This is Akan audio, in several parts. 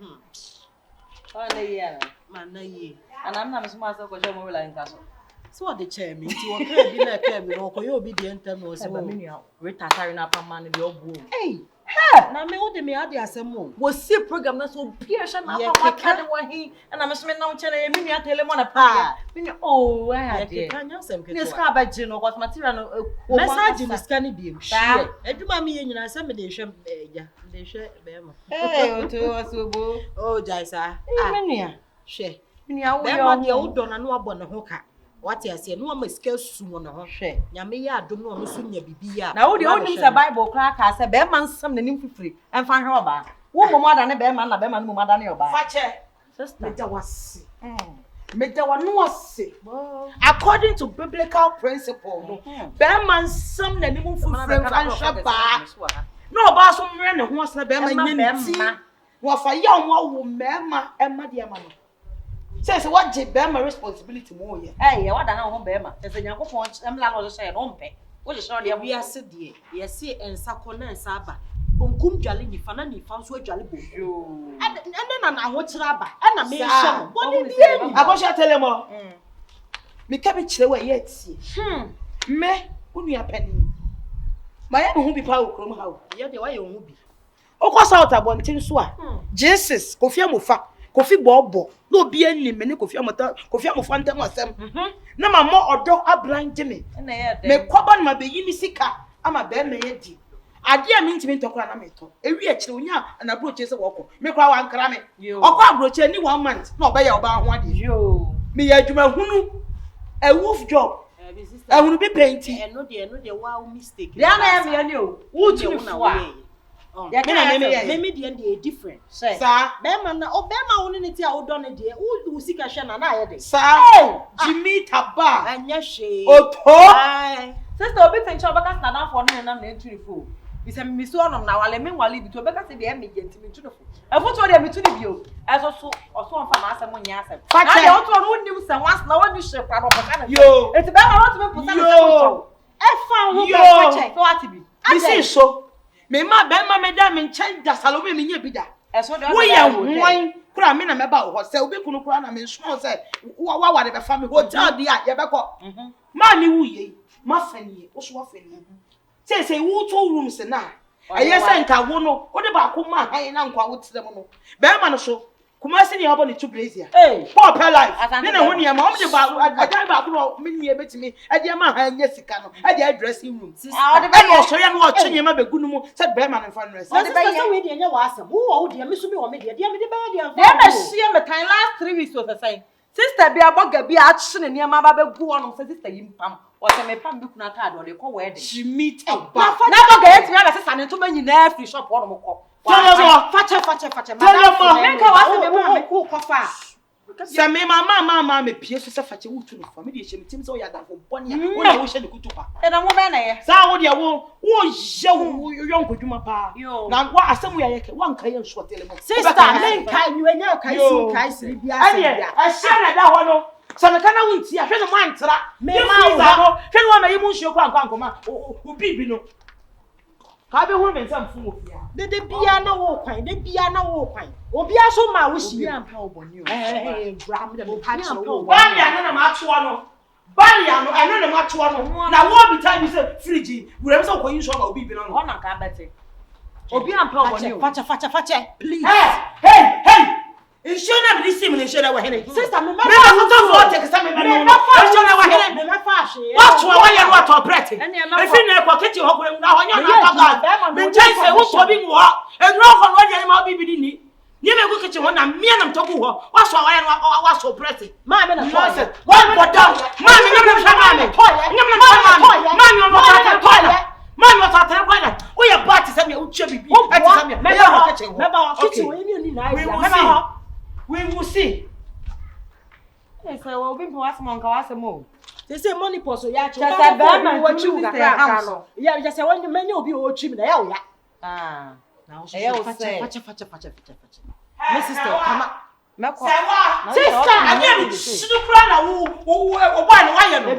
Oh, no, yeah. Man, no, ye. And I'm not so much of a more like that. So what the chairman? You can't be like him, you'll be the end or so. Rita carrying up a man in your womb. Hey, now me what me had the more. Was see program that's so pierce and Yeah, I can't want he and I'm a smith now channel a mini tell him on a pa. Oh, I Can you some Miss Cabagino was material message in the scanny beam. Share. I do my me and I send me the shame. They share them. Hey, to us, Oh, Jaisa. Mania. Share. Mania, we are the old donna no abon a hooker. What I say, no one scale soon on her share. Yamea don't know soon ya be. Now, the only Bible crack has a bear man some the name for free and find her about. Woman more than a bear man, a bear man, more than your back. Sister, that was make that one was according to biblical principle. Bear man some the name for free and shop back. No, about some run a horse, bear man, what for young woman, Emma, dear mamma. Says what J. Bama responsibility more. Hey, what I know, Bema. There's a young phone, I'm not saying, don't pay. What is all the we are said, yes, see, and Sakona and Saba. Bunkum Jali, Fanani, Fanswa Jali. And then I watch Rabba, and I made some. What is it? I was tell him more. Me cabbage the way yet see. Me, who you a penny? My own who be power from how? You're the way you will be. O course out a one tin swa. Jesus, Kofia Mufa. Kofi bobo no bi anim me Kofi Amofa ntem asem na ma mo odo abran jeme me koba na be yimi sika ama be me yedi ade a me ntimi ntokora na me to ewi akire onya na broche se woko me kwa wa nkra me okwa broche ni 1 month na oba ya oba ho ade yo me ya adwuma hunu a wolf job ehunu bi painti no de wow mistake ya na me ani o wo jini fo a yeah, me dey different. Sir, Bema na o Bema woni ne ti a wo do ne de. Wo sika hwe na na ye de. Sir, Jimmy Taba. Anya hwe. Oto. Ai. Sister obi tencha obaka stand down for no na na nturi bi se mi so onom na wale me wale bi to obaka se de me genti mi nturi fo. Efo to de mi tuni bio. Eso so oso onfa ma asem nya asem. Na de o to no nim se once na wani hwe kwa no pata na. Yo. Eti Bema want me put na se so. E fa ho be check. So ati bi. Bi se so. Me ma Bema me da me nchen da Salome me nya bi da. Eso de wo ye hwan kura me na me ba ho se obi kunu kura na me nso se wa ware be fa me hotel dia ye be ko ma ni wuye ma fani wo so wa fani say wo to room se na aye se nka wo no wo de ba ko ma han na nkwa wo tire mo no be ma no so kuma se ni obo ni two brazier Paul per life ne na ho ni ma o de ba adan ba ko me ni e betimi e de ma han nya sika no e de dressing room ah de be no so ya no o chenye ma be gunu mu se be ma no fa no se be ya we de nya wa asem wo de me so bi wo me de me de be ya de na hie me time last 3 weeks was the same sister bi aboga bi a chine ne ma ba be gu ono se sister yi mpam o se me pam bi kuna card o de ko we de she meet aba na aboga yet me be sister ne to manyi na free shop ono mo ko fache madam me ka wa se me mo ko fa se me mama me pie so se fache wo tu no fa me de hye me tim so ya da fo bone ya wo na wo hye de kutupa e na mo be na ye za wo de wo je wo yonkodwuma pa na wa asemu ya yeke wa nka ye nso tele mo sister me nka nyuenya ka isi ka isi bia se bia a hye na da ho no so me kana wunti a hwe no mo antra me ma wo hwe no ma yi mu nhwe kwa nkoma obi no ka be hu me nsam fu mo fia de bia na wo kwan obi aso ma wo hie ampa oboni o bram de mo pa che wo ba ya na ma ato no Banya no eno ne mato no na wo bi time say fridge wure so ko yin so ma obi bi no na ka bete obi ampa oboni o fache please hey inshona bi sim ne inshona wa hene sister me to for take say me no inshona wa hene me fa hwe what wa ya no to operate efi na ko kiti ho kure na ho nya na ta me chai say wo so bi wo enro ko no dia ma obi bi di ni ni me go kitchen ho na me na mtoku ho wa so wa ya no wa so operate ma me na to one go down ma me na sha ma me ma me no ta toilet man was at the oh your party say me uche bibi ati say me me ho kitchen ho me ba kitchen we ni na we will see say obi mpo asemo nka wasemo they say money poso ya cho say ba ma wo chi ka no ya just say when you many obi o chi me na ya o ya na o so fache my sister kama meko sister ade mi chidu kura na wo ba na wa ye no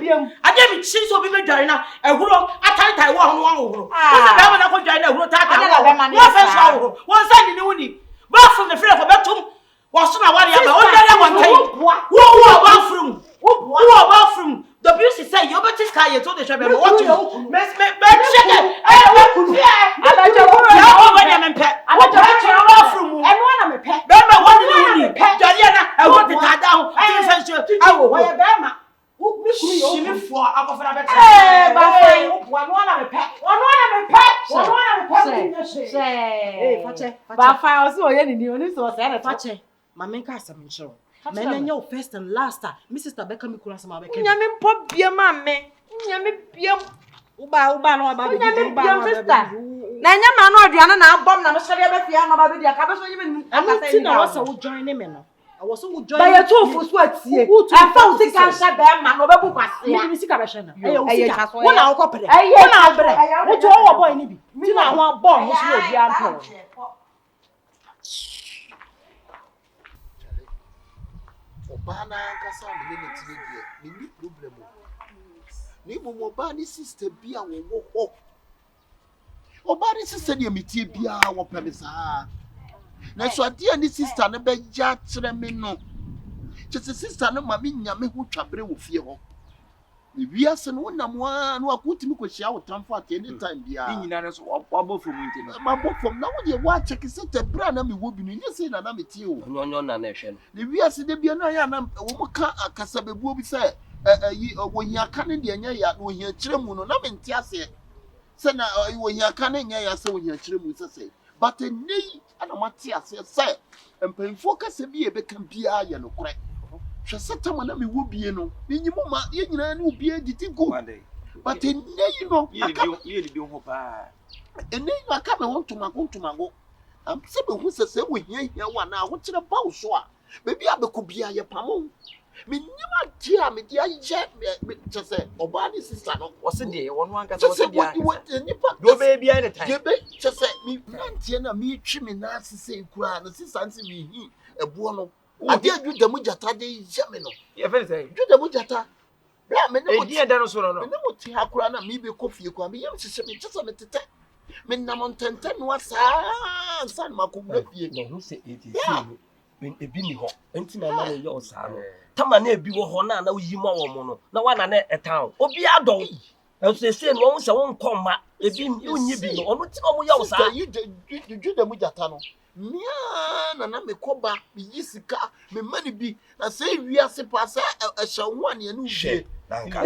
ade mi chi so bi be dware na ehuro ataitai wo ho no wo huro so say ba ma na ko dware na ehuro tata wo fa so wo huro wo say ni woni ba from the friend for betum. Was na wari aba. O dare one time. Who about from? Who about from? The beauty say you better sky you told the tribe what to. Me check it. First and last time, Mrs. Tabeka Mikura Sama. Nyame pop bia ma me. Nyame bia Uba no aba be. Na nyama no aduane na abom na no shere be fia no ba be dia ka be so nyime aka say na wasa wo join me no. I was so join. Ba ye to fo so atie. Afa wo sika hye be ma no be bu kwase ya. Me sika be hye na. Ayo sika. Wo na wo kopere. Wo na wo bre. Wo to wo boy ni bi. Ti na ho abom ho so obi ampo. Obana kasa me ne tire die me ni problem ni mo oba ni sister bia wo ho oba ni sister ni metie bia wo peme saa na so ade ni sister ne be ja kire me no chese sister no ma me nya me ho twabere wo fie ho me wiase no na mo a no akutimi ko hia wo tamfo at any time bia ni nyina no so wabo from nti no ma bo from na wo de wa check sister bra na me wo bi no nye sei na metie o onyo na na ehwe no ne wiase de bia na ya na wo mo ka akasa bebuo bi se wo hia ka ne de nya ya wo hia kire mu no na me nti ase se na wo hia ka ne nya ya se wo hia kire mu se but nei ana mate ase se empanfo kasa bi e be kan bia ya no kore hwe setama na me wo bie no nyimo ma ye nyina ne obi editi go but nei no ye bi ho pa nei no aka me ho ntoma go am se be hu se wo hia wa na ho kire ba wo so a bebi abeko bia ye pamo me nyima dia me dia ye me chese oba ni sister no wo se de wo no anka se wo se dia nipa do be bia any time ye be chese me nantie na me twi me na sese kura na sister nsi me hi ebuo no ade adwuda mu jata de ye me no ye fe say adwuda mu jata bla me ne mo dia da no so no me ne mo ti akura na me be kofie kwa me yem sese me chese me tete me na montente no asa san makobra fie no hu se eti me ebi ni ho enti na na ye o sa no tama na ebi wo ho na na yi ma wo mo no na wa na na etan obi adon se no wo se wo nkomma ebi unyi bi no ono ti mo ye o sa you da mu jata no mia na me koba me yisika me mani bi na se wiase pa sa ehya ho ane anu bie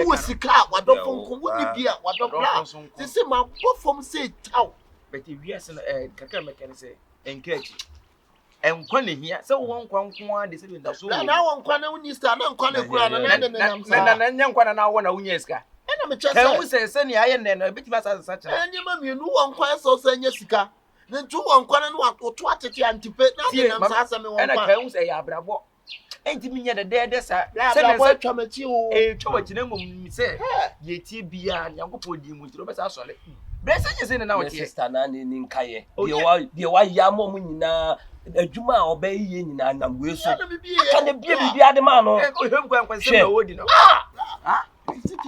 wo sika wadofo nko wo ni bia wadofla se se ma bofom se taw beti wiase no kaka mekane se enkachi enkwa ne hia se wo nkwa nko a de se da so na wo nkwa na woni sta na nkwa na kura na nya nkwa na wo na wunya sika na me chese kan wo se ne aye ne no beti ma sa cha enya ma mienu wo nkwa so nya sika na ntu wo nkwa na no atoto atete antipe na de nam sa me wo nkwa na kan wo se ya abrabo enti minya de sa se ne se twamachi o twawachi na mum se ye tie bia nyankopɔ di mu ntiro be sa sole brese nye se ne na wo tie sister na ne nkaye de wa ya mo nyina adwuma a obayiye nyina na we so ka ne bia ade ma no ohwem kwankwan se na wodi no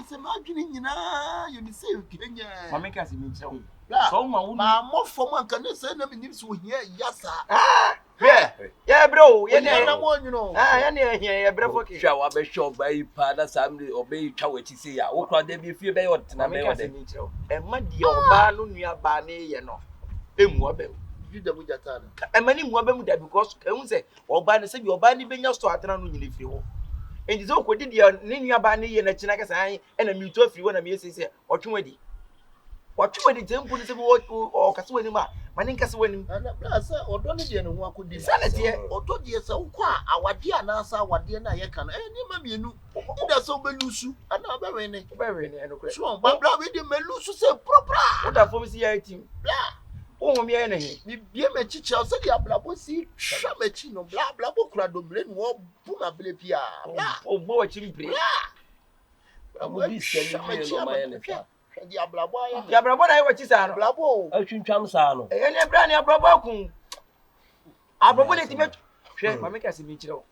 se ma adwene nyina ye ni se kenya mama ka se mi nkyerɛ so ma wo ma mofom anka ne se na menim se wo hia yasa yeah bro ye na mo nyuno ya ne hia ye brefo ke hwa wa be hwa obayi pa na samre obayi twa wachi se ya wo kra de bi fie be yo tena be yo de e ma die oba no nua ba ne ye no emu oba juda mu jata na e ma ni mu oba mu da because ehun se oba ne se bi oba ni benya store atena no nyine firi ho enti so ko didi ne nua ba ne ye na kina ka san e na mi to firi wo na mi se otwewadi tempo ni se wo kase wani ma mani kase wani na blasa odo ne de ne ho akodi sanete odo de se wo kwa awade anasa awade na ye kan ni ma mienu ida so belusu ana ba we ne enokre so ba bla we de melusu se propra oda fo mi si ya team bla o mi ya na he bi bie me chiche o se dia bla bo si hwa me chi no bla bla bo kura do mre no wo bu na bla pia bla o bo wa chi mpre abu bi se ni no ma ye ne fa di ablabo ya ya brabo na ye wa chi sa no ablabo atwintwam sa no e ne bra ne abrabo akun abrabo le ti me hwe ma me ka se mi kire o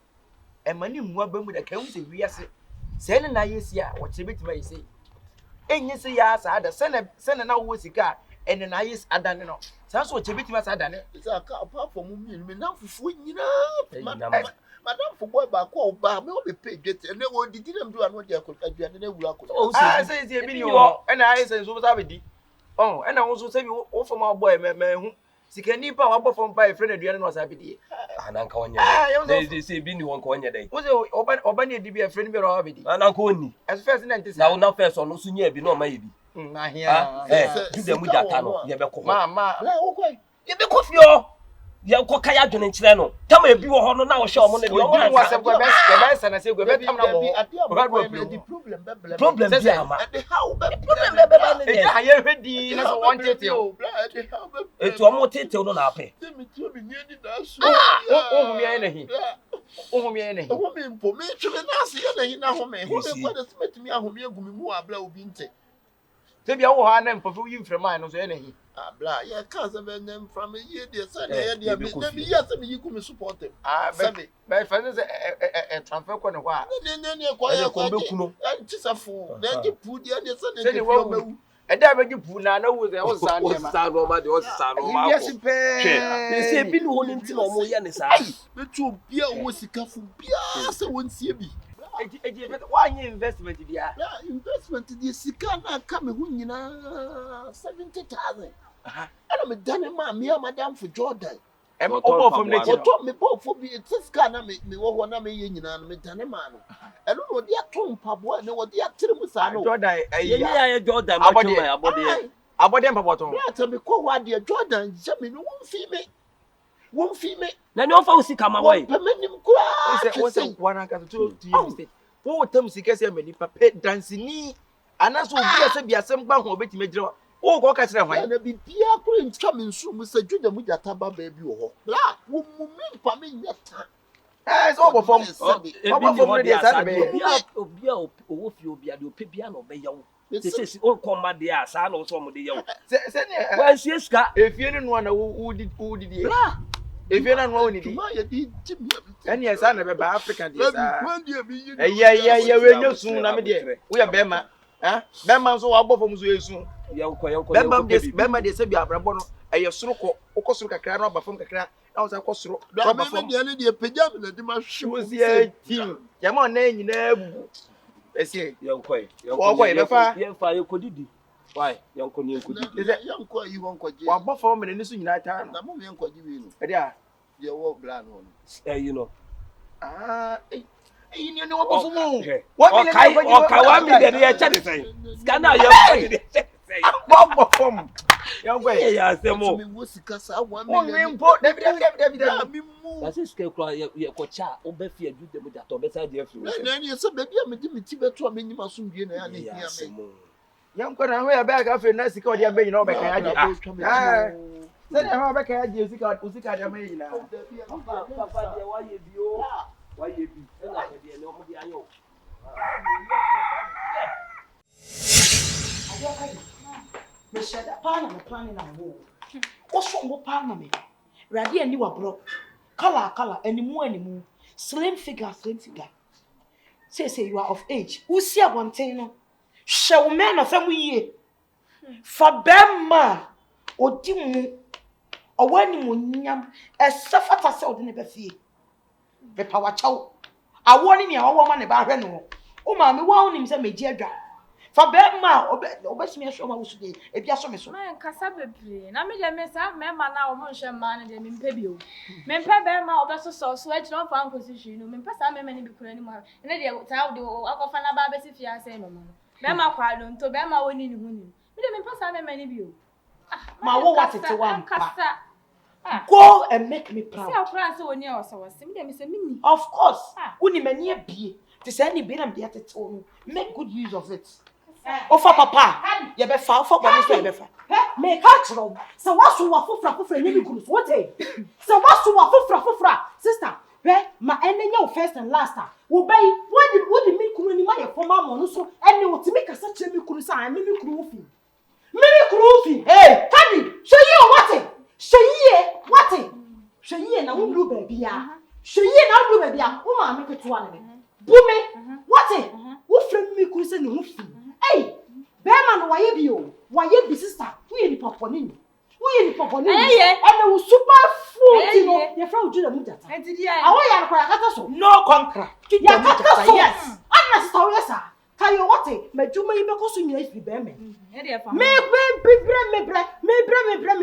e mani mu aba mu da kan se wiase se ne na yesi a wo kire betima yesi enyi se ya sa da se ne na wo sika and then I is adane no so chebeti ma sadane apart from me now fufu nyina madam for boy ba ko ba me o be pay get and we didi dem do anu dey aduane na wura ko say e bi ni o and I say so sa be di oh and I also say wo for my boy me hu sika nipa wa bo from pa friend aduane no sa be di ananka wonya they say bi ni won ko wonya dai wo say oba na di bi friend bi ro be di ananka wonni as first na ntisa na wona first no so nya bi no ma ye bi na hia jude mu jata no ye be ko ma la wo ko ye be ko fio ye ko kaya dwene nkyere no tama ebi wo ho no na wo hye omo na bi o wa se go be sana se go be tam na wo the problem bi ama how problem be ba e ka ye hwedi na so won tete o etu omo tete no na ape me ti obi ni ani da so o hu mi ai na hi o hu mi ai na hi o me mpo me twe na ase ya na hi na ho me ho me kwa da smith mi ahome agumi mu abla obi nte se bia wo ha na mpofo yi mfrema no so ya na hi abla ya ka se be nem from ye dey say na ye dey me na bi ya se me yi ku me support him be fa se transfer ko ne ho a ne kwa ya ko be kuno antisafo na ji pu dia ne se ne se ni wo mawu e da be ji pu na na wo se wo sa ne ma sa no ma de o sa no ma ko yes pe they say bi ni ho ni nti na omo ye ne sa me tu obi a wo sikafo bia se won sie bi eji why investment bia investment di sika na ka me hu nyina 70,000 ana me dane ma me madam for Jordan obo from nature to me bo for bi sika na me wo ho na me ye nyina na me dane ma no eno no di ato mpabo na wo di atere mu sa no Jordan ye ya Jordan ma twema abode mpaboto ya ta me ko wa de Jordan je me no won fi me na ni o fa usika ma boy pemenim kura wo se wana ka to you wo tam sika se mani pape dancini anaso obi ase bia sem gba ho obetime gire wo ko ka kire hwan na bibia kura ntwa me nsu mu se juda mu jata ba ba bi wo ho la wo mu mi pa me nyata so obo fom ne dia sa be obi a owo fi obi a de ope bia na obeyawo se o koma de a sa na o so mo de yawo se ne wan sie ska efie ne no na wo di la efie na no ni di ma ya di timi ene ya sa na be ba Africa di sa dia bi yi ya we nyosun na me de wo ya be ma bema so wa bofo muso yesu bema de se bi abrabo no eye soro ko ukosoro kakra na obafom kakra na wo sa kosoro na bafom de ne de pejam na di ma hwe si team ya ma na nyina bu ese yankoi be fa yemfa yekodidi why yanko ni yekodidi yanko yi won kwaje wa bofo me ne so nyina ta na mo me kwaje wi no e dia de wo bla no you know ni wo bofo mu okay 1 million ye cha de say scanner ye fa bofo yanko ya semo me wo sika sa 1 million mpo David mi mu that is kekwa ye ko cha oba fi adu de mu jato be sa de afi na ni se be bia me di mi ti beto me nyima so ndie na ya na hia me yanko na ho ya be ka fe na sika odi abe nyina obe kan aje se na ho be kan aje usika de abe nyina papa de wa ye bio wa ye bi na de ne o bi ayo me shada pa na me planning na wo so mo pa na me radi ani wa bro kala animu slim figure say you are of age usi abonten no hwe wo me na fam yie fa bemma odi mu owani mu nyam esafata se odi ne be fie be pa wa chaw awoni ne awo ma ne ba hwe no o ma me wa onim se meji adwa fa bemma obesimi ahwe ma wusu de ebia so me so man kasa bebre na me de me sa me ma na o mo hwe ma ne de me mpa bio me mpa bemma obeso so e tron fa nkosi hwi no me mpa sa me ni bi kura ni mo ne de ta de akofa na ba besi fia se no mo bemma kwa do nto bemma woni ni huni me de me mpa sa me ni bio ma wo watete wa mpa kasa go and make me proud see akura se woni e wose me de me se mini of course uni mani abie te say ni bi na me de atete no make good use of it ofa papa ye be fa ofa boni so ye be fa me catch ro so waso wa fofra nyemi kunu so what so waso wa fofra sister ma enenya first and last wo bai what the me kunu ni ma ye former mo no so ene wo ti me kasa kire me kunu sa me kunu fi hey kadi hweye na wo blue baby a wo ma me keto ane bu me what wo frem me kunu se ne ho fi hey Bema no waye bio. Waye bi sister. Wo ye ni poponi. Wo ye ni poponi. Eye. Wo super food no. Ye fra oju na mu jata. Enti di ai. Awo ya no kata so. No concra. Ya kata so. Yes. Anna sister wo yesa. Kayo wote. Madwuma yi beko so nyina ifi bema. E de fa. Me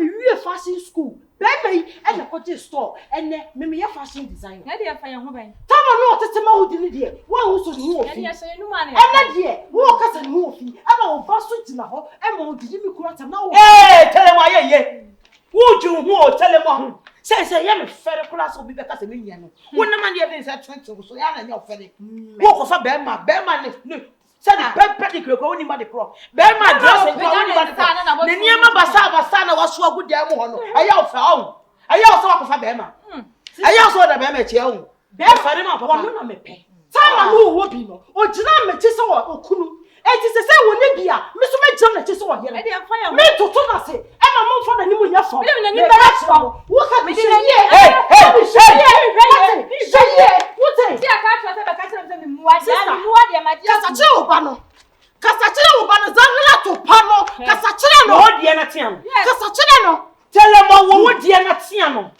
wie fashion school. Bema yi e na kote store. Ene me ye fashion designer. E de fa ye ho ban. Tama no tete ma hodi ni de. Wa hu so ni wo E fi. de so ye nu ma ne. Ene de. Wo kasa ni wo fi. Ama wo ba so tina ho. E ma wo didi mi kura ta na wo. Tell mo ye. Wo ju ho tell mo. Say ye me fere kura so bi be kasa me nya no. Wo na man de be say twenty so ya na nya ofere. Wo ko fa bema ne. Say the pedigree ko ni ma de pro. Bema dress ko ni ma de pro. Ne niema basa na waso agu de mo ho no. Aya ofa on. Aya oso wa ko fa bema. Aya oso da bema che ho. Be fere ma papa. Wono na mepe. Tama no wo bi no. O gina me che se wo okunu. Enti se wo ne bia. Me so me gina che se wo ye. E de fa ye. Me toto na se. E ma mo fo da ni mu nya fo. Me na ni bere fo. Wo ka me Me she na ni. ye. Wote. Ti aka twa se be ka twa se me muwa. Sister. Ya muwa de ma dia. Kasa chire wo ba no. Zanla to pa no. Kasa chire no. No de na tia no. Kasa chire no. Tell mo wo de na tia no.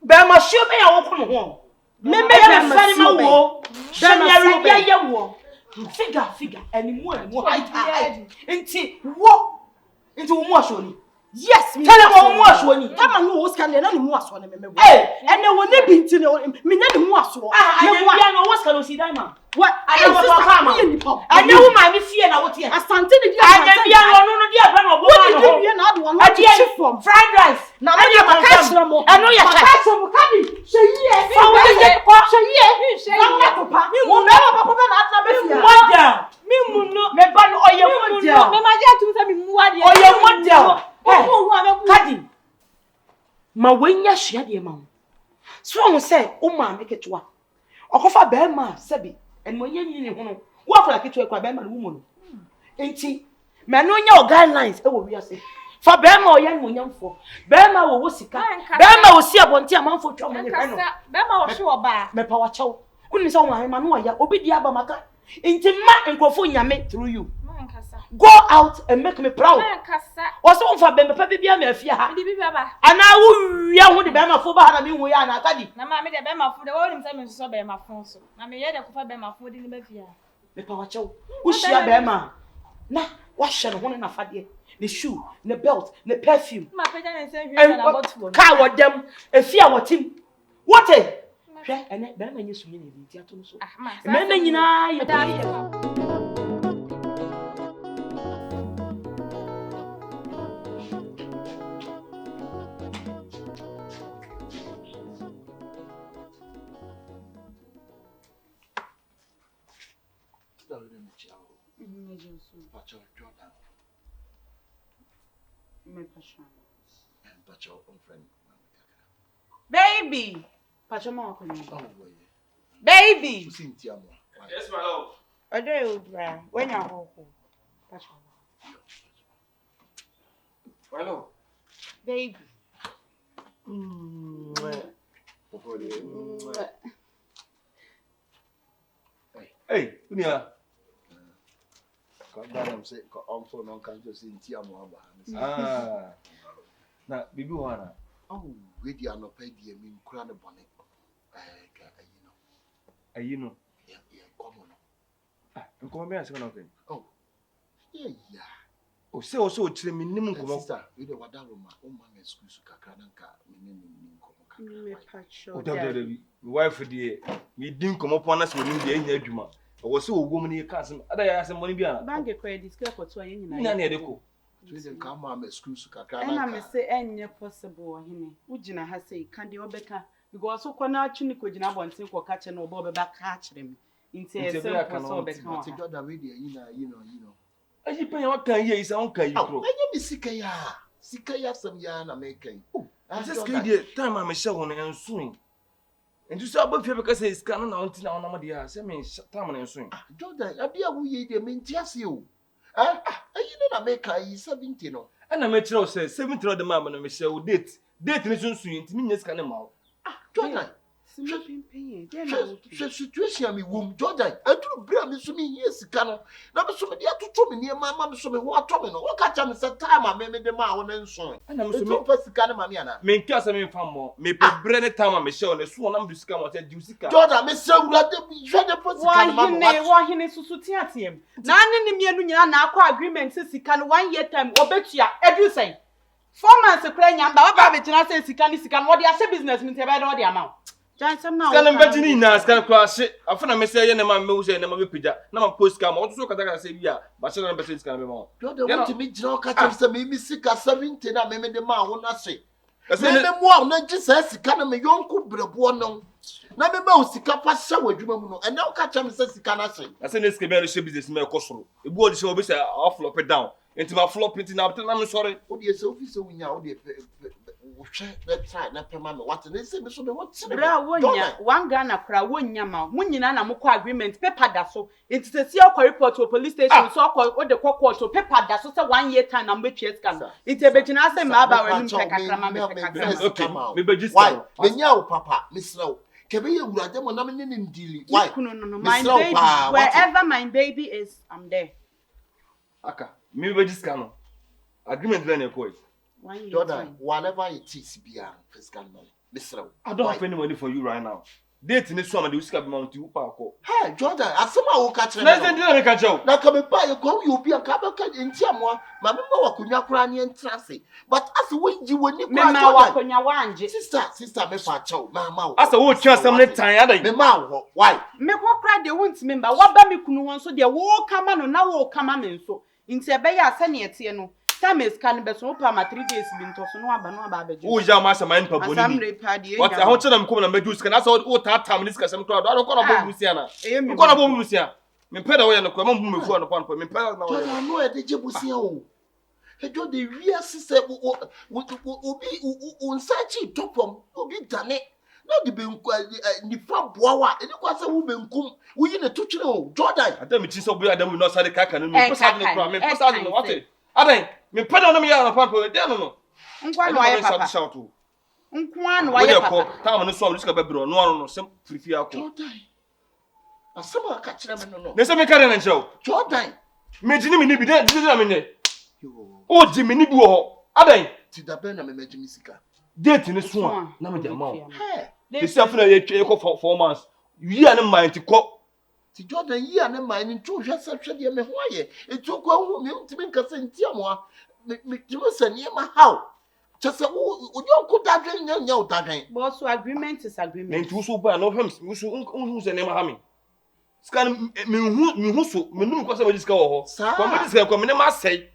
Bema sure be ya wo ko ho. Me fere ma wo. Shanyari be ya wo. Figure animu height. Inti wo mu asoni. Yes, Tell mo mu asoni. Tama no wo scan na ni mu aso na me. Ene wo ne bi nti no me nya ni mu aso. Bia no wo scan o si dan ma. What? Ane wo papa ma. Ane wo ma mi fie na wo tie. Asante ni dia. Ane bia no dia bra no bo ma no. Wo ni na do one. Ade from fried rice. Na me dia maka chira mo. Eno ya cha. Maka chira mo kadi. Sheyiye. Zanla to pa. Wo me papa be na atna be fia. Model. Mi mu no. Me ba no oye model. Me ma dia tu se me muwa de. Oye model. Wo hu abeku. Kadi. Ma wenya hia de ma wo. So wo say o ma me ketwa. Okofa be ma sebi. And when you know, what like it to a crab and woman. Ain't he? Man, no, your guidelines. Oh, we are saying. For Bema or young woman for Bema or Wussika. Bema will see a bontia man for trouble. Bema or sure ba. Me power chow. Couldn't someone, Manoa, Obidia Bamaka. Ain't ma and Kofunya made through you. Go out and make me proud. What's on for Bema Papi Biam if you have? And I will young with the Bema for Bahana, we are not Kadi. Na ma me de Bema for the old time so Bema phone so. Na me ye de ko Bema for the Befia. Me power chow. Who's your Bema? Na, what shall one in a faddy? The shoe, the belt, the perfume. Ma pe na say hwe na about to. Car what them, a fear what him. What a and Bema used to mean the theatre so. Men, Baby. Oh, Baby. Yes, my love. When you're home. Hello. Baby. Hey, Unia. Come down and say, on phone on can't just see Tiamo. Na bibi wana. Oh, we are not paid the mean crown of bonnet. You know. Yeah, common. And come here, second thing. Oh, yeah. Oh, say also to me, minimum come Sister, we don't want that room. Oh, my school, Kakanaka, oh, the wife of the me didn't come upon us when the end Juma. I was so woman in cousin. Other ass and money behind. Bank credit scale for 2 years. None of the come on, school, And I may say, any possible, Ujina has say, Candy Obeka, because so can I tune Kujina one thing for catching or Bob back catch them. Into a you know. As you pay what can you say, Uncle? I am Sikaya some yarn making. I just gave you time I'm a show on and swing. And you saw both because it's coming out now, no idea. Send me time and swing. Jordan, I be a wee, they mean just you. Ah, you know, make a 17. And I met you say 70 of the mamma and Michelle date. Date mission swing to me, yes, can out. Jordan, situation me womb Jordan. I do bring me so me years cano. Now so me to to me near my mom so me what to me no. What catch me set time I made the ma on and so. And I'm so first cano mamiana. Me kasa me fam mo. Me pe brene time me show le so na mbusika mo te jusika. Jordan me say we the first cano mama. Why hine susu tiatiem. Na ne mienu nyina na akọ agreement sika no 1 year time obetua edu say. 4 months kura nyamba wa ba betina say sika no what dey say business me te be do dey amount. Jansom na. Scan mbetini na scan kwa she. Afuna me say ye na ma me wo say na ma be pija. Na ma post cam. O so kata say bia. Ba she na be say scan be ma. Jordan want to me jira catch say me sika 70 na me de ma ho na say. Me mo na Jesus sika na me yonku brebo no. Na me ma sika pa sha wadwuma mu no. E na catch me say sika na say. I say ne sika be no she business me ko soro. E bu odi she obi say off flop it down. Enti ma flop it na na me sorry. O dey say office wunya o dey let's try na pema me what they say me so me what bra wonya one Ghana kra wonya ma munyina na mokọ agreement paper da so enti se si okọ report to police station so okọ o de court to paper da so say 1 year time na mbetwe scan enti ebegina say ma ba wani mpe kakra ma me kakra okay me beji scan why me nya o papa me slow kebe ye wurade mo na me ne ndili why no my baby wherever my baby is I'm there aka me beji scan agreement be na ko Jordan, whatever it is, be a fiscal money. Mr. I don't have any money for you right now. Date in this summer, the whiskey amount to you. Hey, Jordan, I somehow will catch you. Let's catch you. Now come and buy a call, you'll be a cable in Tiamwa. My mama could not cry and trashy. But as when you were sister, me facho, mamma. As a wood chance, I'm not tired. Me ma, why? Me what cry they won't remember what Bammy Kuno so their war come on, now will come on so. In Sebaya, Sani at Tiano. Time is can be so pa 3 days been to so no aba no aba beju. Who ya master man pa boni. What I want them come na meju sika na so o ta tam this kasem crowd. I don't call about Lucia na. Me call about Lucia. Me peda wo ya no kwa me fu no pa me peda na wo. No e de jebusia o. E do de wi asise obi unsachi topom obi dane. Na de benku ni fa boawa e kwa se wo benkum wo yi ne to twere o Jordan. Adam mi ti so obi Adam no sare kaka no me pesa no kwa me pesa no what. Adan me peda no me ya na papa de no. Nkwa no aye papa. Nkwa no aye papa. Ta no so am bebro no no sem frifi akọ. Jordan. Asema ka kire me no. Ne se me kare na nchew. Jordan. Me jini me ni bi de na me ne. O ji me ni bi wo ho. Adan ti da be na me majimi sika. Date ni so a na me de ma. He say afuna ye twe ko 4 months. Yi an mind ti ko. Ti Jordan yi an mind ntu hwe se hwe de me ho aye. Etu ko hu me ntimi nkase ntiamoa. Me timo sani ma how. Just you da dwen nya da dwen. But so agreement is agreement. Nti so ba no hwem so hu se ne ma ha me. Scan me hu so me nu ko se ma disika wo ho. Ko ma disika ko me ne ma sei.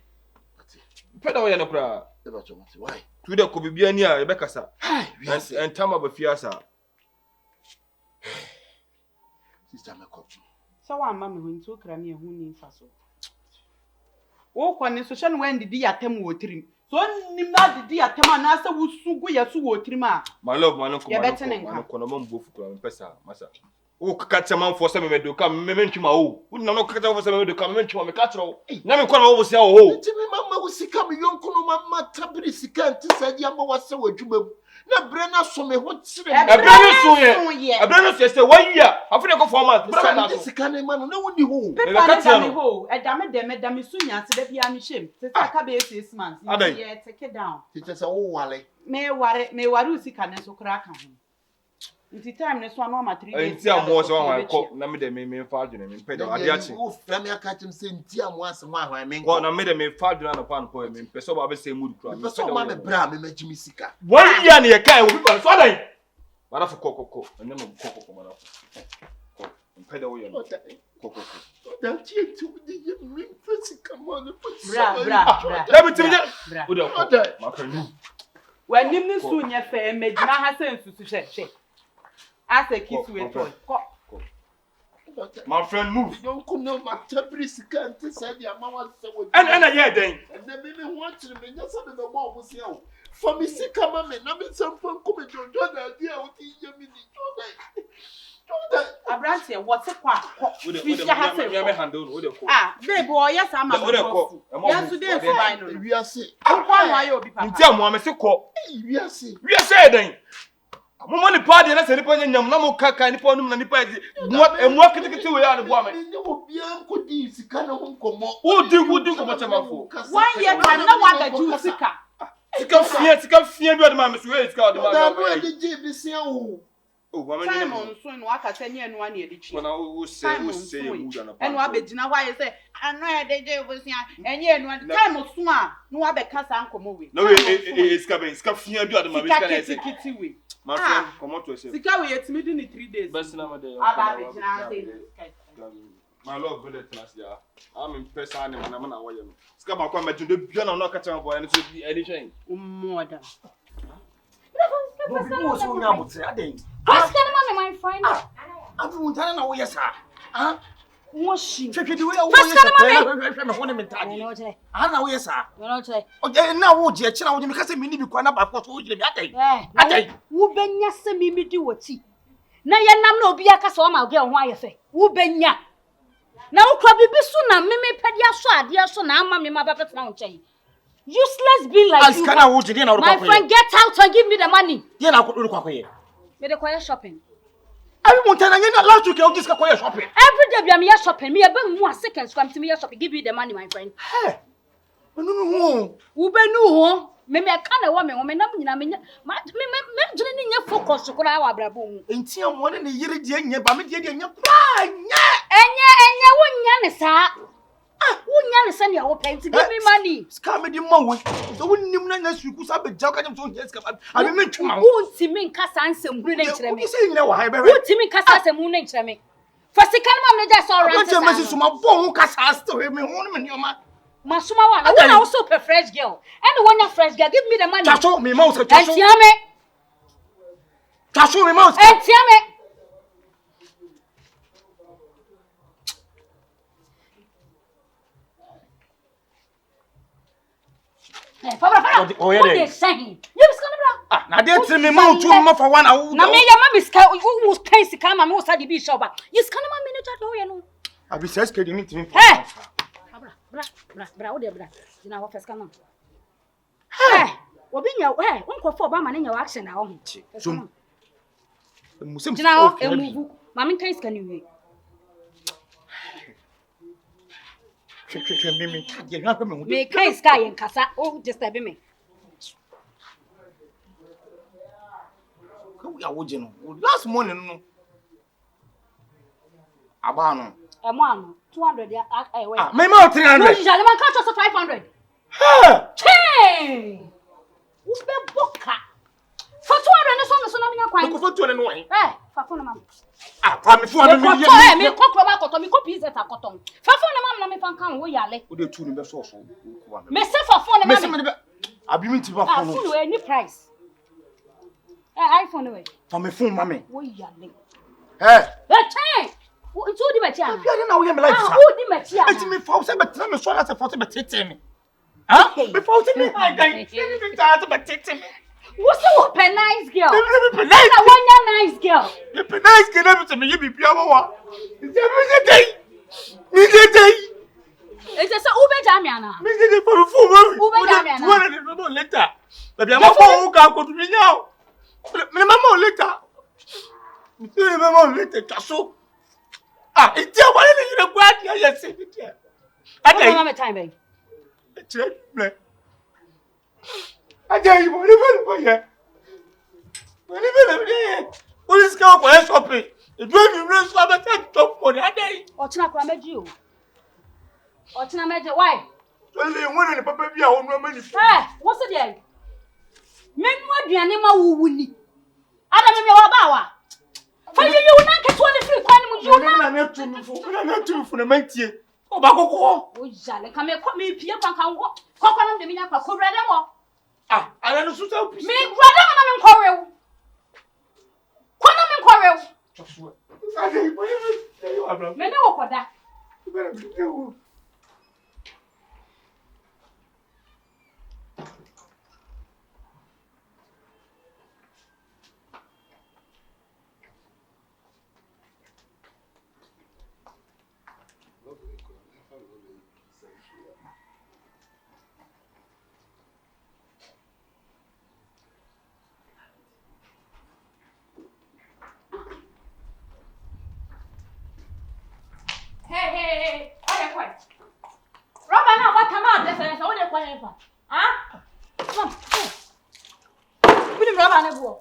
Peda wo ya no kra. E ba chomati why? Tu de ko bibia ni a e be kasa. And time ba fiasa. Sister me ko. So wa ma me hu ntu kra me hu ni fa so. Wo kwa ne so hye no wan didi yatem wo tirim. So nim na didi yatem na sa wusugu yesu wo tirim a. My love man ko no mambo fukura me pesa masa. O kaka man for say me do ka me mentuma o. Wo na no kaka for say me do ka me mentuma me ka tro. Na me ko na wo sia o ho. Nti me mama wo sika me yonko no mama tabiri sika nti sa dia ma wase wadwuma na bre na so me ho tire. Ebre no so say 1 year. Afune ko 4 months. Bre na sika na ma no na woni ho. Pepa na me ho. E da me sunya se da bia me hwem. Se ka be 6 months. Yeah, take it down. Ti say wo wale. Me ware usika ne so kra ka ho. Nti time ne so no ma 3 days. Nti amo so wan ko na me de me fa adwene me pede ade achi. Wo fra me aka tim say nti amo asem ahwan me ko na me de me fa adwene na pan ko me pese ba be say mood kra me pese ma me bra me majimi sika. 1 year ne ye kai wo bi pa so dan. Mara fo kokoko ene mo kokoko mara fo. Pede wo ye. Kokoko. Dan ti tu de me physical man bra. Let me tell you. Wo de ma kan nu. When nim ne su nya fe magina ha sensu su hwe. As a kiss with toy. My friend move. Don't come no my tabri sika nti say dia mama say wo. And yeah then. And then me want to me just say the more wo say o. For me sika mama na me some fun come jojo na dia o ti ye me ni Jordan. Abrantie what se kwa. We me handle wo de ko. Babe o yes am am. Wo de ko. Yes today so buy no. We are say. Kwa no ayo bi papa. Nti am o me se ko. We are say. We say then. Mo ni pa de na se nipa nyam na mo kaka nipa onum na nipa edi. Emu akitikiti we ya ne boa me. Ne obi an ko di sika na ho komo. Wudi komo chamafo. 1 year time na wa da ju sika. Sika fie bi o de ma me so we sika o de ma. Da no de je bi sia o. Oh, wa me ni. Simon so no aka tanye enu ani edichi. Wana wo se emu na pa. Enu abegina wa ye say anu e de je obosia enye enu ani time so a no wa be kasa nkomo we. No we sika fie bi o de ma me sika na ese. Kiti we. My friend, come on to yourself. Sika we yetimi di ni 3 days. Best na made. Aba abegina say. My love bullet last year. I'm in person and I'm na wayem. Sika ba kwa mejude bia na no ka tell boy and so bi any chain. Mother. No bi wo so nya botre aden. Ask them, my friend. Abu muntana na wo yesa. Ah? Moshi. Twetwe we wo yesa. Me ho ne mentade. Ah na wo yesa. O na wo je kira wo me ka se me ni bi kwa na ba ko so wo je bi aden. Aden. Wo benya se mi di woti. Na ye nam na obi aka so ma ge ho ayefe. Wo benya. Na wo kwa bibi so na me pedi aso ade so na ama me ma ba pet na wo nchen. Useless being like you. My friend, get out and give me the money. Me de quiet shopping. Every last week you just quiet shopping. Every day we are here shopping. Me be more seconds come to me shopping. Give me the money, my friend. Hey. No. Ube nu ho. Me ka na wo me nam nyina me jene ni nya focus ko na wa brabo mu. Enti am woni ne yire die nya ba me die nya kwa nya. Enye wo nya ne sa. Wunya ne send your pay to give me money. Scam the money. So when nim na suku sa be jaw ka so yes ka. Abi me twuma. Wuntimi nkasa nsem hu na nkyere me. You say nyina wa ha be. Wuntimi nkasa nsem hu na nkyere me. For sikan mam na just all right. Don't me suma bo hu kasa still me hu me nyoma. Masuma wa. I want also a fresh girl. And when you fresh girl, give me the money. Chacho me mouse chacho. Entia me. Chacho me mouse. Entia me. Fabra. Oh yeah. What they saying? You be scan bra. Ah, na dey tell me mouth too for one hour. Na me ya ma be scan who pay scan ma me wo sa di bi shop ba. You scan ma manager do ye no. Abi say scan me timi. Hey. Bra, what dey bra? Dina wo first scan. Hey, obi nya hey, unkofo ba ma na nya action na ho. So musem. Dina wo emuvu. Ma me kan scan ni. Me kai sky en kasa o disturb me. Ko ya wo je no. Last morning no. Aba no. E mo anu 200 ya eh we. Ah, me ma 300. No, you man catch us 500. Ha! Hey! Wo be boka. For 200 so na me nya kwan. Ko for 200 no wan. Fa phone mam. Ah, pa me phone me ye. Me kokro ma koto, me copy is koton. Fa phone mam na me fan kan wo yale. Wo dey tu ni be so. Me say for phone Me mam. say me be abi me ti ba Ah, phone. phone we any price. iPhone we. Fa me phone mama. Wo yale. Eh. Wo nti odi ba ti ana. Bia na wo ye me life sa. Odi ma ti ana. Eti me fa wo say be tell me so na say for say be tete me. Ah? Me fa wo say me I guy. Me ta be tete me. What's up, a nice girl? Me nice. I want a nice girl. You be nice girl every me you be pia wa. Me dey. It's a ube jamiana. Me dey for phone. Ube jamiana. What no later. Baby am for ka ko tu mi now. Me mama later. Me say mama later kaso. Ah, it's your one you dey gwa dia yes it there. Okay. Mama time babe. Check me. Ajay mo ni be bo ye. Mo ni be. Police ka ko shopping. E do mi run so ba take top money adai. Ochina kwa meji o. Ochina meji why? So le won ni papa bi a wonu amani. What's there? Menu aduane ma wuwu ni. Ada me wa ba wa. Fa you na ke to ni free kwan mu you na. Na tu fu na mantie. O ba kokko. O jale ka me pie kwan kan wo. Kokko na de mi nya kwa ko brede mo. Ah, ala no suta opi. Me brede mo na me nkwarew. Kwa na me nkwarew. Chofua. Ade bo ye abra. Me ne wo koda. Bere bi te wo. rubber nebo.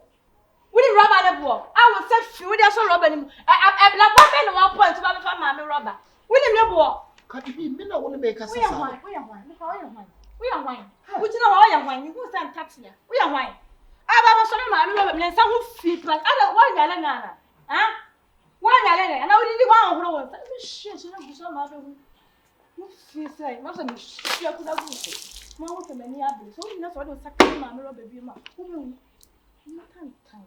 We need rubber nebo. I will say few there's no rubber anymore. I black one 1 point to my family rubber. We need nebo. Cardi B, me na want to make us. We are wine. We are wine. We are wine. Which is our wine. You go stand taxi. We are wine. I sorry, my rubber. And some who feel like I don't want Yalana. Huh? Why Yalana? And I will leave one who was shit. You know, so much. You feel like, not a shit. I could have been. Now, what's the many others? So, you know, what was second my rubber baby. Who time.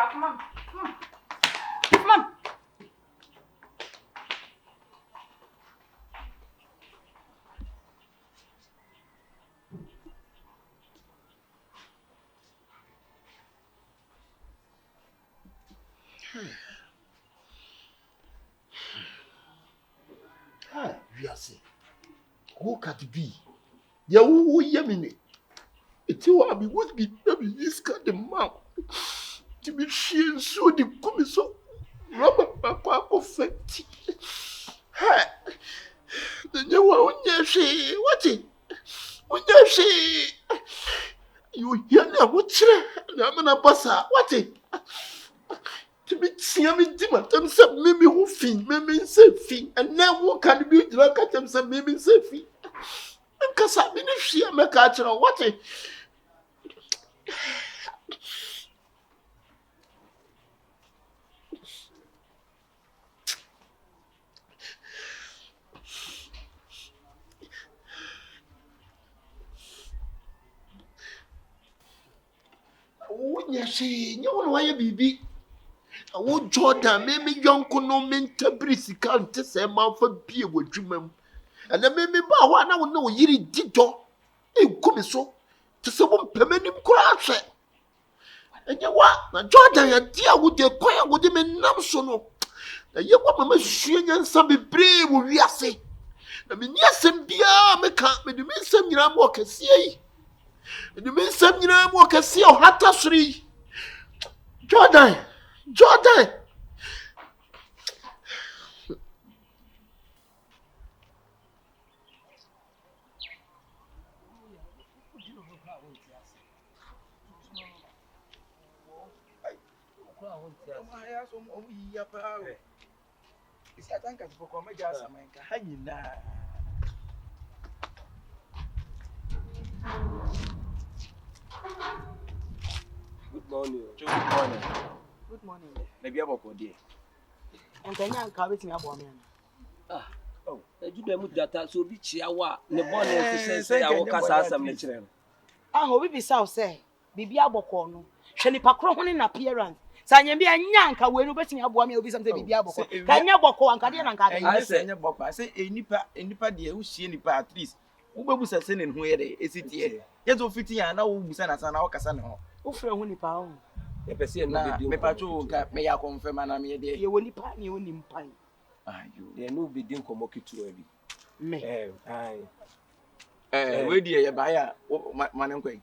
Come on. Yes. Who Cardi B? Ya who yemini? It's what me would be this kind of mouth. To be she so the commission rubber papa perfect. Hey, the new one, yes, what it? When you say you hear now, what's it? I'm gonna pass out. What it? To be seeing me, Tim, some maybe who fin, maybe say fin, and now what can be drunk at them, some maybe say fin. And cause I mean, if she am a catcher, what it? Oh, yes, you know why, baby. Oh, Jordan, maybe young Konomenta Brisi can't say, man, for beer with Jimem. And then maybe Bawa, I will know ye did door. It could be so to someone permanent crash. And you what? Now, Jordan, a dear with the choir with him in Namsono. Now, you want my machine and some be brave with Yassi. I mean, yes, and dear, me can't be the same Ram walk and see. And the same Ram walk and see or Hatta 3. Jordan. Good morning. Maybe about what dear. And then you can me about me. Oh, you don't data so be chiawa. The morning say I walk as some natural. Ah, we be south say. Bibi aboko no. Hwe nipa kro ho na appearance. Sanya bi anya nka we no betimi aboa me obi something bibi aboko. Ka anya boko anka de na nka de. I say anya boko. I say enipa de hu hie nipa at least. Wo bebusa se ne ho ye de esiti. Yezo fiti ya na wo busa na sana na wo kasa ne ho. Wo frɛ ho nipa ho. Ye pese no be me pacho ka me ya confirm na me de. Ye wo nipa ne wo nimpa. Ah you. They no be din komokitu abi. Me. We de ye ba ya manenkoi.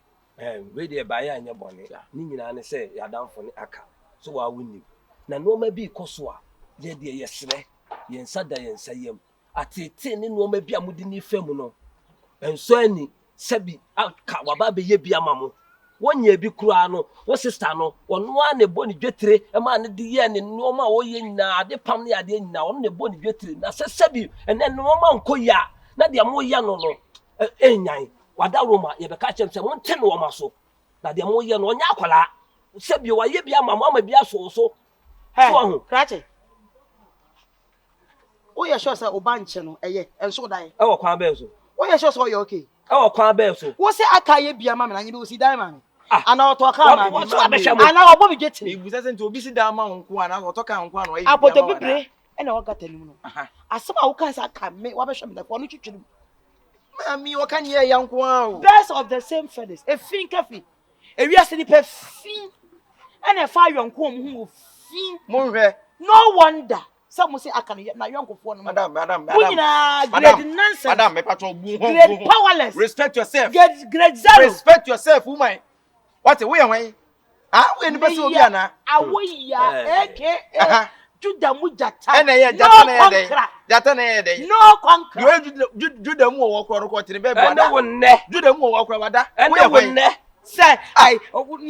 We dey buy anya bone ni nyina ne say yadamfo ne aka so wa woni na no ma bi koso a ye dey yesre yensa da yensa yam atete ne no ma bi amudi ni fam no enso ani sabi aka waba be ye bi amamo wonya bi kura no wo sister no wono a ne boni dwetire e ma ne de ye ne no ma wo ye nyina ade pam ne ade nyina wono ne boni dwetire na sabi ene no ma nkoya na de mo ya no enyan wada Roma ye be ka chem se won ten wo maso na de mo ye no nya akwala se bi wa ye bia mama bi aso so ho krache o ye sure say oba nche no eye enso dan e wo kwan be so o ye sure say o ye okay e wo kwan be so wo se aka ye bia mama na nye be o si dan man ana oto ka ma ana obo bi getiri ibusa se nti obi si da ma nko ana oto ka nko ana o ye apoto bibre e na wo gata nimu no asema wo kan sa ka me wa be hwe me da ko no twitwiri Mami, what can you young one? Birds of the same feathers. A fin cafe. A real city per fin. And a fire young comb who fin. No wonder. Some will say, I can get my young phone. Madam. Great nonsense. Madam, me patron. Great powerless. Respect yourself. Great zero. Respect yourself, woman. What a way. Ah, we in the best of Yana. Away, aka. To the Mujata. And I Jata na ye dey. No conquer. You Juda mu wo kro ko tiri be bo ɛne da. wo nnɛ Juda mu wo kro wada. ɛne wo nnɛ Say, I Wo ye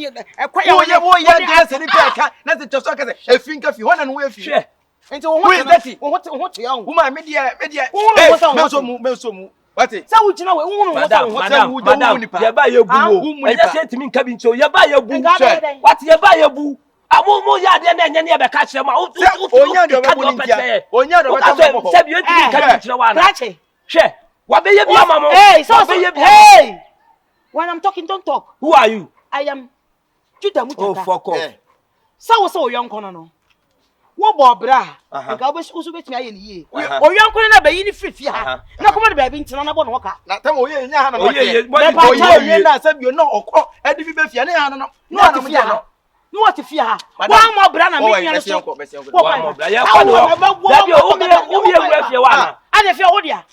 dress ni pe ka na se toso ka se efin ka fi ho na no we fi. hwɛ Nti wo Who is that? ho te yan. Woman me dia. Me so mu. What it? Say wo gyina we wo madam wo yɛba yɛbu o ɛnyɛ sɛ ntimi nka bi nkyɛ o yɛba yɛbu what yɛba yɛbu mo yɛ adeɛ na ɛnyɛ ne yɛbɛka kyerɛ ma Onya do be bu ni ntia. Onya do be ta mo. sɛ bi ntimi nka bi nkyerɛ wa na Krache. hwɛ wabɛyɛ bi ama mo Hey, so wabɛyɛ bi hey. When I'm talking, don't talk. who are you I am Juda Mutaka. oh fuck off So young kono. Wo bo bra. Nka obesu betimi aye ni ye. Oyan kono na bayi ni free ha. Na koma de baby ntina na bo no ka. Na tem oye nya ha na no. Oye na se bi no okọ edi bi be fia na ha no. No ati fia ha. No ati fia ha. Wa mo bra na me nua so. wa mo bla yɛ kɔ no dabi o umi ewura fie wa na Ade fia wo dia.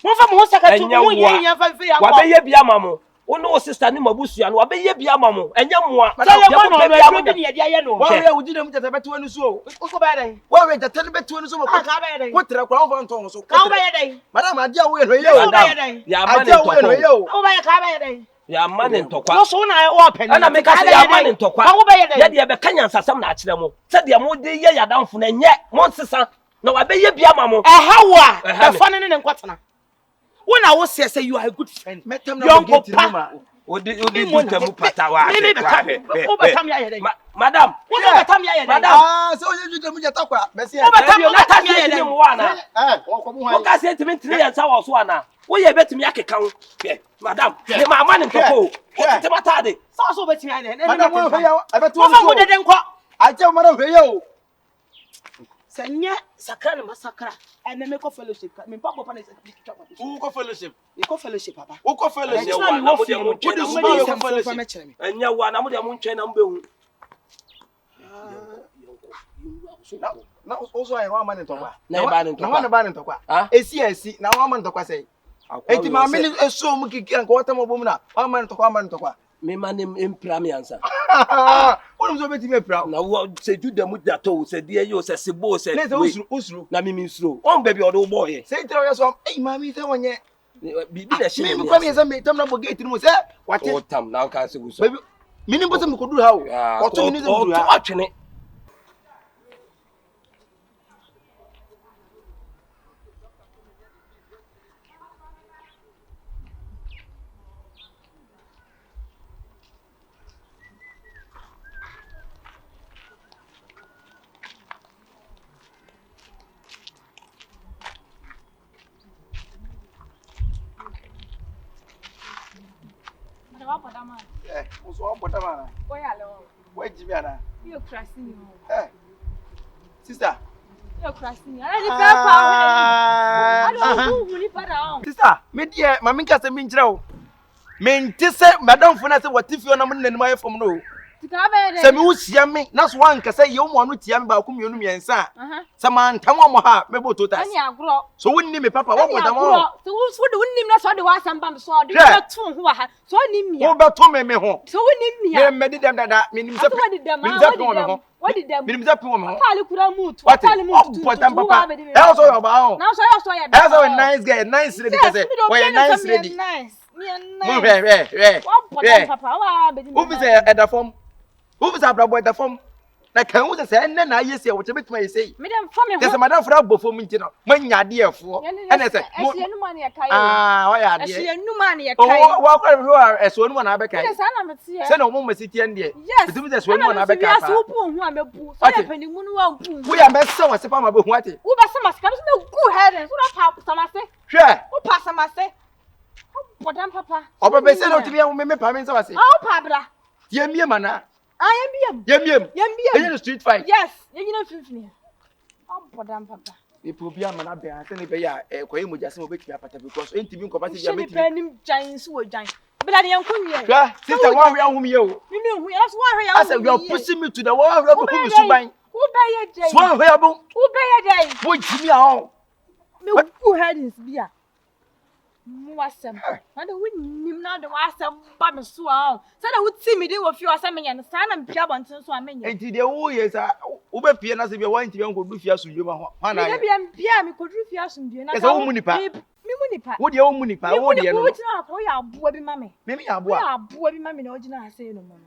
Mo fa mo ho sakatu mo ye fa fia ko. wabɛyɛ bi ama mo wo no sister ni mabusua no wabɛyɛ bi ama mo ɛnyɛ moa Tell them no no no ni ye dia ye no. Wa we ujide mu jata beto anu so. Ko ba dai. Wa we jata beto anu so mo. Ka ba dai. Ko tira kwa mfa nton so. Ka ba ye dai. Madam adia we no ye o. madam ya ma ne Adia we no ye ntɔkwa o. Ko ba ye ka ba ye dai. ya ma ne ntɔkwa No so na o pen. ɛna meka sɛ ya ma ne ntɔkwa Ko ba ye dai. yɛ deɛ bɛka nyansasɛm na akyerɛ mo sɛ deɛ mo de yɛ yadamfo na nyɛ mo nsesa na wabɛyɛ bi ama mo Ehawa. The fun ne nkwatena. When I was say you are a good friend. Metam na Young mo get papa. ni ma. odi dutamu pata wa Obetam ya ye dai. madam What obetam ya ye dai. Madam. Ah, so you jide mu jata kwa. Besi e. Obetam ya ye dai. mo wa na Wo ko mu ha. wo ka sɛ ntimi ntiri yɛ nsa wɔ so ana wo yɛ betimi akeka ho hwɛ madam ne ma ama ne ntɔkwa o wo tete matade So obetam ya ye dai. Madam wo hwe ya. Abeto Wo fa anu mo so. de den ko. Adia madam hwe ye o. Sanya sakra ne masakra. Ene me ko fellowship. Me pa papa ne se kitwa kwa. Wo ko fellowship. Me ko fellowship papa. Wo ko fellowship. Ɛnyɛ wa na mo de mo ntwɛn na mo Wo de bɛhu fellowship. ɛnyɛ wa na mo de mo ntwɛn na mo bɛhu Na also I want man ntokwa. Na e ba ne ntɔkwa. Na wan ba ne ntokwa. Ah? Esi na wan man ntokwa sei. Enti ma me ni eso mu kiki an ko wata mo bom na. Wan man ntokwa. me ma ne mpra me ansa Wonu so beti me pra. na wo se juda mu da to se de ye o se sebo se Ne se usuru. na me nsuro on baby o do boy Sei tira yo so. Ei ma mi se wonye. bi na shi Me kwa mi se me tam na bo gate ni mo se. Wate. o tam na ka se guso Baby. Mini bo se me koduru ha o. Oto ni se o koduru to ha. atwene Uso wa bota mana. Wa jibi ana. Sister. Sister, me dear, ma minka se min kire o. Me nti se madam fo na se watifio na mo nanim aye fom no. Se me usia me na so wan kase ye mo anu tia me ba ko mienu miensa. Se man tam mo ha me bo totas. So wonni me papa wo bodam o. Wo beto me ho. Me me di dem dada me nim se me se pon me ho. Me nim se pon me ho. What? Bodam papa. E also your ba ho. E also a nice guy, nice lady kase. We a nice lady. Mo re. Who be say at the form? Who be say brabo at the form? Na kan wo say enne na ayesi e wo che betuma yesi. There's a madam for abofo mu nti no. Manya de efo. Ene say. Why are they? Oh, wa kwa me ho eso nu na abeka. Say na mo masiti ende. Betumi say so nu na abeka. We are best so se pa ma be hu ate. Hwe. Oba say no timi ya me pa me say wase. Ye mie mana. Ye mie. Ye street fight. Yes, you know fifini. Papa. People be a man be a say be ya koyi mo jase mo betumi apata because ntimi nkopati She dia be betumi. penny giants who giant. But I didn't come here. Hwe. Sister wan hwe ahum ye o. That's why I said you are pushing me to the wall where be suban. Who pay a day? So hwe abun. Who pay a day? Wo jimi a ho. Me who head is beer. Wasam. Na de winnim na de wasam ba me so a. Say na wuti me de wo fi wasam me nya sa na me pia bonten so amenya. Enti de wo ye sa wo be pie na se be wa enti be nko du fi asundwe ma ho na. Me bia pia me kodru fi asundwe na. Esa wo mu nipa. Me mu nipa. Wo de wo mu nipa wo de no. Wo tina ko ya aboa bi ma me. Me ya aboa. Ya aboa bi ma me na ogina ase no mo no.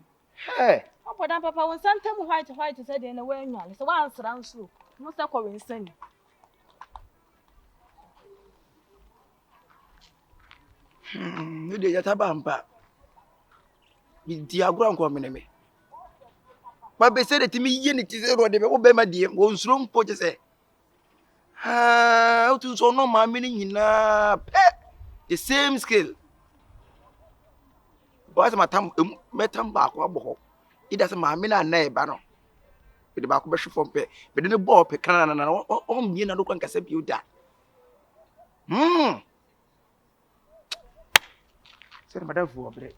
Hey. Obodan papa won santem white say de na wa anwale. So wa ansra nso. Mo se ko wensani. No de yata bamba. Bi agura nko meneme. Ba be se de timi ye ni ti se ro de be wo be ma die wo nsuro mpo je se. O tu so no ma me ni nyina pe the same scale. Ba se matam metam ba ko abo. Ida se ma me na na e ba no. Be de ba ko be hwefo pe. Be de ne bo pe kana na o mie na do kwa nkasa bi o da. Madame vous après.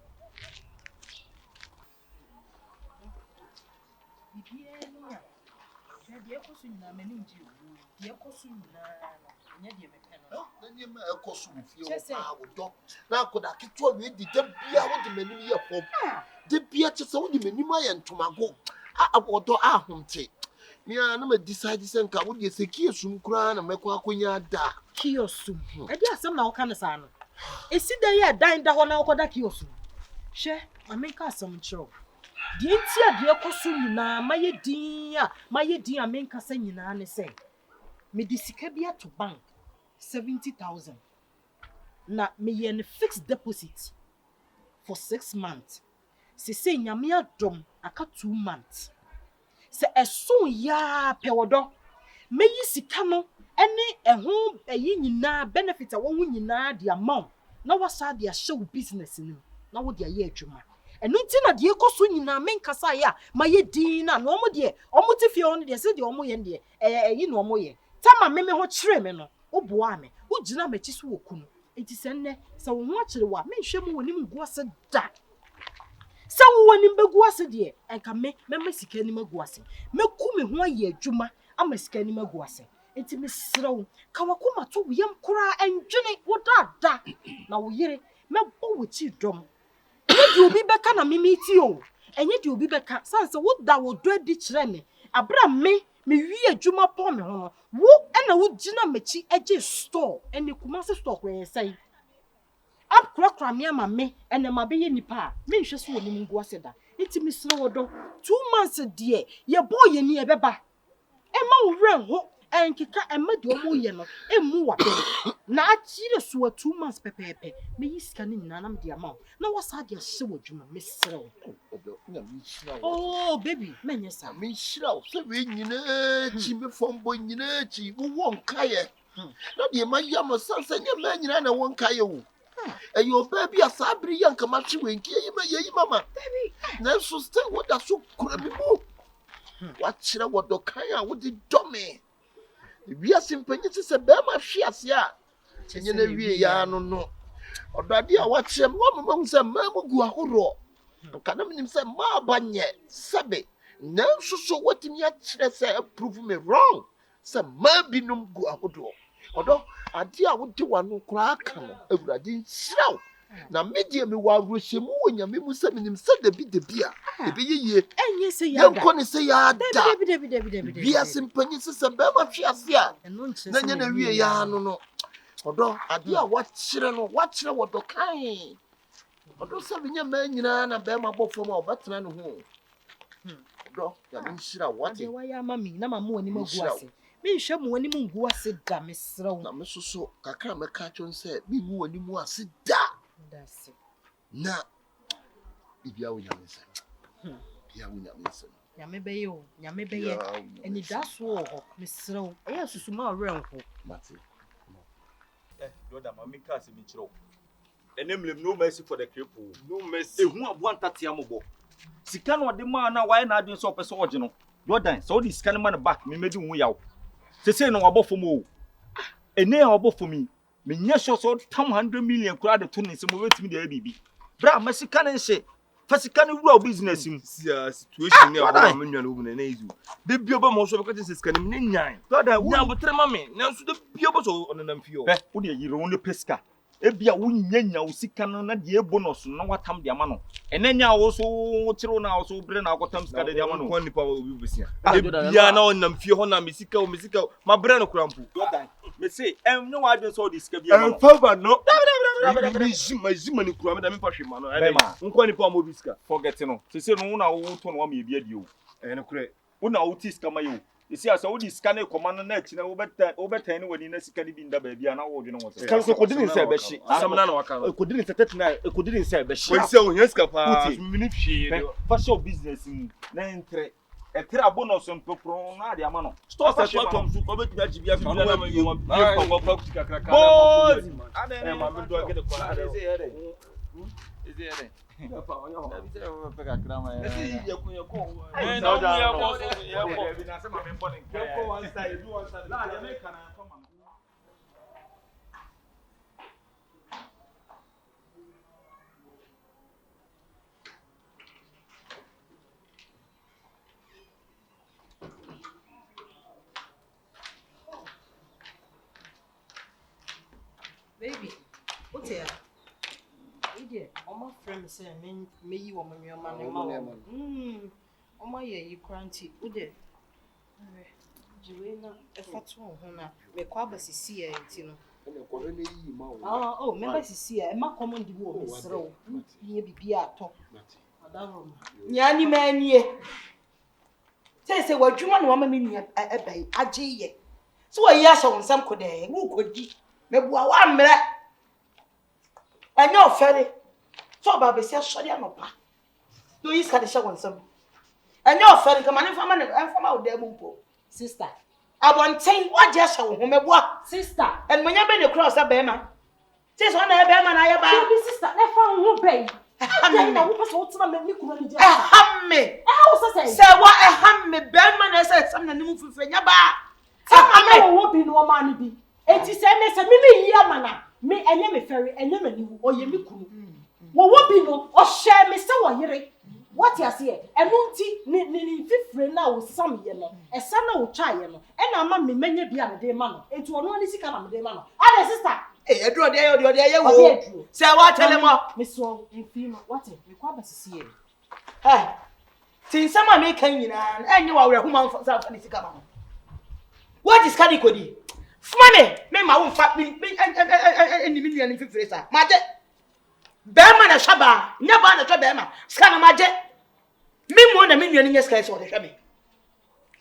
Na koda kitwa we di da bia wo di mani ye fom de bia che se wo di mani ma ye ntomago abodo ahomte mia na ma decide se nka wo di seki esum kura na mekọ akonya da Kiosum. E di asem na wo kan sa no. Esi da ye dan da ho na wokoda kiosum. Hwe, amenka asem chiro. Die nti a die koso nyina maye din amenka sa nyina ne se. Me di sika bia to bank 70,000. Na me ye ne fixed deposit for 6 months. Se nyame adom aka 2 months. Se eson ya pewodo. Me yi sika no ene eho eyi nyina benefit a wo nyina de amount na wasa de show business ni na wo de aye adwuma eno nti na de ekoso nyina menkasa ya maye din na no mo de omo ti fie on de se de omo ye de eyi no omo ye tama me ho kire me no wo boa me wo gina machi so wo kunu enti se nne se wo ho kire wa me hwe mu woni mu ase da se wo woni mbegu ase de enka me sika ni magu ase me ku me ho aye adwuma ama sika ni magu ase enti me srew ka wakoma to yem kura enjene wodada na wo yire me bo wuti dom di obi beka na mimi ti o enye di obi beka sanse wo da wo do adi kire me abra me wi adwuma po me ho wo na wo gina machi eje store ene kuma se store kwen sai ap kura me ama me ene ma be ye nipa me hwe so woni ngu aseda enti me srew do 2 months die ye bo ye ni e beba e ma wo wren ho enkika emade omo ye no emu wa pe na achire so 2 months pepepe me yiska ni nyina na me dia ma na wasa dia hye wadwuma me serew oh baby menye sa me shiraw se we nyina chi me fombo nyina chi wo won kaye na de ma yam sansa nya ma nyina na won kaye wo eyo baby asabri yanka ma chi wenki yi mama baby na so stay wo da so kura bi mo wa chira wo do kan a wo di dome wi asimpanyi se be ma hwe ase a enye na wie ya no odade a wa chem wo mama se ma mugu ahoro kana minim se ma banye sebe na so watimi a kire se prove me wrong se ma binum gu ahodo odo ade a wo de wano kura aka no awurade nhyiraw na media me wa rohyemu wo nyame mu se minim se da bi a ebe yeye enye se ya da yanko ne se ya da David bi asimpanyi se be ma hwe ase a na nya na wie ya no odo ade a wa kire wo do kan odo se bi nya ma nyina na be ma bofo ma obetena ne ho odo ya nhyira wate ade wa ya mami na mama woni magu ase me hwe mu woni mu ngu ase da me serew na me soso kakra me ka chon se mi mu woni mu ase da that's na bibia wo nyame se bibia wo nyame se nyame beye eni da so ho me serew eya susuma ore nko mate Brother, mami ka se mi chiro. Enemlem no mercy for the cripple. No mercy. Ehu abo antati amobo. Sika no de ma na why na adwen so pese oje no. Jordan, so di sika no man back me medi hu yawo. Se no wabo fom o. Ene wabo fomi. Me nya so tam 100 million kura de to ne se mo wetimi de bibi. Bra ma sika no nse. Fa sika no wura business im. Situation ne abo me nwa no hu na izu. De bio ba mo so be kwete sika no me nyan. Jordan, nya botre ma me. Na so de bio ba so onanam fio. Wo de yire won de pesca. ebia wunyanya usika no na de bonus no watam de ama no enanya wo so kiro na wo so bre na akotam sika de ama no ko nipa obi besia ebia na onam fie ho na mesika ma bre no kurampu me say no wa adwen so de sika bia ma no fava no mazima ni kurame da me pa hwema no ene ma nko nipa mo bi sika forget no se no na wo to no ma e bia die o ene kure wo na wo ti sika ma yo isi asa wo di sika na komando na achi na wo betan ni wani na sika ni bi nda ba bia na wo dwene wo se kan so kodini nsa be hye asam na waka no kodini nsa tetina kodini nsa be hye ko se wo nya sika pa mini hwie fa show business mu na entre etra bonus mpopro na de ama no store sa tom so ko be tibia jibia fi na ma yi won ko ko kaka kaka ade ma me do agede ko ade se here is here pa onyo ho bi se wo pe kakra ma ese yi yakun ko na na ya ya ko ko bi na se ma me mbọ ne nka ko one side do one side la ya me kana ko ma Baby, what's here? Idiot, my friend said, me you woman, your man, my ye, cranty, would it? Joanna, a fat one, me quabas see it, you know. Oh, remember to see a ma common the woman, so ye be at top. Yanny man, ye. Say, what you want, woman, in a bay, a jay. So a yes on some could who could be. Me bua wa mre enyo fere so ba be se sori anopa do yi ska de she wonsam enyo fere kama ne fama o dem mpo sister abonten o je she wo ho me bua sister en monya be ne cross be ma say so na be ma na ya ba be sister na fa ho be then na wo pass wo tina me kuro ni je hamme how say wa hamme be ma na say sam na ni mu fife nya ba hamme wo bi no ma ni bi enti se me se me yi amana me enye me fere enye me niwu oye me kunu wo bi no o share me se wo yire what you say enunti ni fifre na wo sam ye no esa na wo twa ye no e na ma me menye bia me de ma no enti ono ani sika na me de ma no ale sister eduro de ye wo se wa tele mo me so mfi ma what me kwa basisi ye tin sama me kan nyina enye wa wure huma fa ni sika ma what is kadi kodi Fumane, me ma won fa me eni million in fifre sa. Maje. Be ma na shaba, nya ba na twa be ma. Ska na maje. Me mo na million nya ska so de hwe me.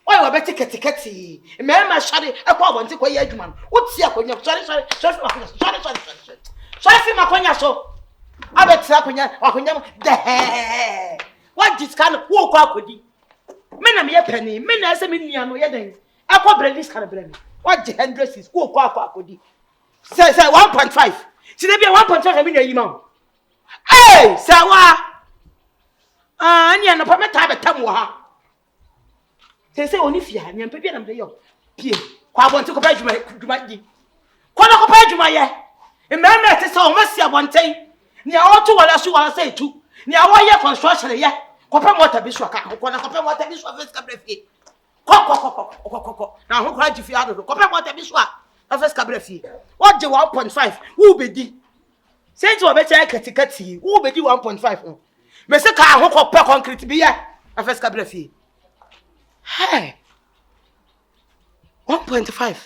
Oy wa be tiketi. Me ma shade e kwa bonti kwa ye adwuma no. Wo ti akonya sorry. Sorry fi makonya so. Abeti akonya de. What this kind wo kwa akodi. Me na me ye pani, me na se me nua no ye den. Akwa brandis kind brand. What the 100 is go akodi. Say 1.5. See there be 1.5 million yima. Hey, say wa. Anya no pa meta betam wo ha. Say oni fia, nya mpa bia na mde yo. Pie. Kwa abonte ko pa dwuma gi. Kwa na ko pa dwuma ye. Emema te say o masi abonten. Nia oto wala so wala say tu. Nia wo ye construction ye. Ko pa mota bi so ka. Ko na ko pa mota bi so face ka brefie. Ko. Na ho kwa jifi ado. Ko pe mota bi so a. Office cabra fie. O je 1.5. Wo bedi. Say to obecha katikati. Wo bedi 1.5. Me se ka ho ko pe concrete bi ya. Office cabra fie. Hey. 1.5.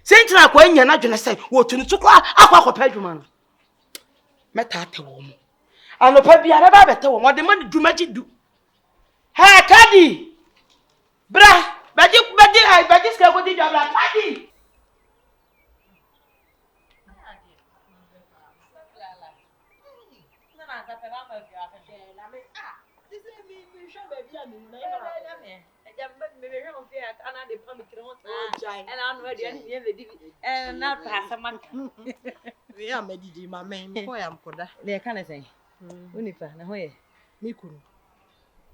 Say ntina kwa nya na dwene say wo tunu tukwa akwa pe dwuma no. Meta ate wo mu. Anopa bia na ba bete wo mo de man dwuma ji du. Hey Kadi. Bra, badi ska go di jabla Kadi. We are medidi ma men ko yam koda. Le ka na sen. Unifa na hoye. Me kunu.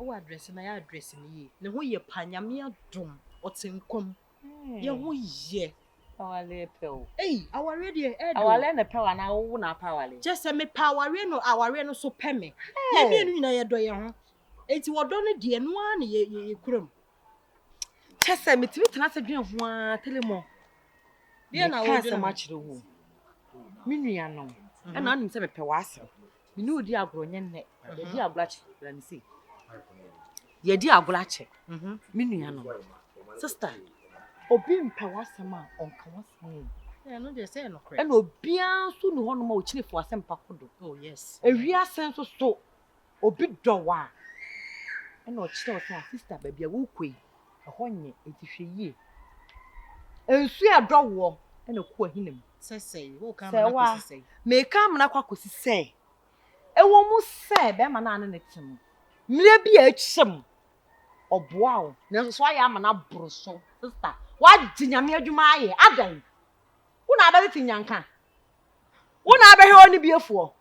O address na ya address ni ye. Ne ho ye panyame adom otenkom. Ye ho ye. Awale pe o. Ei, aware de e do. Awale na pe wa na wo na pa wale. Just say me powere no aware no so pe me. Ye mi enu nyina ye do ye ho. Enti wodo no de no an ye kurom. Chese metimi tena se dwen ho a telemo. Bia na wo dwen ma chire ho. Minua no. And I say me pe wase. Me no di agro nye ye di aglache la ni see. Ye di aglache. Minua no. Sister, obi mpe wasem a onka wasem. No dey say no correct. And obi an so no hono ma o chine fo asem pa kodo. Oh yes. Ewi asen so obi dowa. And o chire o say sister baby a wo koi. Eho nye etihwe yie. Ensu adowo and o ko ahinem. Say wo ka na say. Me ka amna kwa kosi say. Ewo mu say be ma na ne tim. Mire bi a chim. Oboa o. Na so ya amna broso. Sister, wa ginyame adwuma aye adan. Una abele tinyanka. Una abehwe oni biefo.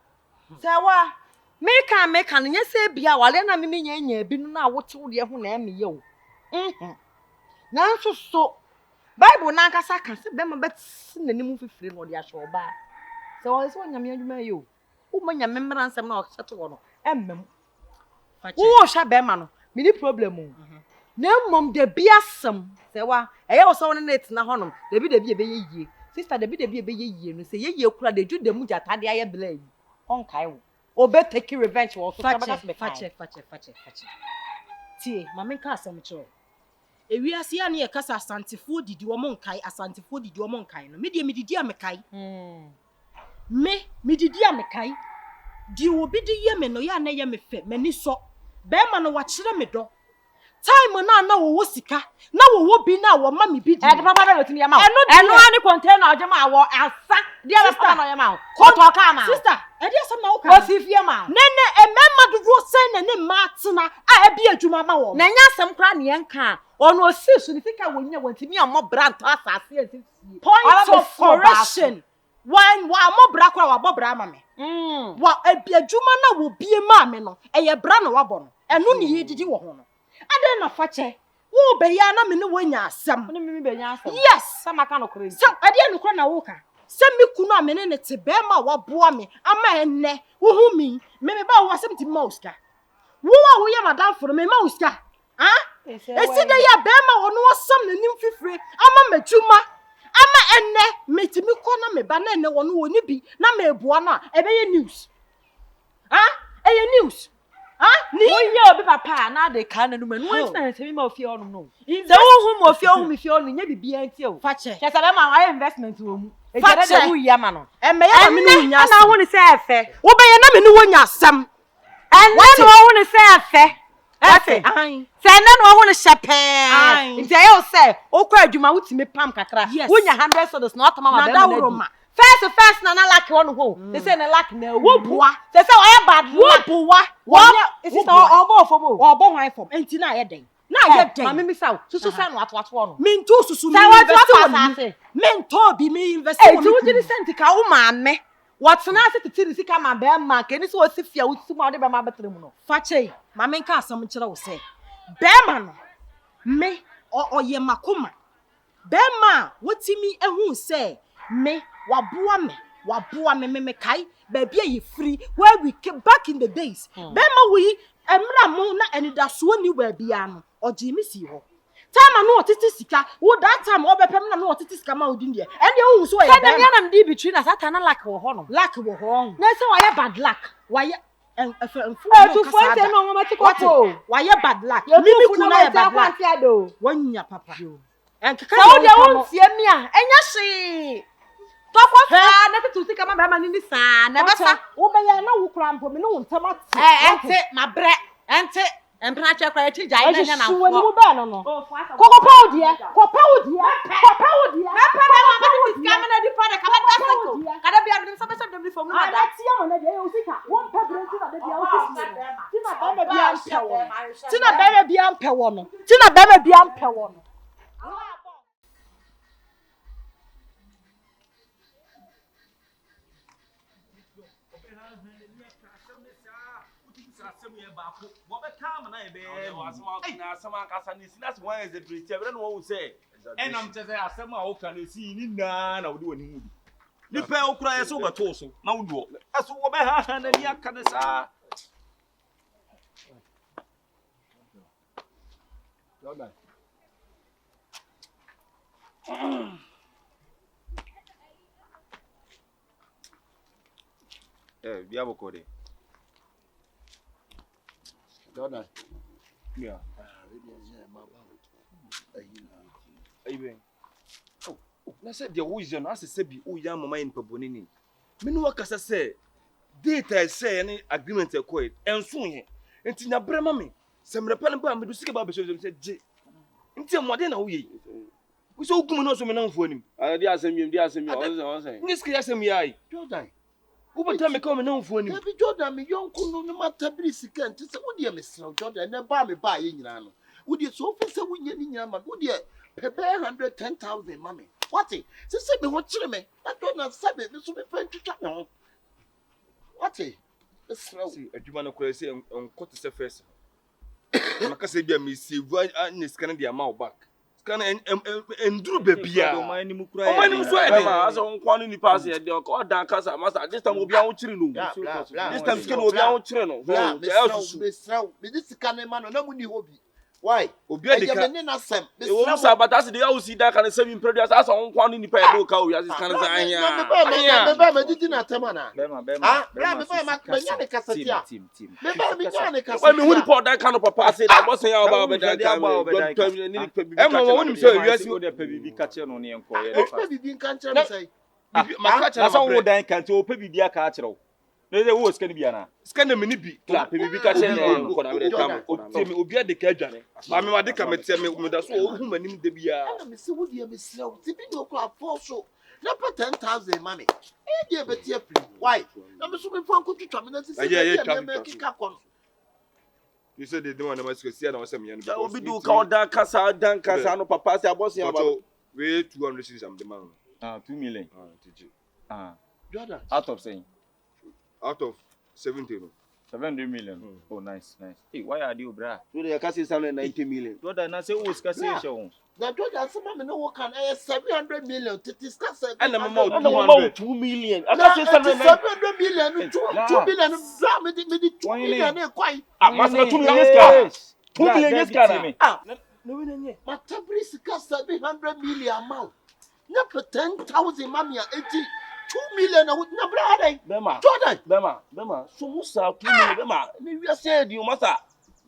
Say wa me ka nye say bia wale na me nya bi no na wote wo de ho na eme o. Na nso so Bible na nkasa ka se be ma bet nanim fifire no de ahwe oba. Se wo se onyame adwuma ye o. Wo ma nyame mmra nsem na o kyeto wo no. Emmem. Wo hwa be ma no. Me ni problem o. Na mom de biasem. Se wa eye wo so won na etina honom. De bi ebe ye yie. Sister de bi ebe ye yie no se ye yie kura de jude mu jata de aye bla yi. On kai wo. Obe take revenge wo so fache. Tie, mama nka asem kiro. Ewiase ya na ye kasa asantefo didi wo monkai no. Me de medidi amekai. Me didi amekai. Di obi di ye me no ya na ye me fe, mani so. Be ma no wa kire me do. Time na wo sika, na wo bi na wo ma me bi di. E de papa na wetimi ya ma. Eno ani container ojema wo asa. Dia be papa na ya ma. Ko to ka ma. Sister, e dia some na wo ka. Ko si fie ma. Nene emema dodo sen na ne ma tena a e bi adwuma ma wo. Na nya asem kra ne enka. Ono osi so ni fika wonya wantimi ammo brand to asase esi. Point of correction. When wa mo bra kwa wa bo bra ma me. Wa e bi adwuma na wo bie ma me no. E ye bra na wa bo no. Eno ne ye didi wo ho no. Ade na fache. Wo be ya na me ne wonya asem. Oni me be nya asem. Yes. Sama ka no crazy. So ade no kra na wo ka. Se me kunu a me ne te be ma wa boa me. Ama enne. Wo hu mi. Me ba wo asem ti mauska. Wo a wo ye madam for me mauska. Ah? Esi de ya be ma wo no asem na nim fifire. Ama madwuma. Ama enne metimi ko na me ba na enne wo no woni bi na me eboa na e be ye news. Ah? E ye news. Ah? Ni ye obi papa na de ka na numa no wan se mi ma ofie onum no. Se wo hu mo ofie hu mi fie onu nya bibia ntie o. Fache. Che se be ma wa investment wo mu. E jere de hu ya ma no. E me ya me no nya. Na hu ni se efe. Wo be ye na me no wonya asem. Enne no hu ni se efe. Efe. Ai. Se enne no hu ni shepe. Nti ayo se okwa adwuma wutimi pam kakra. Wonya 100 sodos na otama ma be na. First na lucky one ho. They say na lucky na wo boa. They say oya bad luck. Wo boa. Is it obo for mo? Obo hwan form. Enti na ye den. Na ye den. Mama mi saw. Susu sa no atwato no. Me nto susu me. Me nto bi me invest wo. Enti wo jiri senti ka wo maame. Watena ase titiri sika ma be ma ke ni so osifia wo timu ade be ma betere mu no. Fache, mama nka asam kire wo se. Be ma no. Me oye makoma. Be ma wotimi ehun se me waboa me kai baby ye free where we came back in the days. Be ma we emra mo na enidaso ni wa bia no oji mi si ho. Time no otiti sika wo that time obepem na no otiti sika ma odin de ene hu so ye be na na mdi between na satan na luck wo ho no luck wo ho na se wa ye bad luck wa ye to point no ngo mati ko wa ye bad luck mimi ku na ye bad luck wanya papa enkeka so de won tie mi a enya hye toko sa na te sika ma ba ni sa na besa wo be ya na wo kura mpo me no ntama ti ente mabre ente empra che kwa ti jai na na wo ni mo ba no no koko pa odie na pa ma ti sika ma na di pa da ka ba da seko kada bia bi so be so dem fom no ma da ti ya mo na de o sika won pa brenti na de bia o sika ti na ba me bia mpe wo no Enam chese asem a woka na si ni na wode wani mu ni pe okura yeso beto so na wodo aso wo be ha na ni aka ne sa Jordan Bia bokode. Jordan. Yeah. Ayi oh, na say the wo na say bi o ya mama yin paboni ni. Me no wakasa say data say any agreement e ko enso he. Enti nya brema me. Se mrepa ne ba me do sike ba be so say je. Enti amode na wo yi. Wo so gum na so me na mfo anim. Di asem on say. Ni sike asem ya yi. Jordan. Wo bata me ka me na mfo anim. Ebi Jordan me yonko no matabiri sika nti se wo de me sra Jordan na ba me ba ye nyina no. Wo de so fe se wo nya ni nyina ma wo de pebe 110,000 mami. What it? Se me ho kire me. I don't know sabe me so me fa twitwa me ho. What it? Esra See adwuma no kura say onko te se first. Maka say bia me save an scan the amount back. Scan enduru bebia. O mani mu so e ma asa onko no nipa se de o dan kasa masa this time obi an wo kire no. This time skin obi an wo kire no. Me this scan man na mu ni hobi. Why? Obi adika. Me na sem. E wo sa but as dey see that kind of saving produce as onko no nipa e do ka o ya scan say anya. Me ba me didi na tema na. Be me ba nya ne kasa tia. Team. Me ba me nya ne kasa. Why me hu report that kind of papa say that boss ya ba be that E mo wonu say wiase o de pa bibi ka che no ne enko ye E bibi nkan che me say. Maka che na so wo dan kan te o pa bibi aka che ro. Ne de wo scan bia na. scan na me ni bi. Kla pa bibi ka che no ko na me kam. Obi adika adwane. Ma me wadika mete me da so o hu manim de bia. Me say wo de me sra. Ti bi no ko afo so. Na pa 10,000 mami. E de be tie free. Why? Na me so me fo anko twitwa me na ti say me kika kon. You said they don't want to make see na o say me no. Obi do ka o dan kasa no papa say boss ya ba. We 200 cities am the man. 2 million. TG. Jordan. Out of saying Out of 70 no. 700 million. Oh nice. Hey, why are you bra? So they can say 790 million. Jordan na say o ska say show. Na Jordan say me no work can 700 million to discuss 700. And I'm 2 million. I say 700 million 2 billion bra me di 2 million e kwai. Mas 2 million ska. 2 million ska na. No we nye. Matabri sika 700 million amount. Na for 10,000 mami a 2 million na bra dai. Jordan. Bema. So musa 2 million bema. Me we say di o masa.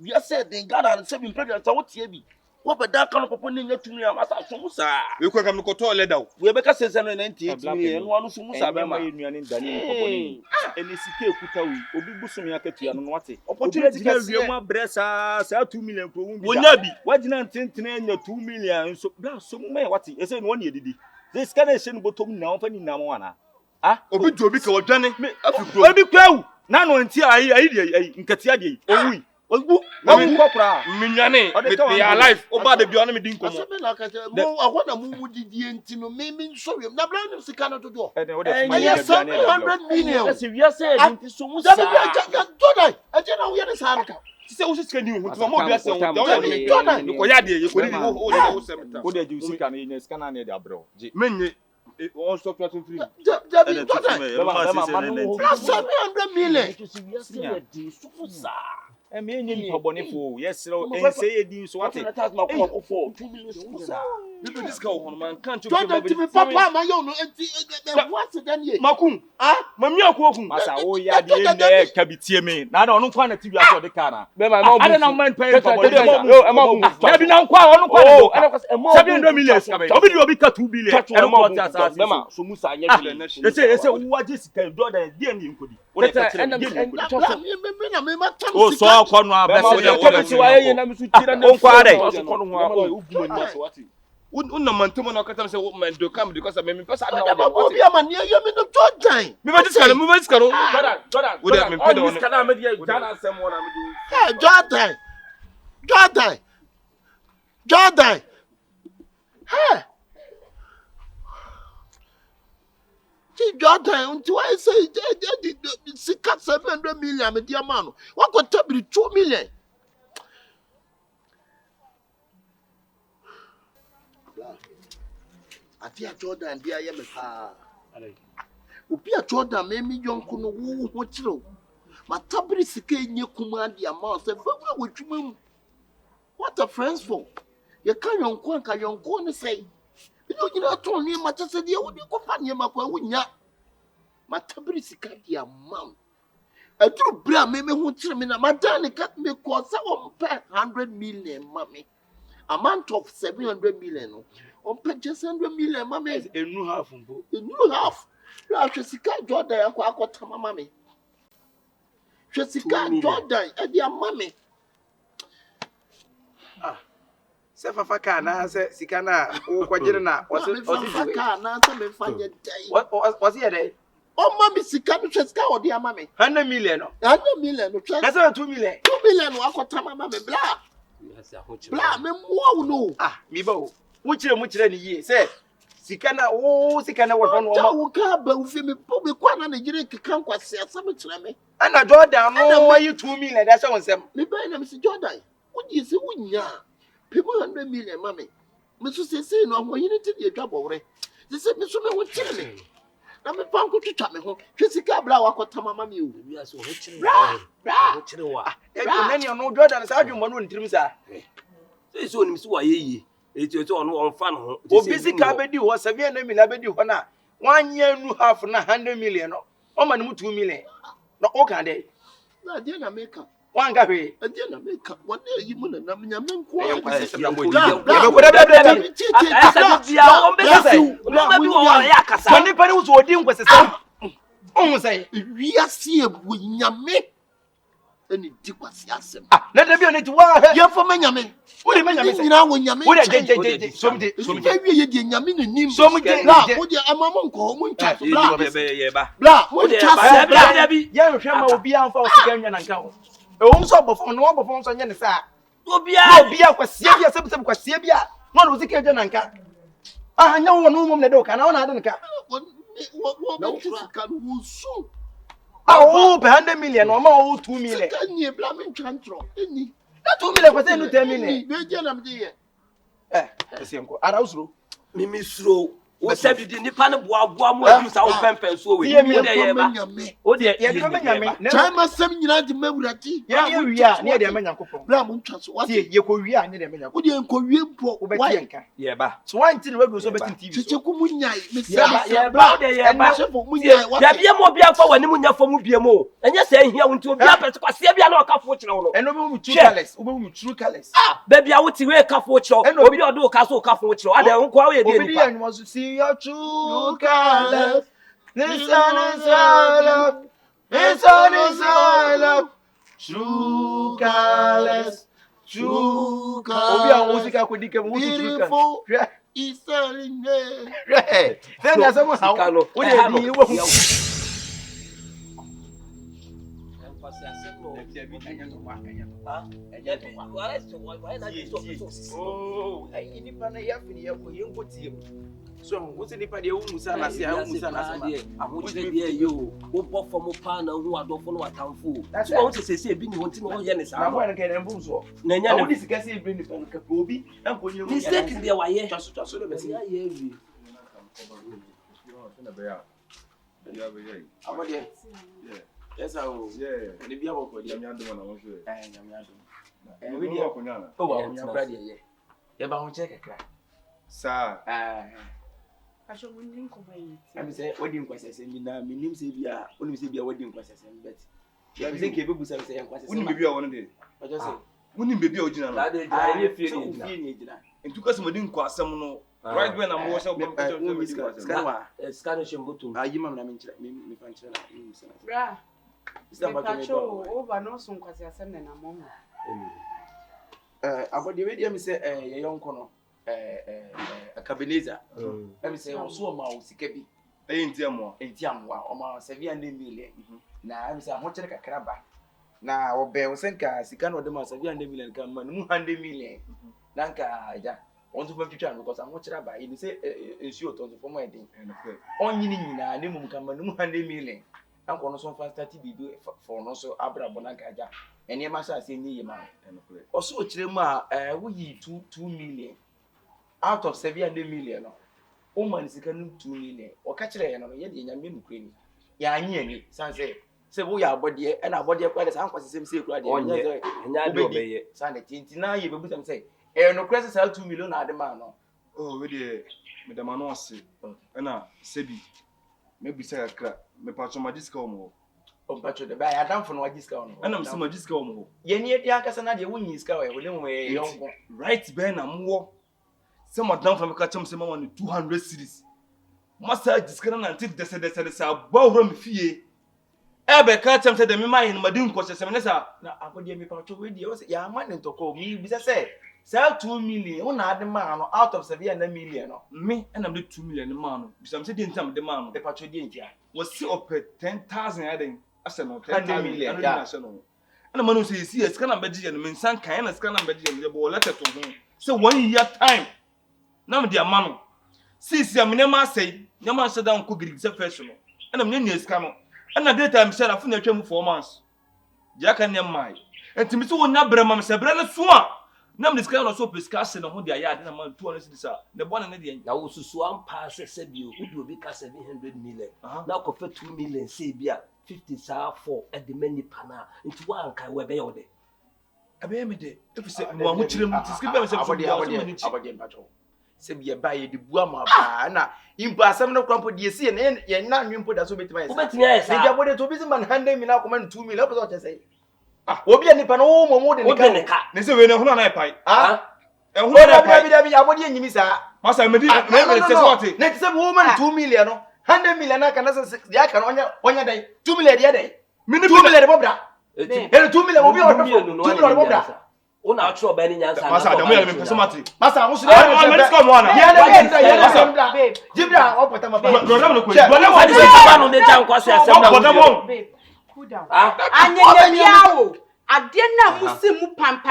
We say den Ghana 7 president what tie bi. What be that kind of people nya 2 million masa so musa. We kwa kam ko to leda. We be ka 798 million no anu so musa bema. E nuane ndani poponi. Eni sike ekuta wi. Obi busum ya katua no wate. Opportunity ka wie mu abresa sa 2 million ko wu bi. Wonya bi. Wagina ntentene nya 2 million so bra so mu me wate. Ese no ne edidi. This kind of shit bottom na on fa ni na mo wana. Obi do obi ka odwane afikro. Obi kwawu. Na no nti ayi nkatia de owi. Ogu na mu kokra. Minwane me alive oba de bi ono me din komo. Ase me na ka mo ahona mu didi enti no me so wiem na bra no sika no dodo. E de wo de 700 million. Ese wi ase nti so mu sa. Jordan, aje na wo ye ne sa nka. Ti se wo sika ni hu ti mo bi ase wo. Jordan, ko ya de ye ko ni wo semta. Wo de ju sika no ye sika na ne de abro. Menye on stop platform free. Jordan, 700 million. Me enye ni pabonefo yesro ense edin so wate This guy on man can't Jordan to me papa ma yo no enti what then ye makun mami akokun masa wo ya de ne kabitie me na na onu kwa na TV aso de kana be ma ma ada na man pay pabonefo na bi na nkwa onu kwa de 700 million obi di obi ka 2 billion e mo ta sa be ma so musa anya billion na ese wo je sika Jordan die ni nkodi wo de ka tire me ma tam o so akọ no abese ko ti wa ye na mi su tira na kware ko no ho uguma ni so wati unna mantemo na kata say man do come because me pesa na obi ama ne yo me no Jordan me ba diska no Jordan wo de me peda on diska na me dey Ghana asem wona me do Jordan hey Jordan until I say the 700 million me dear man what could tell me 2 million Afia Jordan dia ye me pa Opia Jordan me mi yonko no wo ho kiro matabri sika enye kuma dia ma say fawa wotwuma what are friends for ye kan yonko ne say you know to ni ma tse dia wo ko fa ni ma kwa wonya matabri sika dia ma A true bra me who tell me na madam cut me cause on pay 100 million mommy. Amount of 700 million. On pay just 100 million mommy. A new half mbo. A new half. Jessica Jordan akwa tama mommy. Jessica Jordan e dia mommy. Se fafa ka na se sika na wo kwagire na o se fafa ka na se me fanye dai. Was here dey? O mami sika no Jessica o dia mommy. 100 million no. 100 million no. Na se 2 million. 2 million akwa tama mommy bla. Bla me mo no. Mi ba wo. Wo kire ni yie se sika na wo sika na wo no ma. Wo ka ba wo fi me po me kwa na Nigeria keka nkwase asame kire me. Ana Jordan no wa yi 2 million da se wonsem. Me ba na me si Jordan. Wo di se wunya. People 100 million mommy. Me so say no ho yini ti de adwabo wore. They say me so me ho kire me. Na me pa nko twitwa me ho. Hwesika bla wakota mama me o. Wi aso ho kire Bra. Ho kire wa. E ko nani no Jordan sa adwumbo no ntirim sa. Say so onim si wa yeye. Eti ono on fan ho. Obi sika bedi ho 700 million bedi ho na. Wanye nu half na 100 million no. O ma no 2 million. No o kan dey. Na dey na make am. Wanga hwe. Ade na make am. Wona yi mu na nyame nko. Ya Bra. be bia on be say. No be wo ya kasa. So ni pani wo so odi nkwesesa. On say. Wiase ebu nyame. Eni di kwase asem. Na da bi oni ti wa he. Ye fo nyame. Wo de nyame say. Nyina wo nyame. Wo de je somde. Ewie ye di nyame nanim. Somde. Bra, wo de amamo nko mo ntwa. Bra. Bra, wo ntwa. Bra bi. Ye hwe ma obi anfa o sika nwa na nka ho. E wo so bofo no bofo so nye ne sa. Obi kwasie bia sebsem kwasie bia. No no sika je na nka. Anya wo no mum na de o kana wo na ade nka. Wo sika wo so. Oh, 100 million or more 2 million. Can you blame Chantro? Any? That 2 million was no 10 million. Dear. Arausro. Mimi slow. O said you didn't pan boa mo use our pen so we. O de ye me. Time sem nyina de mawurati. Ye wi a ne de amanya kopon. Bra mo ntwa so. Ye ko wi a ne de amanya. O de enko wi mpo. O beti enka. Ye ba. So one thing we go so beti TV. Cheche ku munyai. Me se ye ba de ye ba. Ya bia mo bia fa wani munya fa mu bia mo. Enye se ehia wonti obi apese kwase bia na o ka fo kire wo no. Eno be mu true colors. O be mu true colors. Ba bia wo ti we ka fo kire. Obi de o ka so ka fo kire. Ade nko a we de ni. Obi de anwo so see your true colors. This one is all love. This one is all love. True colors. True colors. Obi an musika ko dike mu true colors. It's all in there. Right. Then there's someone how. What do you do? Oh, I need to know you. So, what's the party? Musa na say, Musa na say. I want to be you. Who bought from a partner who are not for no town fool. That's why I want to say, being wanting all Yanis. I want to get them booms. Nanya, this guy say, bring the phone, Kapobi, and when you mistake in their way, just so the best. Yes, I will. Yeah, and if you have a good young one, and we are going on. Oh, I'm ready. Yeah, but I'll check a crack. Sir, I shall win. I'm saying, wedding questions, and now, my name say, we are only say, be a wedding questions, and bet. You say, capable of saying, wouldn't be one day. I just say, wouldn't be original. I feel it. And took us within Quasam. Right when I'm watching Spanish and Butu, I am a over no son because I send an among. About the radio, say a young corner, a cabineza. Let me say, also a mouse, Kebi, ain't Tiamo, or my 700 million. Now I'm saying, much like a crab. Now, Bell Senka, Sican or the Mass 700 million, come 100 million. Nanka, yeah. Want to future because I'm watching about it. Say, ensure to for my thing. Only in a name come 100 million. I'm going to some fast 30 for no so Abra Bonaka. And your master say, near man. Also, Chilema, we 2 million out of 700 million. Woman is 2 million. Or catch it and yet in your mini queen. Ya, nearly, some say. Say, we are body and our body quite as uncle the same secret. On ye, and I obey. Sanity, now you will them say. No crisis sell 2 million at the man. Oh, really, Madame Manos, and Sebi, maybe say a crack, me patch on my disco more. Ompacho de ba Adam for no wajiska ono. Ana mse magiska wo mo. Ye ni edi ankasa na de wunyi ska wo ne mo ye yonko. Right be na mo. Se madam for me ka chem se mama no 200 series. Masa jiskana na nti dese sa bawro me fie. Ebe ka chem se de me mai no madin ko se me sa Na akodi mi pa to we di o se ya ma ne ntoko mi bi se 2 million una ade ma no out of 7 million no. me and I'm the 2 million man no. Bisam se di ntam de man no. De pacho di ntia. Was see up 10,000 aden. Asa no 10 million. Yeah. And man say see scan number di no me san kan na scan number di no bo letter to home. Say 1 year time. Na me dia man no. See am ne ma say, nyama se down ko giri se first no. And am nya scan no. And na data am say afu na twam 4 months. Dia kan ne mai. Enti so wonya brema me se bre na so a. Nam this kind of so pescase no ho dia ya de na man 200 cedis a. Ne bona ne de. Na wo susu am pass se bi o udi obi ka 700 million. Na ko fe 2 million say bia 50 sa 4 at the many pana. Nti wa anka we be yode. Abe me de. If say mo ho chire mu tiski be me se abode pacho. Se bi e ba ye de bua ma ba na impo asem no krampo de sie na ye na nwimpo da so betima ye. Wo betima ye sa. Ni abode to bi se man 100 million akoma 2 million opo so te say. Obi ani pa no wo mo de ne ka. Ne se we ne hunu na pai. Ehunu na pai. Bi abode enyimi sa. Masa me di me se so ate. Ne se wo man 2 million no. 100 million na kana se ya kana onya dai. 2 million dia dai. 2 million bobra. 2 million obi o 2 million bobra. Una atro ba ni nyansa. Masa da mo ya me pese mate. Masa wo so me disco mo ana. Ya na babe. Jibra o pota ma ba. Brother no ko. Brother wa di se ba no de tan kwaso asem na. Babe. Cool down. Anyanya biawo. Ade na musi mu pan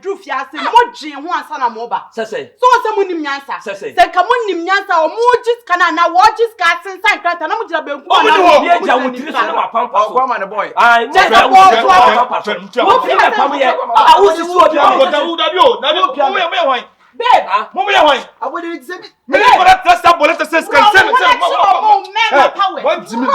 dru fi ase mo gin ho ansa na mo ba. Se. So se mo nim nyansa. Se ka mo nim nyansa o mo jis kana na wo jis ka sensan kranta na mo gira benku na. O mo de ja wo tiri so na ma pampa so. Kwa ma ne boy. Ai, je ja wo pampa so. Wo fi na pam ye. Ah, wo si so bi o. Da bi o. Me hwan. Babe, mo me hwan. Abode se bi. Me le for that trust that bullet says can send me. What Jimmy?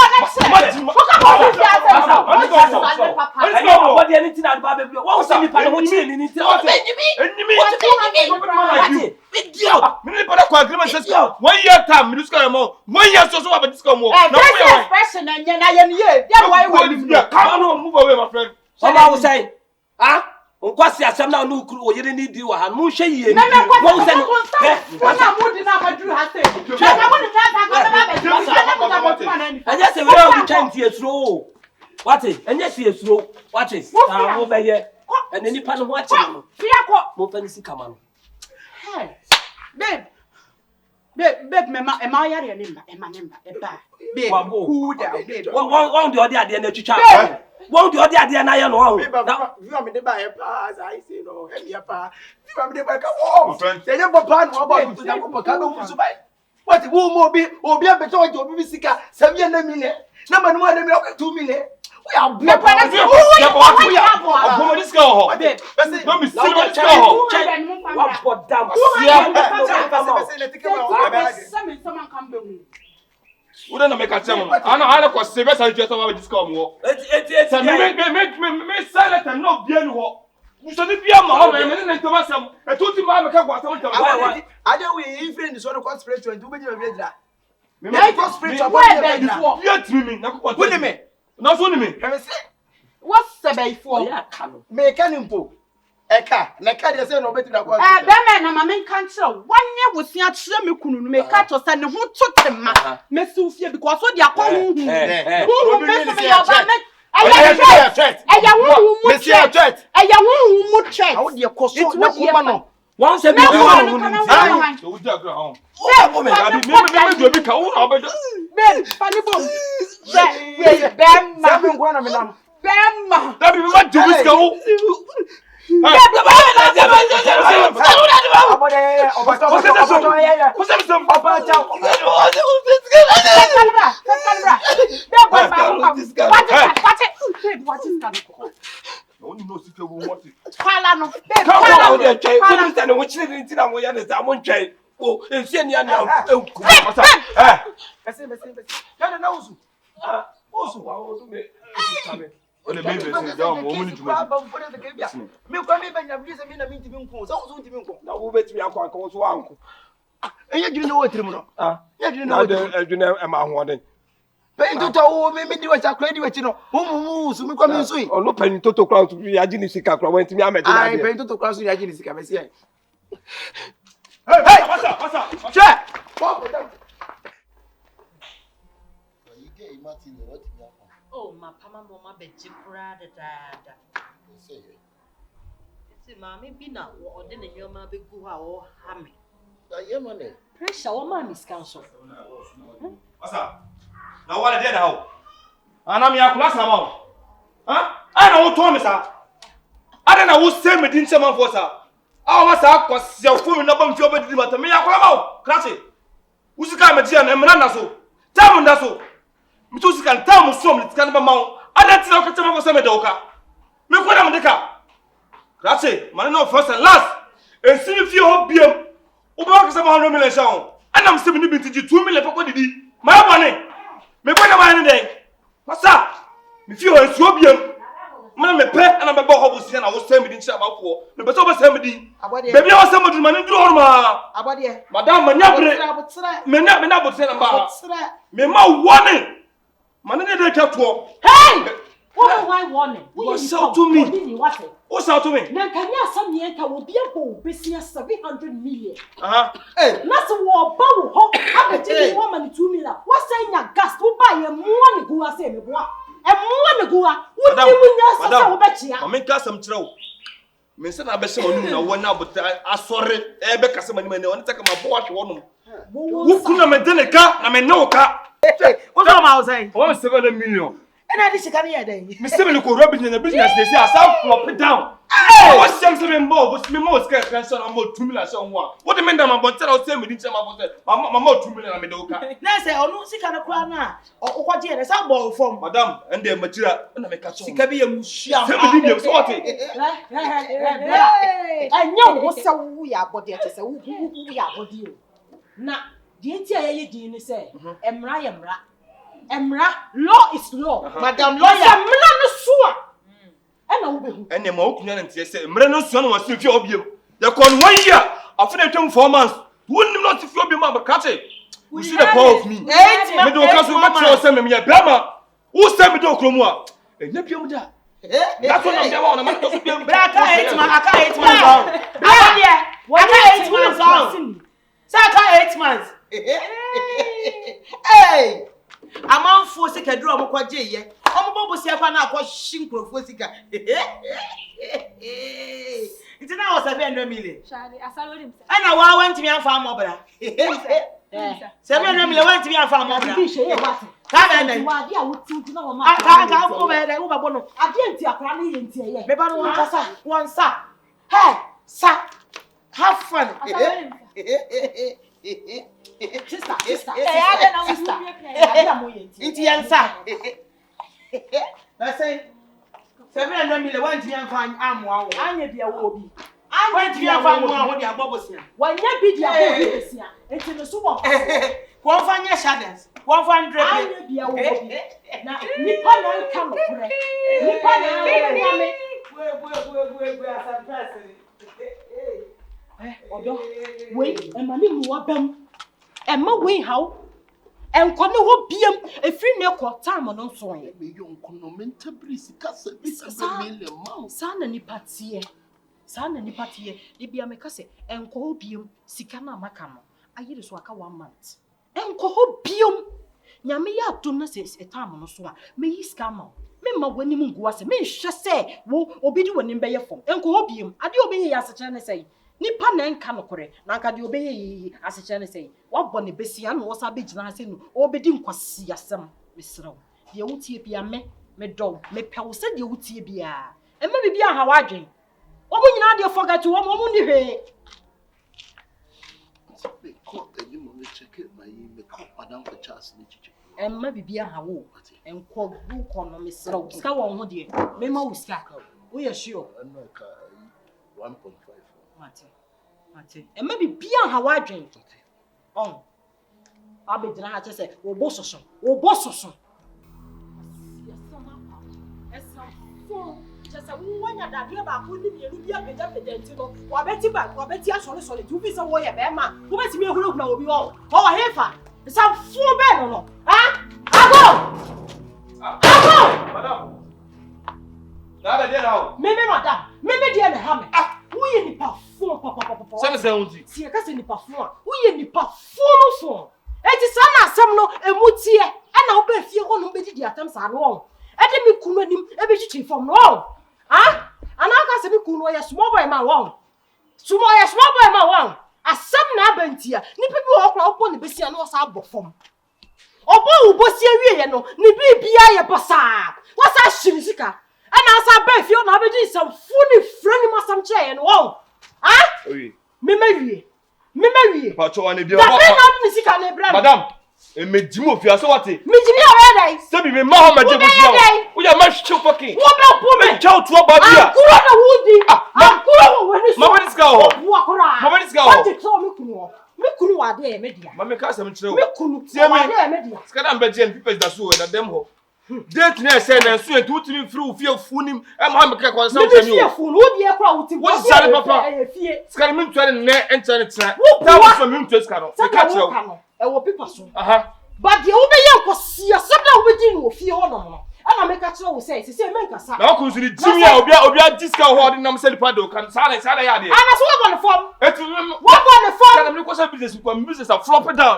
Nkwasi asem na no kuru oyire ni di wa ha mu hwe yie ni wo se na mu di na maduru ha se na mo ni ta ba ba anya se we o chanti esuro wate anya si esuro wate na wo be ye ene nipa no ho ache no mo fa ni sika ma no babe mema yare ne mba eba babe cool down babe won de odi ade na twitwa won de odi ade na ye no ho na you me de ba e pa as I say no e me pa you me de ba ka wo se je papa no ba tu na ko ka do musu ba what wo mo obi abeto obi sika 7 million na manu ma de me 2 million we are blood pa na we are go this go ho don't be serious go wa bodam Uda na make attem no. Ana ko sebe sa just wa this come wo. Eti. Me silent no bia ni ho. Muso ni bia ma ho me na ntoma sam. Etuti ma me ka kwa sam ntoma. Ade we friend so no conspiration do be dey be dra. Me conspiration where before. You treat me na ko. Woni me. Na so ni me. Me say what sebe before? Ya ka no. Me ka ni mpo. Eka, na ka dey say no beti na kwa. Be me na ma me kan kire wanye wosia kire me kunu no me ka to say ne ho totema. Me si fie because so dia kwa hu. Hu me so me ya ba me. Eya threat. Eya hu mu threat. Eya hu mu threat. How dey koso na kuma no. Won say me do hu ni. So we dey ground. Me do bi ka hu na obedo. Be pani bom. Be Sa me ngwa na me nam. Bema. Da bi me ma do bis ka hu. Ole me be se da mo ni juma. Me kwa me banya bi se me na mi ntimi nko. So so ntimi nko. na wo betimi akwa akwa so anko Enye dwene no wotiri mu no. ah Enye dwene na no de wotiri. adwene e ma ho den Penny Toto, maybe do a credit, you know. Who so me come so. Oh no Penny Toto crowd to Yajini Sika went to me. I Penny Toto cross Yajini Sika. Hey, what's up? Check. You get Martin, what you have? Oh, my pama mama be jipra da. Say It's mammy be now or then your ma be go or hammy. yeah, money. Pressure or mammy's counsel. What's up? Now what did how? And I'm your class now. Huh? I know what Tom is. I don't know who sent me didn't say man for sir. I was up because your phone number of your bed, but me, I come out. Classy. Who's the guy, Median, and Miranda so? Tell me that so. Mitusi can tell me some, it's kind of a mount. I don't know what to say, Medoka. Make what I'm the car. Classy, man, no first and last. And see if you hope you. Ubaka sama 100 million shao. And I'm 70 to 2 million for what did he? My money. Me kwa na day. What's up? Me feel it's so bien. Man me pay and I'm a boy who see na wo send me din chama for. Me beto be send me din. Baby I send me din man ndru horma. Abode. Madam manya bre. Me na botre na ba. Me ma warning. Man ne dey twa. Hey! Why warning? You shout to me. Who shout to me? Na kanya some yen ka wo bia bo business 700 million. Hey. Na so wo ba wo ho abeti wo ma ni 2 million. What say nya gas wo ba ye mo ne go ase me boa. E mo ne go a wo ni wunya so so wo be chia. Mama nka sam kire wo. Me se na be se wonu na wona bota asore e be kase mani mani woni taka ma bo ahwe wonom. Wo kuna me de ne ka na me ne wo ka. What's wrong outside? 1.7 million. And I didn't carry it. Me say me ko rubbish in the business they say I start flop it down. What same say me more but me more scare pension am 2 million so one. What the men that my bontel I say me didn't say my bontel. My 2 million am dey oka. Na say onu sika na kwa na o kwaje na say ball form. Madam and the material na me catch on. Sika bi em hia. Say me dey so what? Anya wo se wo ya body e se wo ya body o. Na die ti aye din ni say emra ye mra. Emra, law is law. Madam lawyer. Emra no sua. E na wo behu. Ene ma okunya na ntie say emra no sua na wasi fi obiem. They con 1 year after 4 months. Wouldn't not fi obiem ma catch it. You see the power of me. 8 months. Me do cancel me tell say me ya bema. Who say me do okromu a? Enya biam da. That's what I'm doing. I'm not biam. Braka 8 months. Aka 8 months on. Aka 8 months on. Saka 8 months. Hey. Amanfo sika duro mo kwaje ye omo sia kwa na akwa shinkrofo sika itina o 700 million Shadi asalo dim sa ana wa want me afa amobra 700 million want me afa amobra Bi she ye wate. ka ba na Wa dia wo ti na wo ma. ka mo be da wo ba bono Ade nti akra na ye nti ye. me ba no won kasa won sa hey sa have fun Sister. ade na wo Sister. bi plan Ade mo ye nti. Iti yansa. Na say 700 million want me afa amwa wo Anya bia wo bi. want me afa amwa wo dia bobosia Wanya bi dia wo bi besia. Enti no so wo. Wọ́n fa nye shadows. Wọ́n fa 100. Anya bia wo bi. Na nipa na nka no kure. Nipa na nka me. Gwe asapase. Odo. We emani mu wabam. Emma we how? Enko ne ho biam efiri ne ko time no nso ye. Me yonko no mental breeze kasa bi 7 million ma. Sana nipa tie. Di bia me kase enko ho biam sika na maka no. Ayire so aka 1 month. Enko ho biam. Nyame ya to na se time no so a me yi sika ma. Me ma wani mu ngu ase. Me hwe se wo obi di wani mbeye fom. Enko ho biam. Ade obi ye aseche ne sei. Nipa na nka no kore na nka de obeye yi aseche ne sei wabɔ ne besia na wo sa be gina ase no obedi nkwasi asem mesrew de wutie bia me dɔw me pɛwo sɛ de wutie bia emma bibia ha wadwen omo nyina de forget omo ni hwe Me ko eyi mo me check my me ko madam for chance ni chichi. emma bibia ha wo enko du ko no mesrew ska wo ho de me ma wo ska wo ye sure No ka 1.5. Mate. Emma bibia ha wadwen. On. Abedina ha chese wo bososo. Chese wo wanya dade ba ko ni mienu bia peda nti no. Wa beti asole tu bi se wo ye be ma. Wo beti mi ehuru kuna obi wo. Wo hefa. Sa fu be no. Ha? Ago! kasa hunti si e kasa nipa fo a wo ye nipa fo enti sa na asem no emutie ana wo ba fie ho no be didi atam sa no e de mi kunu anim e be chichi fom no ha ana kasa mi kunu ye small boy man wo small boy man wo asem na abantia nipa bi wo kra wo ne besia no sa abofom obo wo bosia wie ye no ni bibia ye bosa wasa shiri sika ana asa ba fie no abedi sam funi frani masam che ye no wo ha oyi Memory. Pacho ane bi o. Madam, e me dimo fi aso wate. Me dimi o dai. Se bi me ma ho ma je busia. Wo ya ma hwe fucking. Wo be po me. Chao tuo ba bia. Akuro na wudi. Akuro wo wani so. Ma wani ska ho. Wo akura. Ma wani ska ho. What the so me kunu. Me kunu wa de e media. Ma me ka se me kire wo. Me kunu. Wa de e media. Ska na mbe je people da so we na dem ho. Date na say na so entu timi free fie funim e ma me ka kwa sam sami o. Fie funu wo de e kura wuti. Wo zale papa. Ska me ntwa ne encha ne tena. Ta wo so me ntwa ska no. Me ka kire wo. E wo pipa so. Aha. But the obe ye nkosia sabda wo be di no fie ho no no. Ana me ka kire wo say se me nkasa. Na ko so ni jimi a obi diska ho de nam se lipa do kan sa na ya de. Ana so wo no form. Etu wo go no form. Kana me ko say business a flop down.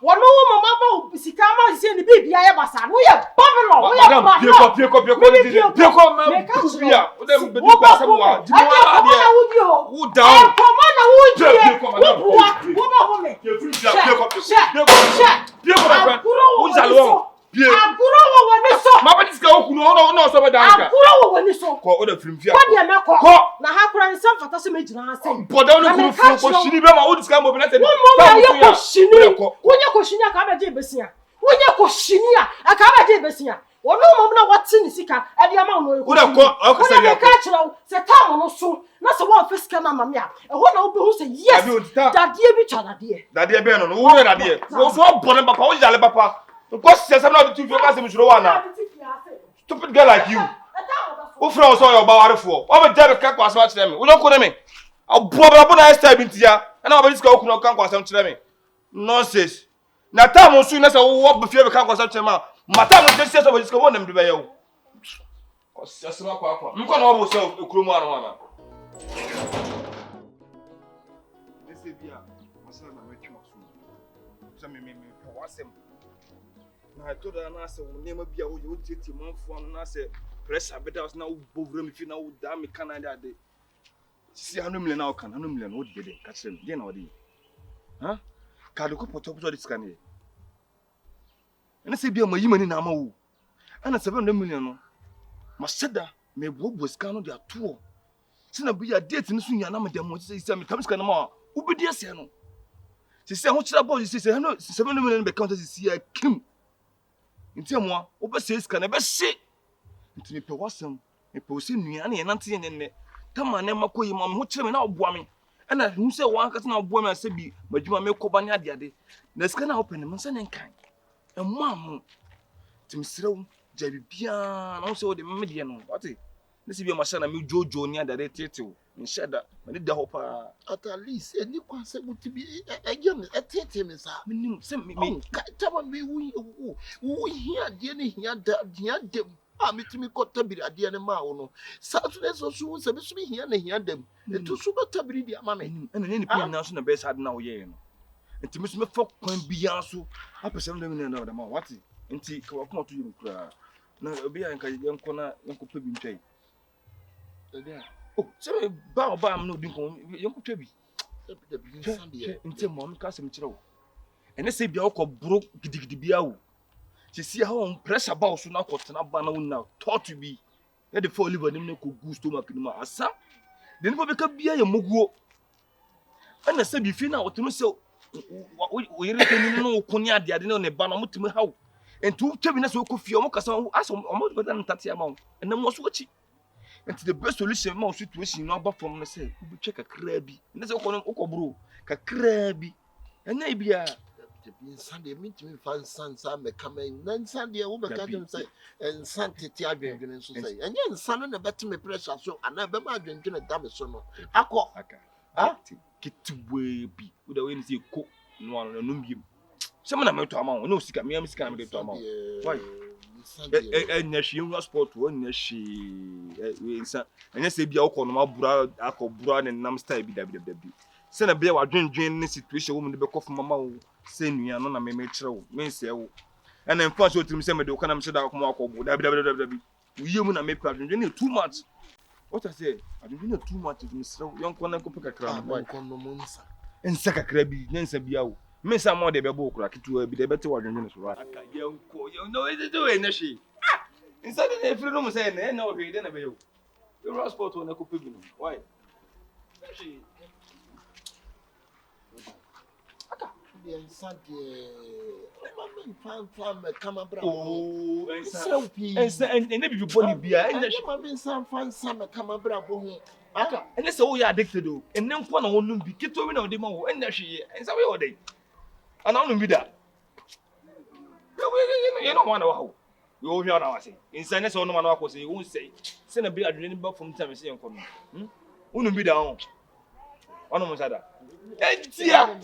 Wo no wo mama ba sika ma se ni bibia ye basa. Wo ye Babylon. Wo ye Babylon. Pie ko ma bia. Wo dem be di kwa se wa. Di mo ala de. Wo down. Komo na wo die. Wo buwa. Wo ba ho me. Pie ko. Wo jalo. Pie. Aguro wo woni so. Ma ba diska okunu ono so be danka. Aguro wo woni so. Ko o da film fia. Ko de me ko. Na ha kura nsam fata se me jina ha se. Boda ono kunu fu ko shini be ma wo diska mo be na te. Wo mo ya ye ko shini. Wo nye ko shini aka ba je besia. Wo nye ko shini aka ba je besia. Wo no mo na wati ni sika e de ama no. Wo da ko o ko se ya. Ka kira se tam no so. Na se wo fisika na ma me a. E ho na wo be hu se yes. Dadie bi cha dadie. Dadie be no wo we dadie. Wo so bone papa wo jale papa. Because say something not to you because you wana. Stupid girl like you. Who from so your bawari for? O be jare ka kwasama kire me. Wo no ko me. Abobrabo na style bi ntia. Na o be diska okunu kan kwasama kire me. Nonsense. Na time so na say wo be fie be kan kwasama kire ma. Mata mo dey so be diska wo nam de be ye wo. Ko sesema kwa. Mko na wo bo so ekuru mu wana. Ese bia, masala na metwa so. So me wasem. Na to da na se wo nema bia wo ye tete manfo na se pressure beda na wo bovura me fi na wo da me Canada de si anu mile na wo kan anu mile na wo de ka kire me de na wo de ha ka de ko poto poto de scan ye na se bia mayi mani na ma wo ana 7 million no ma seda me bobo scan no de ato si na bia date ni so nya na me de mo se me kam scan na ma wo be de ase no se ho kira boy se 7 million be count se ya kim nti mo wo be se scan na be se nti me pe wasam me pe se nua na ye nante ye ne tama ne makoyi ma me ho kire me na oboa me ana hu se wan kata na oboa me ase bi madwuma me koba ne ade ade na scan na open me nsa ne nkan e mo amu tim srew jabi bia na wo se wo de me de no wate ne se bi ma sha na me jojo ni ade tetew me shada me de ho pa at least any kwanse mutibi again etete me sa me se me tama me wo hia de ne hia dem a mitimi ko tabiri ade ne ma wo no sa so ne so se be so hia ne hia dem etu so be tabiri di ama me ene ne pin na so na be sa de na wo ye no enti me so me fo kwan bia so apesem de me na da ma wate enti ka wa kuma to yim kura na obi an ka yenko na yenko pe bi ntwai oh se me ba am no din ko yenko twa bi enti mo am ka se me kire wo ene se bia wo ko bro gidigidi bia wo se si ha on pressure ba wo so na ko tena ba na wo na thought to be e de for liver nim ne ko gu stomach nim asa de ne be ka bia ye moguo ana se bi fi na wo tunu se wo yire tani no ko ni ade ade ne ba na mutumi hawo enti wo twa bi na se wo ko fie o mo kasa asa o mo be dan tatia ma wo ene mo so chi enti the best solution ma wo situation no aba from na se wo check kakra bi ne se wo ko bro kakra bi enya bia Sunday mitimi fan sansa me kamen nan Sunday wo be ka dem say ensan tete adwendwene so say enye ensan na betime pressure so ana be ma adwendwene dam so no akọ ah kitwe bi wo da we ni se ko no no mbiem se me na me to ama wo no sika me am sika na me to ama wo why enya hwe nwa sport wo enya hwe we ensan enye se bia wo ko no ma bura akọ bura ne nam style bi da se na bia wadwendwen ne situation wo mu de be kof mama wo se nua no na me kire wo me nse wo ena mfa so tirim se me de kana me hye da akoma akobo da bi uye mu na me pa adwendwen ne too much what I say adwendwen ne too much me sere wo yonko na kopa kakra no boy kono mo nsa nsa kakra bi nsa bia wo me sa mo de be bo okura kitu bi de be te wadwendwen so right aka yonko you know it do e na hwe nsa de na free no mo say na o hwe de na be yo you sport wo na kopa bi no why nsa de mama kama bra oh nsa ene bi boni bia ene mama nsa me kama bra bo ho aka ene se wo ya addicted o ene nko na wonum bi kito wi na ode ma wo ene hwe nsa we ode ana wonum bi da you no wanna wa yo hwa na wase nsa ne se wonum na wa se wo se na bi adwene ba fom time se yenko no wonum bi da ho wonum nsa da etia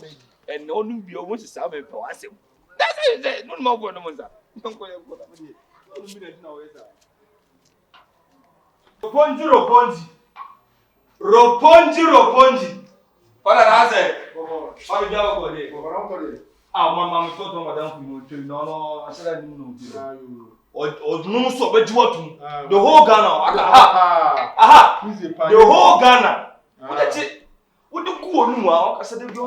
ene wonum bi o wo se sa be pa wase that's it no mo go no mo nsa nko ye go na me wonum bi na wo yesa Roponji. Fala nase. Fala jawa ko de. Ah mama so to madam ku no asala ni no ti. O no so be jiwotum. The whole Ghana aha. The whole Ghana. Udachi udu ku onu a o kasa de bi ho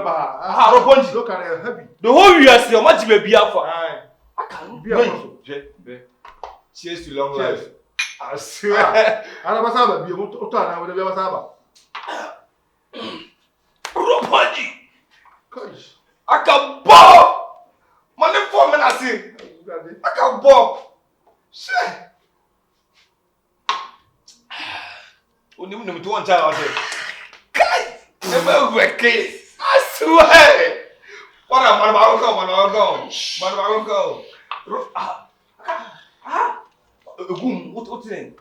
ba. Aha Roponji. Look at heavy. The whole year o ma ji be bi afa. Aka no Be afa. Cheers to long life. I swear. Ana basaba bi o to ana we be basaba. Roponji. Gosh. Akabo. Money for me na see. Akabo. Shit. Onim nim to one child say. Kai. Never work it. I swear. What am I go? Egum, what thing?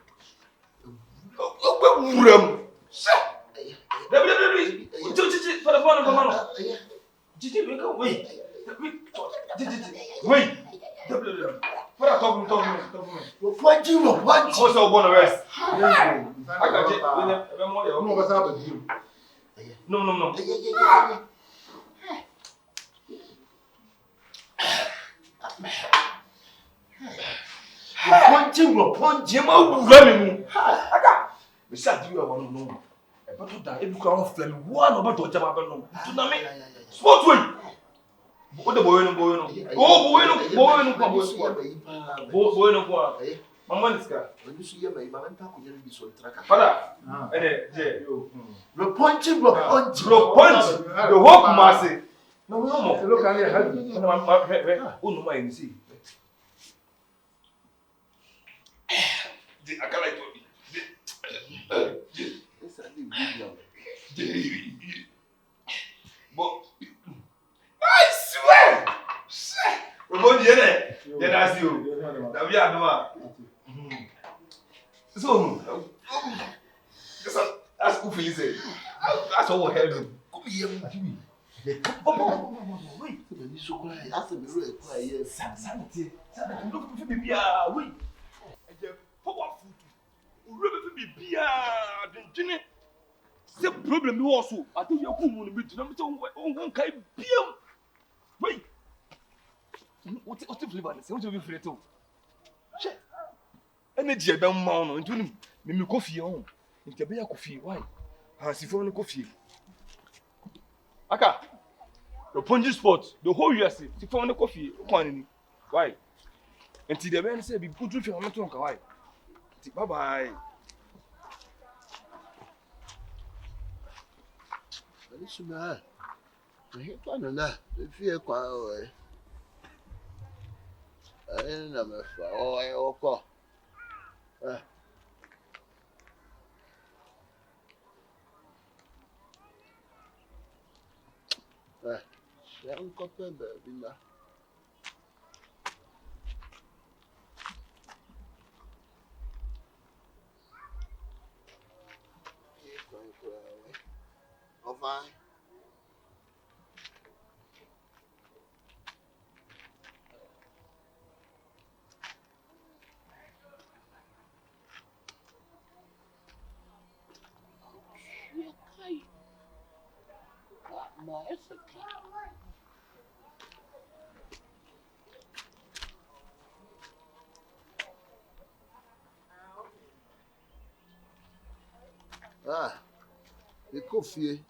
Wuram. Dabi. For the phone for mama. Jiji, we go wait. Wait. For a talk me. What you want? What's all going to rest? I got it. No basaba bi. No. Roponji ma wura me mu. Aga. Me sa di we wonu no. E beto da e bi kura won fla me. Wo na obeto jama be no. Tu na me. Sport way. O de boyo no. Oh boyo no kwa. Mama niska. When you me mama nta ko nyere bi so ntraka. Father. Ene je. Roponji. The hope mercy. No mo. Look at heavy. O no ma eni si. I can't like but I swear, we're going to get then I see you. That we are no so that's who feels it. That's all we have. Come here, wait. So cry. Ask me real cry. Yes. Sanity. Look for me. Wait. Powerful. Urebe fi bibia dentene se problem bi wo so ati ye ku mu no bi tuna mi se on kai biam wei o ti flavor se o ti bi freto che energy e ban ma no ntuni mi kofi on nke be ya kofi why ha si fo no kofi aka Roponji sport the whole year si fo no kofi kwan ni why enti de be say bi kutu fi o meto nka why. Bye-bye. Alishima. Kwa nana, fie kwa oe. Na mefa. Oe oko. Ya unkope bina. Fine. The coffee.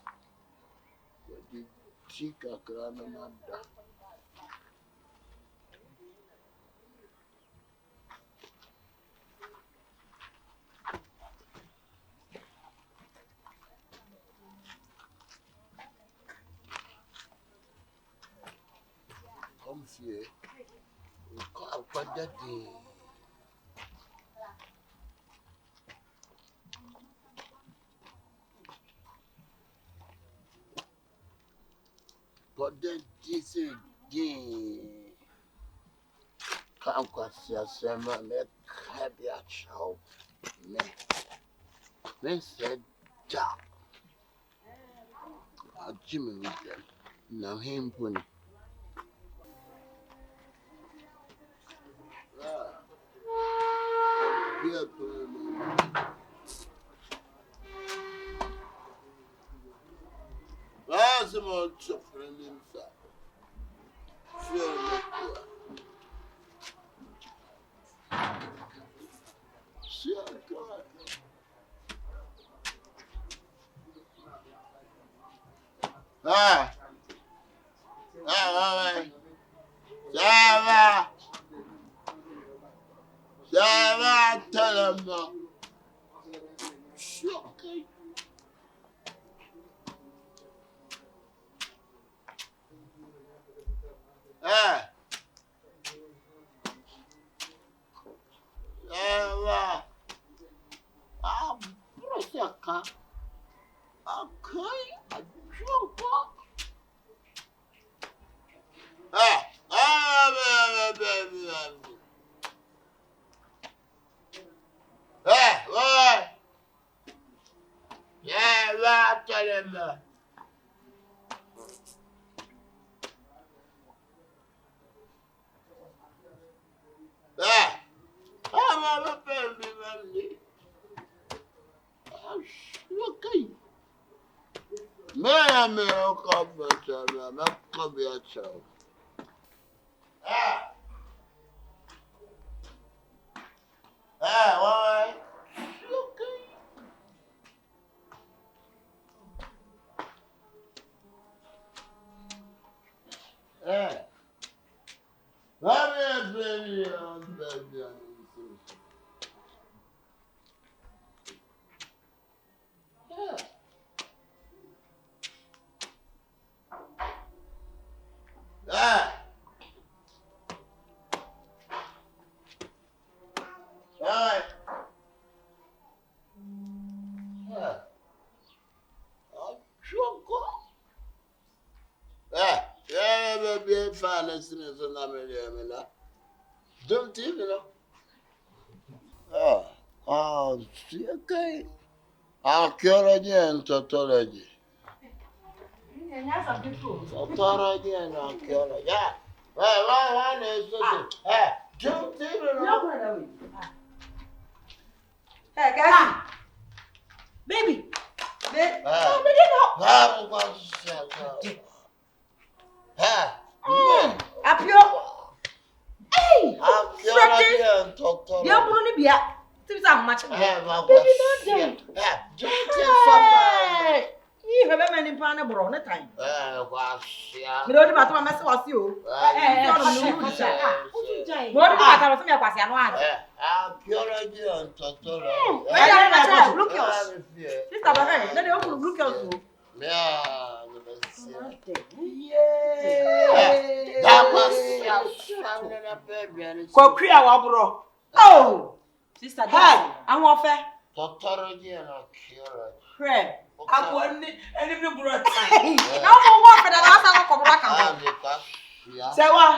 The chica granamanda. Come here. Call that day. But then this is can't question Sama me cabia chow. Me said ja. Jimmy with them. Now him pony. Last month, suffering inside. Fear God. Sarah, tell him now. Okay. Sarah. Prosecca. Okay, I jump up. Baby. What? Yeah, tell him that. I'm a baby. Okay. I'm what? Don't you know? Okay. Archaeology and tautology. Tautology and archaeology. Yeah. Why is it? Don't you know? Hey, guys. Baby. Apio. Hey! Archaeology and tautology. You're going to be a. Much. Baby, not there. Hey! You have a man in Panabro, no time. You don't about to mess with you. What about me? Archaeology and tautology. Look yours. Sister, let the open look yours. Oh! Sister, I'm off. Tautology and archaeology. Pray. I want any brought time. No more work for the last hour. Come back. Say what?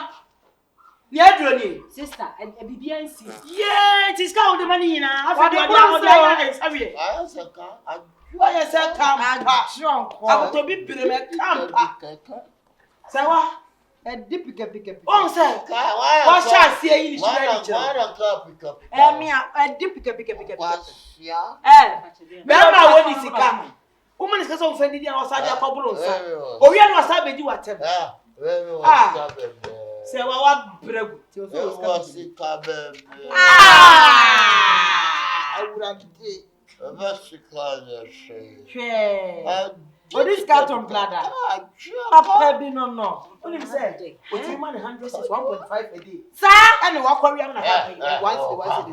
Yeah, Johnny. Sister, and a BBNC. Yeah, it is called the money now. I said, come drunk. I want to be pyramid. Say what? A dip pick. Oh, sir. What shall I say in a dip pick. Remember when is he come? woman is so offended and was a couple. Oh, we are not savage you at him. Say, what brave. I would have oh, this carton bladder. Papa, be no. What did you say? What you man 100 is 1.5 a day. Sir, and walk around and happy once a day.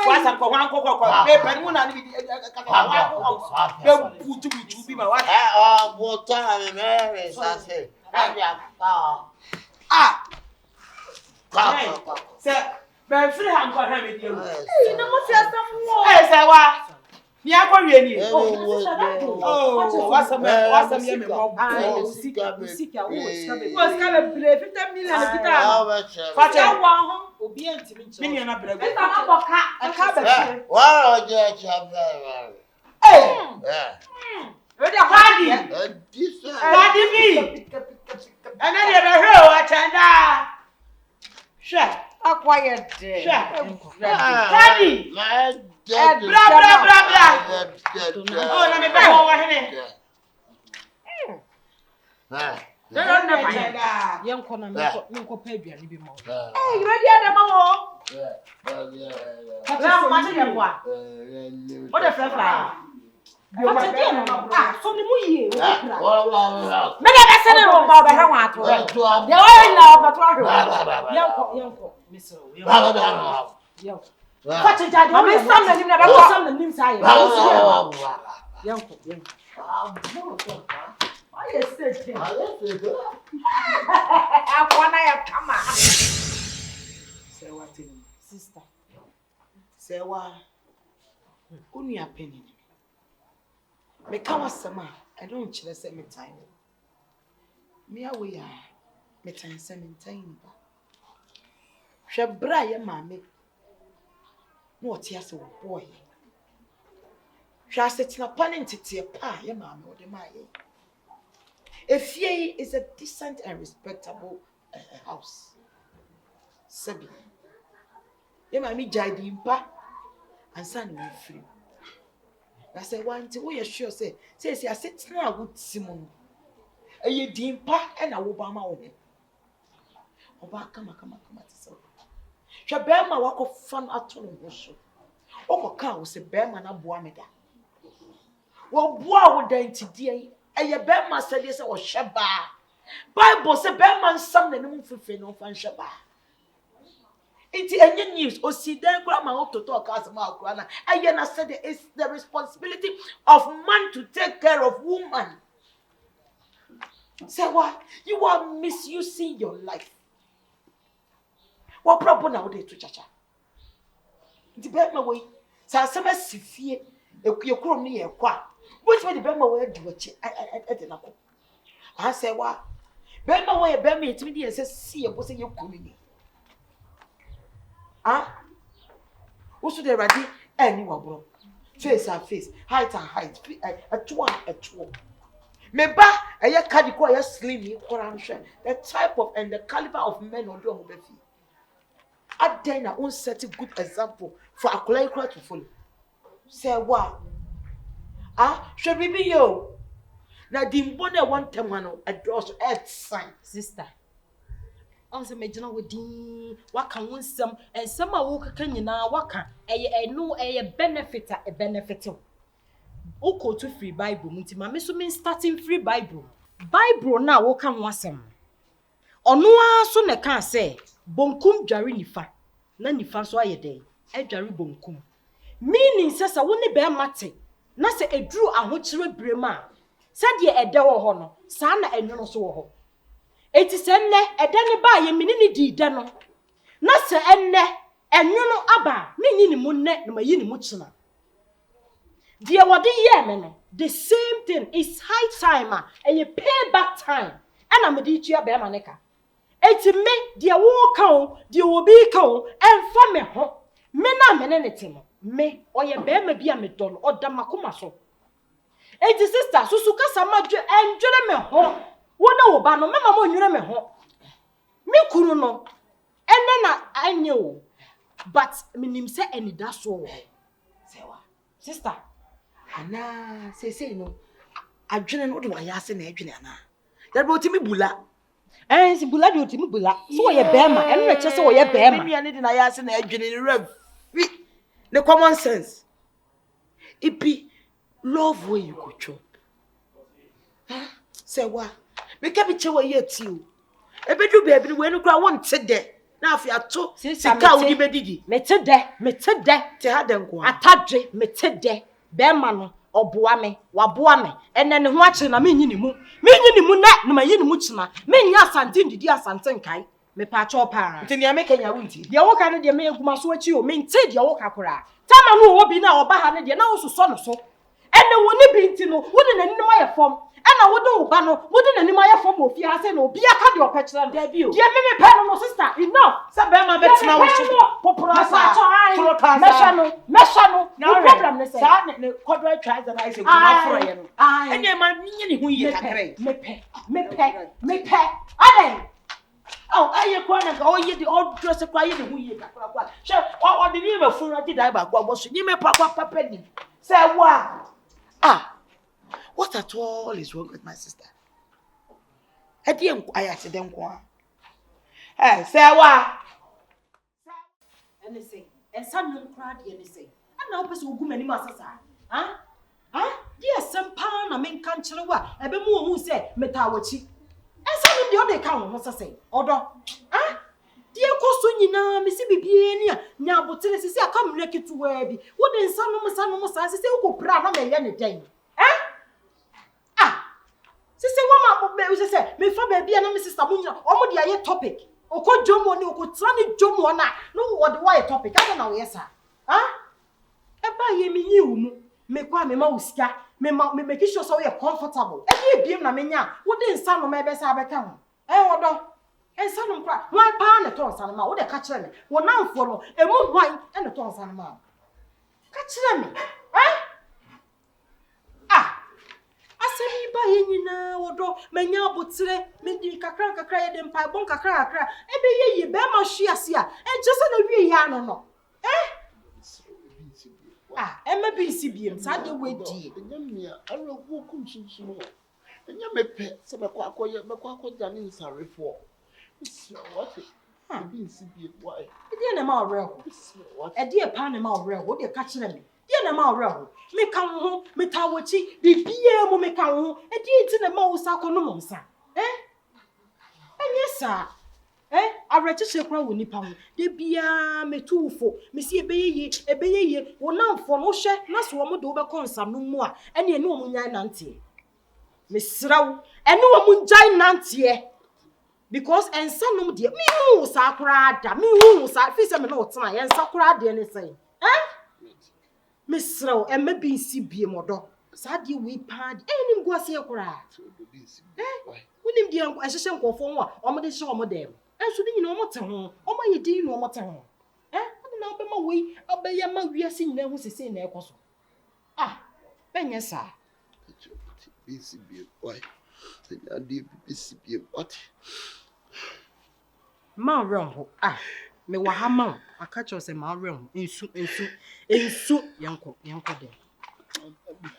What's up for one cocoa? Paper, you want to be my wife. What time, Mary? I say, sir, but free hand got him with you. You know what's your stuff? Hey, sir, what? Yeah, what really? Oh, what's a man? What's a man? What's coming? 50 million guitar. What's your one? Obedient, million of bread. I can't. Wow, yeah, hey, Daddy me. And then you ever heard what I shut. A quiet day. Daddy. Blah, blah, blah, blah. Oh, let me back over here. Don't know. Young Connor, no pay you any more. Hey, you ready at the mama? What a fly. What's again? So the movie. Maybe I said it about the Hawaii. The oil now, but young Miss Young. What a dad, I'm something never got something inside. Young. I said, I want to come out. Say what, sister? Say what? Only a penny. Me kawa sama, I don't chile say me time. Me away me time say me time ba. She bra ye mame. No tia se wo boy. She asetina panin tete pa ye mame o de maye. Efie is a decent and respectable house. Sebi. Ye mame jai di mpa ansa na free. I say one thing, we are sure say I sit now good Simon. A ye dimpa and a Obama on him. Oba come at so. Shabema walk of fun at home. Oko car was a bearman and Buameda. Well, boy would die today. A ye bearman said yes or Shaba. Bible said bearman some the moon for no fan Shaba. It's any news or see then grandma to talk as about grana. I said it's the responsibility of man to take care of woman. Say what? You are misusing your life. What problem nowadays to chacha? The better way. So some sifie you come near qua. Which way the better way do it? I didn't know. I say what? Better way bear me to me and says see a person you coming. What's the ready? Anyone, bro. Face and face, height and height, a two. Meba, a ya cadicua, ya slim, the type of and the caliber of men on Dom Befi. I then I won't set a good example for a colloquy to follow. Say what? Should we be you? Now, the bonnet one time a draws earth sign, sister. Also, imagine with the what can win some and some are walking now. What can a no a benefit a benefit? Oko to free Bible, Muntima, Miss Women starting free Bible. Bible now, what can was some? Or no, soon I can't say, Bonkum Jarinifa, Nanifa so a day, a Jari Bonkum. Meaning, says I won't bear mate, not say a drew and which brema. Said ye a door honor, Sana and no so. It is enne a dani ba ye minini di dano. Na se enne enyono aba minini munne no mayini muchina. Dear what the the same thing is high time and you pay back time. And I'm a DJ bear maneka. It's me, dear walk on, dear will be cold, and for me home. Me na menenetimo. Me or your bear may be a medon or damakumaso. It is sister Susuka Samajo and Jeremy home. What no bano, mamma, you remember home. Me kuruno. And then I knew. But me say any that's all. Sister. Ana say no. Adwene no de wa ya ase na adwene ana. There be otimi bula. Si bula de otimi bula. So wo ye bema, eno na che se wo ye bema. Me nua ne de na ya ase na adwene ni rev. The common sense. Ipi love where you go chop. Huh? Say what? Me ke bi che wo ye ti o. Ebedu baby we no kra won te de. Na afi ato sika wo di bedidi. Me te de. Te ha de nko. Atadwe me te de. Bema no oboa me, waboa me. Ene ne ho akye na menyi ni mu. Menyi ni mu na mayi ni mu kyina. Menyi asante ndidi asante nkai. Me pa cho pa. Nti ne ameka nya wunti. De wo ka ne de me eguma so akyi o. Me nte de wo ka kora. Tama no wo bi na oba ha ne de na wo so no so. Ene wo ni bi nti no, wo de nani no ma ye fom. Ana wo de wo ba no, wo de nani ma ye fom ofi ha se no obi aka de opechira de bi o. De me pa no sister, enough. Sa be ma betina wo so. Poporasa. Mesha no. No problem ne say. Sa ne kodwa try that I say kuma fro ye no. Ene ma nyi ni hu ye kakrai. Me pe. Aden. Oh, aye kwa na ka oye di all dress kwa ye ni hu ye kakra kwa. She o de ni me fun ati dai ba kwa bo so. Ni me pa kwa papa ni. Say what? What at all is wrong with my sister? I didn't quiet them. Say what? Anything. And some no crowd anything. And now person who go many masses. Huh? Yes, some pan I mean can't tell what. I be more who say metawachi. And some of the other count was say. Order. Dear Cosunina, Missy Bibiania, now but tell us, I come like it to where be. What then some almost as I say, who could brand on any day? Sister, what my baby say, me for baby and Mrs. Samunia, or the aye topic. O ko jomo ni o ko tani jomo na. No what the why topic. I don't know yes sir. E ba ye me nyi mu. Me kwa me ma usika. Me make sure so you comfortable. E bi biem na me nya. Wo de nsa no ma be sa abeka ho. Wodo. Ensa no kwa. Wan pa na ton sa no ma. Wo de ka kire me. Wo namfo no. Emu hwan e na ton sa no ma. Ka kire me. Asemi ba ye nyina wodo menya abotire me di kakra ye de mpa bon kakra ebe ye be ma hwe ase a enche se na wie ya no ema bi si biem sa de wedi enya mia arewo kunsunsun enya mepe se me kwa akoya ne nsarefo what bi si biem why e de na ma oreho e de pa na ma oreho wo de ka kire me ye na ma oreho me ka ho me tawochi bibie mo me ka ho e de nti na ma wo sa ko no mo nsa enye sa areche shekwa wo nipa ho de bia me tuufo me si ebeye wo namfo no hwe na so wo de wo be konsa no mu a ene ene wo munyan nante me srawo ene wo munjan nante because ensa no de me hu sa kura da me hu sa fi se me na otena ye ensa kura de ne sei Misro, and maybe see be modo. Sadi we pad, any go see a cry. When him dear, I shall go for one, or my show modem. And so you know what home, or my dear, no matter home. I don't know about my way, I'll be a man we are seeing there who's saying there. Ben, yes, sir. BCB, why? I did BCB, what? Ma wrong, me wa hama akacho se ma rem ensu yanko de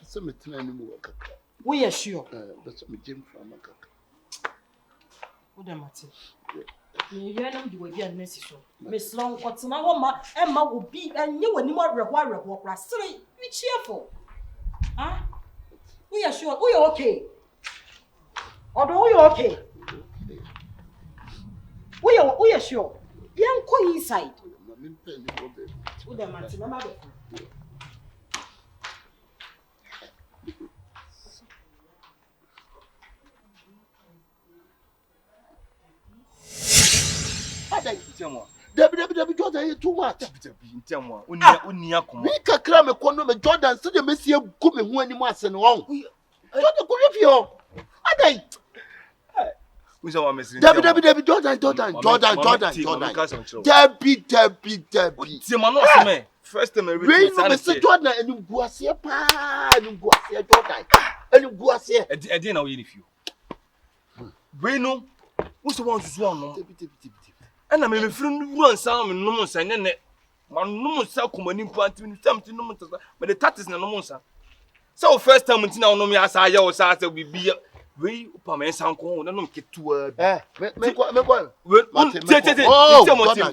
so me tena ni mu akaka we are sure but so me jam from akaka wo da mate me yanam di wadi an nesi so me slon kwotena wo ma e ma wo bi anye wani mo areho kra sere be cheerful we are sure we are okay odo we are okay we are sure Yanko inside. Who the man? Remember the Debbie, Jordan, too much. We can cram a corner of Jordan, so the Messiah coming when you must and wrong. Jordan could review. Debbie, Jordan. Debbie. First time I read Mr. Jordan and you go see a pa, and you go see a Jordan, and you go see a dinner with you. Bueno, what's the one to swan? And I'm a friend run some and no more sign in it. My no more self coming in point in something no more, but the tat is no more. So first time ntina onom ya sa ya o sa bibi we pa men san ko na nom ketua me kwa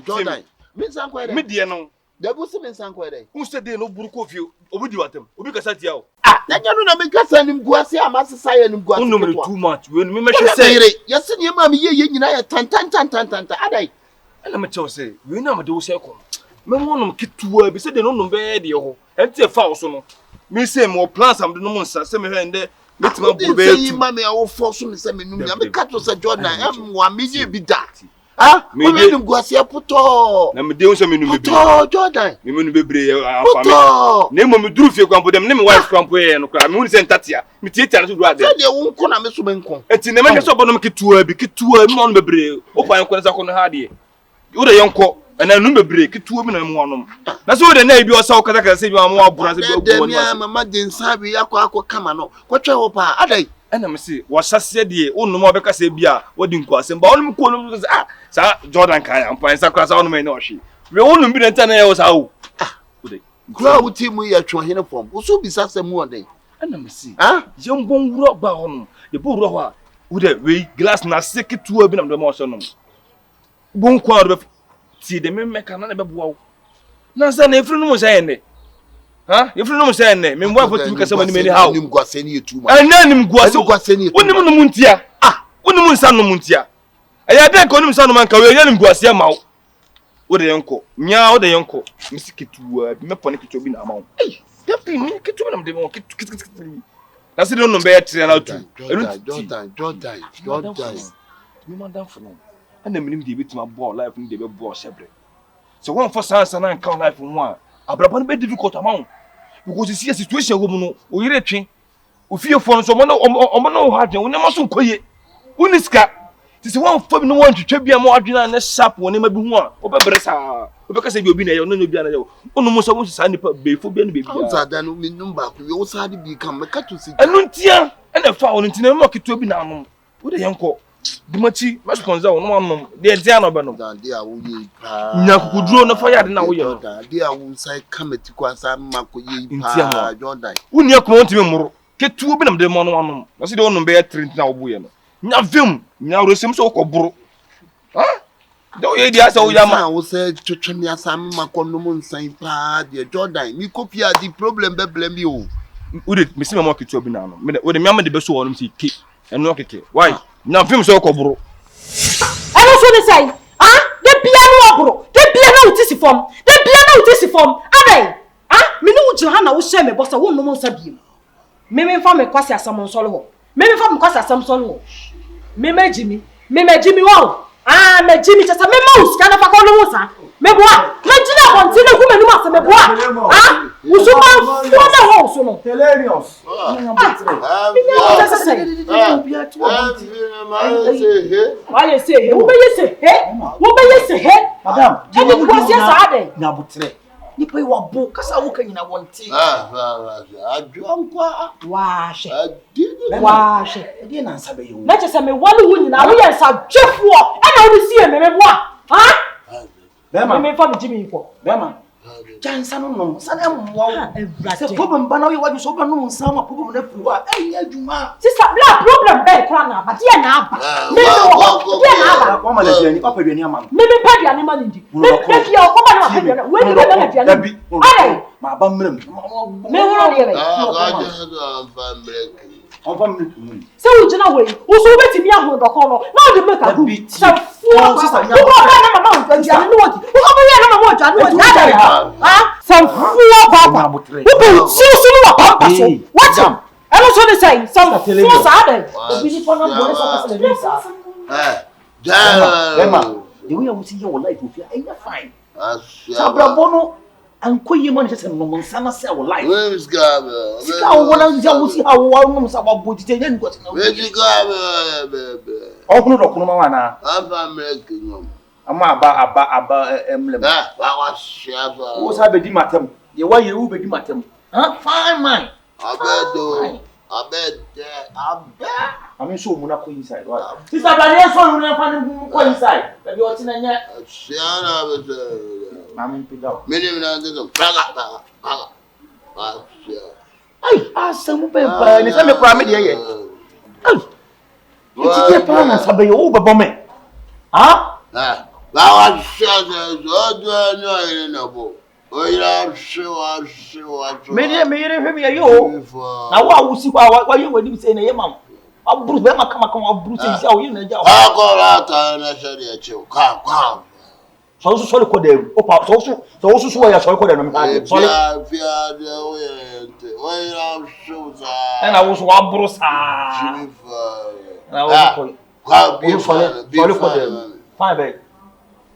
Jordan me san kwa me die no da bu se me san kwa dai un se de no buru ko fie obi di watem obi kasa tia o na nya no na me kasa nim guase amasesa ya nim guase un number too much we me hwe say yesi ne ma me ye nyina ya tan adai ala me chew say we na me de wo say ko me wonum ketua bi se de no nom be de ho ente fa wo so no me say mo plans am de no nsa se me hwe ende metima buru be tu ma me awo force me se me num ya me kato se Jordan am wa me ye bi da me num guase puto na me de wo se me num be Jordan me num bebre afa me na mo me duru fie kwampo dem ne me wife kwampo ye no kra me hu se ntatia me tietia no so duru ade de wo nko na me so me nko enti ne me so bono me ketua me no bebre o pa nko na sa ko no ha de wo de yonko na num bebre ketua me na mo honom na so de na bi o sa o kata se bi mo abura se bi ogu won mama de nsabi yakọ kama no kwotwe wo pa adai ana me se wo sase de onum obeka se bi a wodi nko asem ba onum ko onum se sa Jordan kan am pa nsa kra sa onum e na ohwe we onum bi na nta na ye wo sa o udai kra wo ti mu ya twa hene form wo so bi sa se mu odai ana me se yembon wuro ba honum ye bo wuro ho a udai we glass na seketua bi na de mo so no bon kwa do ti de me meka na be boa wo na sa na efru no mo say ne efru no mo say ne me mboa fo ti kasa mani me ni hawo nim guase ni etu ma nim guase ni onim no muntia onim nsa no muntia aya de ko onim nsa no man ka we nim guase ma wo wo de yenko nya wo de yenko misiketua bi me pone ketu bi na ama wo de pi ni ketu na de mo ketu na se no be ya tire na tu Jordan mi mandam fo no ana minim de betima ball life ni de be ball shebre so one for sansa na kan life ho a abraba no be difficult amount because you see a situation wo mu no o yire twen o fie fo no so mo no ha dwen wo ne maso koye uniska ti se one for bi no wan twetwa bia mo adwena na sharp wo ne ma bi ho a o be bresa o be ka se bi obi na ye no no bia na ye ono mo so mo sa nipa be fo bia no be bia o za da no mi num ba ko wo sa de bi kan me ka to si enu ntia ena fa wo ntia mo keto bi na anom wo de yenko Dimachi, mas konza wo no anom de ntia no be no de a wo ye pa nya kukuduro na fa yade na wo ye no de a wo sai kameti kwa sa mako ye pa Jordan woni akoma wontimi mmoro ketuo bi na de mo no anom na se de wonom be 30 na wo boye no nya vim nya rosim so kokoboro de wo ye dia sa wo yama wo se twetwe mi asa mako no mo nsan pa de Jordan mi kopia di problem be blame mi o wo de mi se mo ketuo bi na anom me de wo de mi amade be so wonom si ke eno keke why na vim so kokoboro eno so ne sai de bia no oboro de bia na utisi fom adai me no ujira ha na wo hye me bossa wo no mo nsa biem me mfa me kwase asam nsolo ho me mfa me kwase asam nsolo ho me majimi wo me jimi chasa me ma usika na fa ko no sa me boa me jina kontine ku me no ma se me boa usuma fo na ho so no hilarious why say he wo be say he madam e ni kwase sa ade na butre ni pe wa bo kasa wo kan nyina wonte adwankwa wa she e de na nsa be yo na chese me wale wo nyina wo ye sa dwefo e na wo sie me boa bema me fa me jimi fo bema jansa no no sana mwa se problem ba na wo wadu so ba no nsa ma problem na furu a enya adwuma sister bla problem be kra na ba dia na aba me wo dia na aba wa ma le diani papa diani ama me pa diani ma ndi me dia o ko ba na pa diani we ni be na diani ai ma ba mrem me woro dia be on va me se wo jina we wo so betimi ahodoko no na o de make a good so fuo sister nya wo ba na mama o diani no wodi wo ko be na mama o diani no wodi some fuo papa wo be so no papa so what I don't so they say some fuo sa dey obi ni for na bo so ka se le sa Emma the way I want to hear your life of you ain't fine sabra bono anko ye man se no nsana se wo life where is God sika wo na nja wo si ha wo no sa ba bodi te nyen kwati na where is God baby okunu do kunu ma na aba America no ama aba emlem ba wa shafa wo sa be di matem ye wa ye wo be di matem fine man abed I'm sure we not go inside. Right? Sister, but so we not go inside. But you are in there. I'm in Pidao. Minimum na ndio. Paga. Ai, asɛm pɛpɛ ne sɛ me kora me deɛ yɛ. Ai. Ti pa na sabe yo bɛbɔ me. Ha? Bawa shada zodo no ire na bo. Oya shiwa. Me yere hwɛ me yɛ yo. Na wo awusi wa yɛ wani sɛ na yɛ mam. Aburu be maka aburu sɛ isi awo yɛ na gya. Akora ta na shari ya chew. Ka. So sɔre kɔ dɛm. Opa so wa ya sɔre kɔ dɛm na me. Sɔre. Fia de oyente. Oya shiwa. Na wo so aburu sa. Na wo kɔ. Kwa bi sɔre kɔ dɛm. Fine bɛ.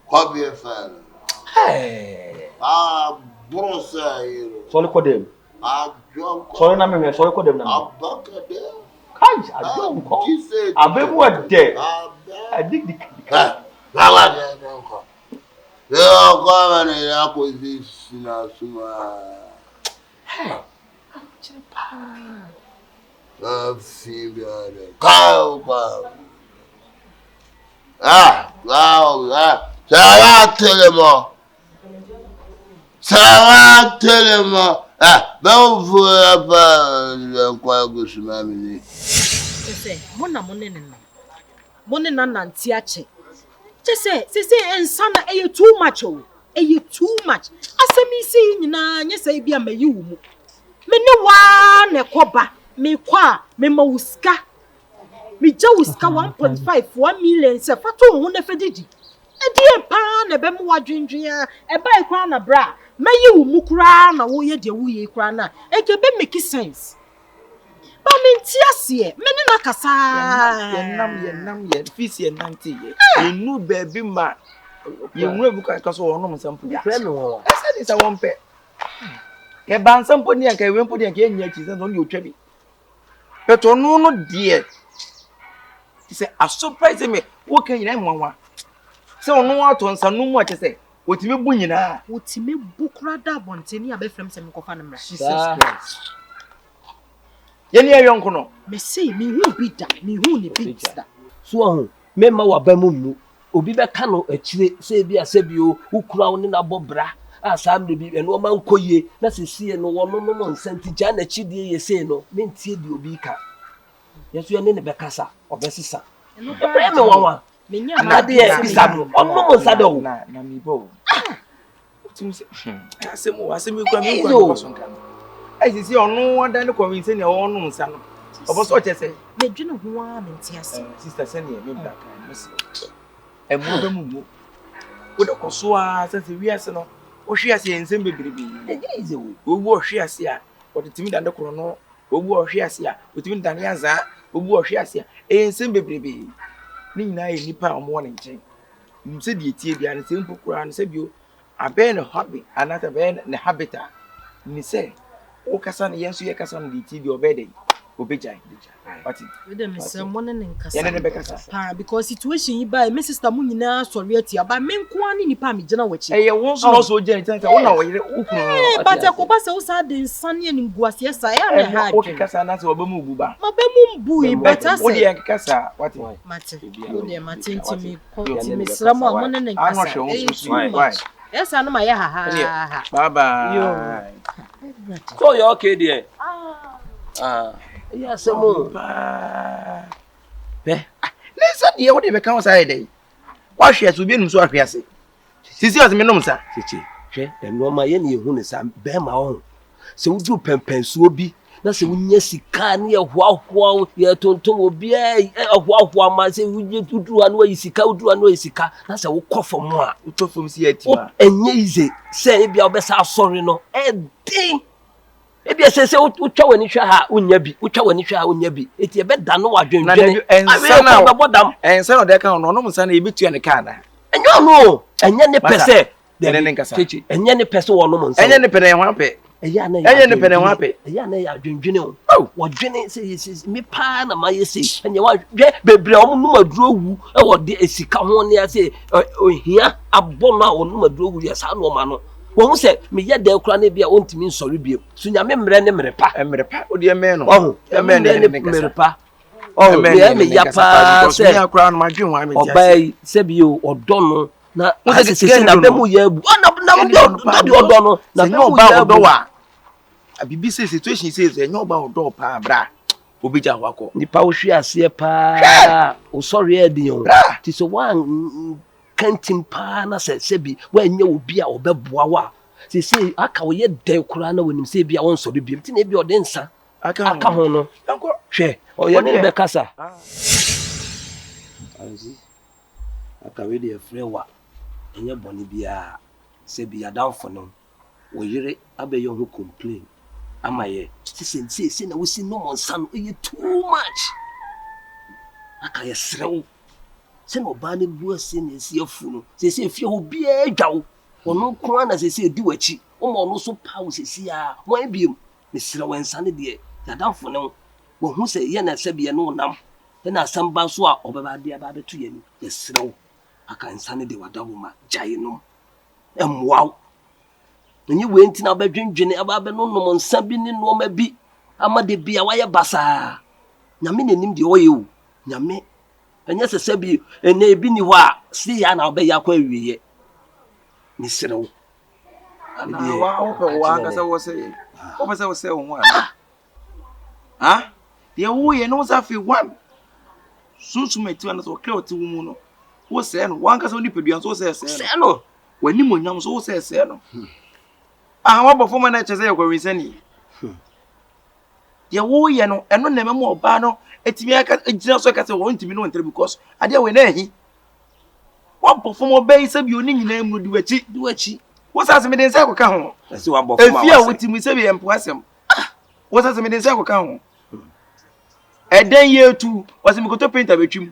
Kwa bi fa. Hey. Brosa yero. Sɔre kɔ dɛm. Sɔre na me hwɛ sɔre kɔ dɛm na. Abakade. Kai, adom ko. Abebu ade. Adik. Baba de ko. Yo ko mane ya ko sina suma. Fibia. Ka. Wow. Sawa telemo. Ba fu ba kwa gusuma mi. Say, mona na nanti ache. Say ensana eye too much o. Eye too much. Asemi si nyina nye say bia mayi wo mu. Me ne wa na koba, me kwa, me ma wuska. Me ja wuska 1.5 1 million se fato ho na fedidi. Edi e pa na be mu wadwendwen a, e ba e kwa na bra. Mayi wo mu kura na wo ye de wo ye kura na. E ke be make sense. Ba menti ase me ne na kasa Yenam fisi yenanti ye. Enu baby ma. Ye nwura buka kaso wono msampo. Frɛ me wo. Ese dis a wompe. Ke ban sampo ni anka wempo ni anka enya chi se no ni otwa bi. Peto no de. Se a surprise me wo kan nyina nwanwa. Se ono ato nsanu mu a che se otimi bu nyina. Otimi bu kura da bonteni abefrem se me kofa na mra. Jesus Christ. Yeni ayonko no. Me say me hu bi da, me hu ni bi da. So ahu me ma wa ba mu obi be ka no akire se bi asebio ukura wo ne na bobra asam de bi eno ma nkoye na sesie no wono no nsanti ja na chidie ye sei no mentie di obi ka yeso ye ne be kasa obesisa e pre me wanwa Menya na de isam ono mo nsa de wo na mi bo. Tim se asemu kwa mi kwa so nka. Ai si ono wanda ne convince ne ono nsa no. Oboso chese. Me dwene ho a menti ase. Sister send me bra kan mesi. E mo be mu. Wo de koso a se wi ase no. Wo hwe ase ensem bebrebe. e ize wo Obu ohwe ase a, wo de timi dande kro no. Obu ohwe ase a, wo timi dande aza. Obu ohwe ase a, ensem bebrebe. Ni nyina ye nipa a mo ne nchen. Mse die tie bia ne sempo kura ne se bio. Abe ne hobby, another be ne habita. Ni se o kasa ne yenso ye kasa no die tie bi obede. Obejai. What? We dem say mo ne nkasa. Ye ne be kasa. Pa because situation yi ba my sister mu nyina sori atia ba me nko ani nipa me gina wachi. Ye wonso no so je ntan wo na wo yire ukun. But e ko ba se wo sa de nsane ani nguase sa ya me ha. O kasa na se obamu buba. Ma be mu mbu e better Wo say. de kasa what? Mate. Wo de mate ntimi ko ntimi sramo mo ne nkasa. Why? Yes, I know my ha. Bye bye. so you okay there ya semo Lesa de wo de be kan say dey. Wa hwe so bi num so ahwe ase. Sisi ose me num sa. cheche hwe eno ma ye ne ehu ne sa be ma ho se wudu pempensuo bi na se wunya sika ne ye hoahoa ye tonton obi hoahoa ma se wuje tudu anu yi sika wudu anu yi sika na se wo kofom a Utofom si atima. enye ize se e bia obesa asori no din ebia se utwa wani hwa ha unya bi utwa wani hwa ha unya bi eti ebe da no wadwendwene ensa na bodam ensa no de kan no no nsa na ebetua ne kan na. enye no enye ne pese de ne nkasa. cheche enye ne pese wo no nsa Enye ne pene ho ape. eya na Enye ne pene ho ape. eya na ya dwendwene o wadwene se me pa na ma yesi enye wa hwe bebre o mu maduro wu e wo de esika ho ne ase ohia abono a wo no maduro wu ya sa no ma no wo se me ye da kura na bia ontimi nsori biem so nyame mre ne mre pa O de me no. me ne mre pa me ya pa se ya kura no ma dwen wa me ti ase. obai se bio odo no na asese na be mu ye bu na de odo no na be mu ye bu Bibi say situation says enyo ba odo pa bra. Obija wako. Nipa wo hwe ase pa. O sorry e din o. Ti so wan kantim pa na se bi wanya obi a obeboa wa. Se aka wo ye den kura na wonim se bi a won so bi ti na bi o de nsa. Aka ho no. Hwe. O ye ne be kasa. Anzi. Aka we de frɛ wa. Enye boni bia se bi adamfo no. Wo yire abeyo ho complain. Amaye sisi na wosi no monsan e too much aka ye srew se no ba ne bu ase na esi afu no sisi fie ho bia adwawo ono ko na sisi edi wachi o mo no so pawo sisi a mo ebiem ne srew ensa ne de yadamfo ne wo hu se ye na se bia no nam na asamba so a obeba de aba betu ye ni ye srew aka ensa ne de wadawo ma jaye no emwaw Nyi wenti na badwendwene ababe no nom nsa bi ne no ma bi amade bia waye basa nyame nanim de oye o nyame enye sese bi ene bi ni ho a si ya na obe ya kwa wiye ni serew ana wa wa kasa wo say o pese wo say wo ha de wo ye no za fi one susumeti wana so kle oti wo mu no wo say no wan kasa oni peduan so say no wani monyam so wo say no wa bofo ma na chese ye kwa winsani ye wo ye no eno na memo oba no etimi aka ejina so kase wo ntimi no ntere because ade we na ehi wa bofo mo be se bi oni nyina mu di wachi wo sa se me den se akoka ho ase wa bofo ma efi a wotimi se bi empo asem wo sa se me den se akoka ho eden ye tu wo se me koto painter betwim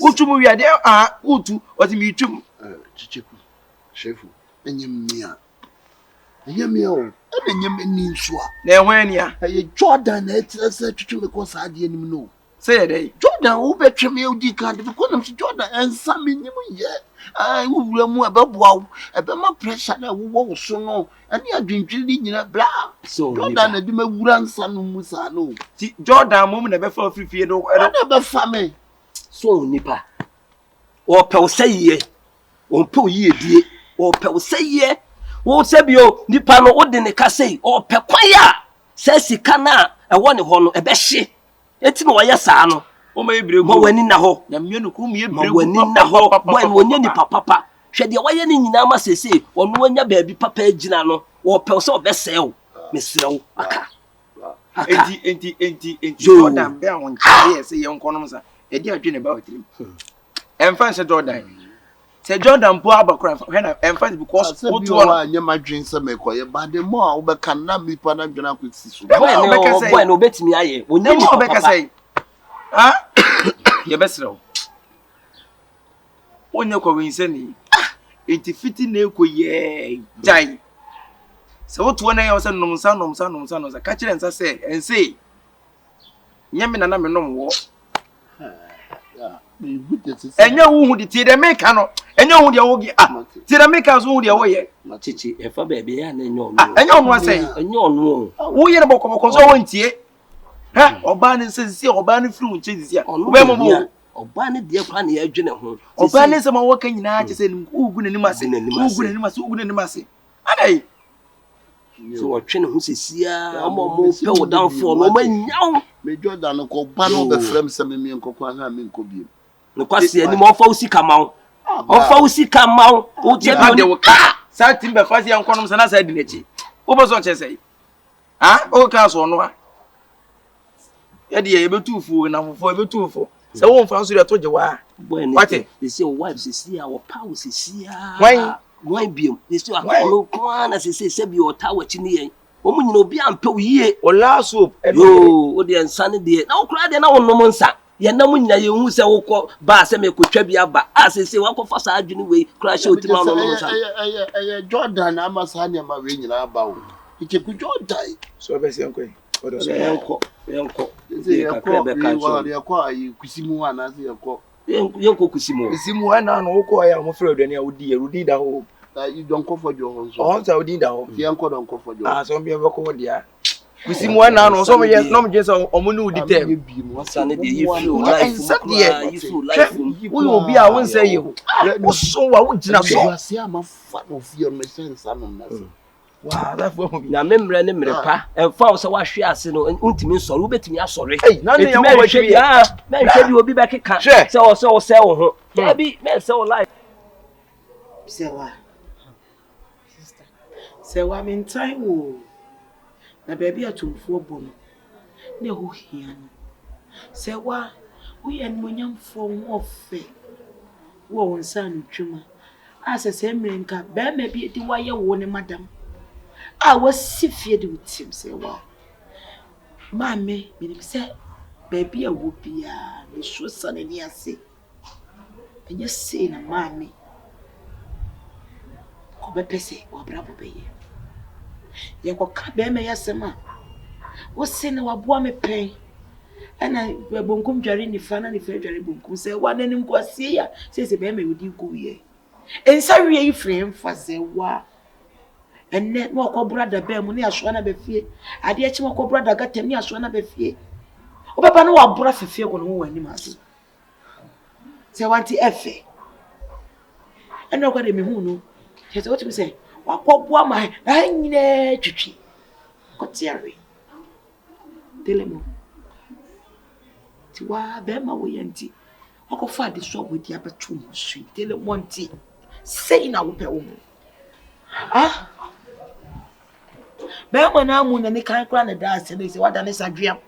utumu wi ade utu wo se me twum chicheku chefu enyemia o enyem ni nsua na ehwania ye Jordan na etese twetwe me ko sa ade anim no say dey Jordan wo betwe me odi kan de ko nam Jordan ensa me nyim ye wo wura mu ebeboa wo ebema pressure na wo so no ani adwendwiri nyina bla so Jordan na di ma wura nsa no mu sa no ti Jordan mom na be fa ofifie no na be fa me so nipa o pe o saye o pe o yie die o pe o saye wo sebio nipa no odi ne kasei o pe kwaya se sika na e woni ho no e be hye eti no waye saa no o ma ebregu mo wani na ho na mienu ku mi mo wani na ho mo en wonya ni papa hwe de waye ni nyina ma sese ono wonya baabi papa agina no wo pe o se o be sew mesrew aka enti Jordan be awon chaye se ye nkonom sa e di adwene ba otirim emfa se Jordan se Jordan po abakora when emphasize because what you are nyama dwen se mekoye ba de mo a wo be kan na mi pa na dwena kwesi so boy no betimi aye onye ni be ka say ha ye besrew onye ko winse ni enti fiti na ekoye jai se wo to na ye wo se nom sa ka kire nsa se ense nyame na me nom wo enya wo hu di ti de meka no enya hu de wo gi ti de meka so hu de wo ye chichi e fa baabi ya na enyo enya onu asai enya onu wo ye bokoboko so wo ntie ha oba ne sisi oba ne firi unche sisi wo be mo oba ne de kwa na ya adwene ho oba ne se ma wo kan nyina che se ugu ne nimase adai so wo twene ho sisia mo pe wo danfo no ma nyaw me Jordan ko ba no be frem se me nkoko ha me nkobiem no kwase ani mo fa usika mawo o fa usika mawo o je bi de wo ka sa timbe fa se nkonom sa na sa di nechi wo bo so che sei ha o ka so no a ye de ye betu fu na fofo betu fu se wo mfa so de to je wa wate they say wife sisia wo power sisia why biom they say akolo kwana se bi o ta wachi ni yen o mu nyina obi ampe yie o la soap yo o de nsane de na okura de na wonnom nsa ye na mu nyina ye hu se wokọ ba se me kotwa bi aba asese wakofa sa adwene we kura she otima no no nsa Jordan amasa ne ma we nyina ba o ike ku Jordan so be se nko o do so yenko ye ko ayi kusimu ana se yenko kusimu ana no wokọ ya mo frɛ aduane a wodi da ho you don't come for your own so on sa odi da ho yenko don't come for your so be ko dia kusimu ana no so me yes no me je so omo ni odi tem sane de yifu life we obi a won say you wo so wa wo gina so ase ama fa no fear me sense anu na so Wow, that for me. Na memre ne mrepa. Emfa wo se wa hwe ase no untimi nsoro, ubetimi asore. Na ne ya wo hwe ya. Men hwe bi obi bekeka. Se wo se wo ho. Ya bi men se wo life. Sewa. Sister. Sewa me time wo. Na baby atumfo bo no. Na ho hia no. Sewa, wo ye nmonyamfo wo fe. Wo wonsa no twuma. Asese mrenka ba ma bi di waye wo ne madam. Wasi fie de utim sewa. Mame, me say baby a wo bia, me so sane ni ase. Enye sei na mame. Ko be pese, wo brabo be ye. Ye ko ka be me yasema. Wo se na waboa me pen. Ana bonkum dware ni fa na ni fa dware bonkum se wa nanim ko asie ya se be me wodi ku ye. Ensa wie yi frem fa se wa. Enne no ko brother be mu ni aso na be fie. Ade echi mo ko brother gatem ni aso na be fie. Obeba no wa bra fefie ko no wo ani maso. Se wanti efe. Enne ko de me hu no. Se what me say, wa ko boa ma na nyine twitwi. Ko tiare. Telemo. Ti wa be ma wo yanti. Wa ko fa de so wodi abeto mu sui. Telemo nti. Sei na wo pe wo. Bema na mu na ne kan kra na da ase na se wada ne sadwea.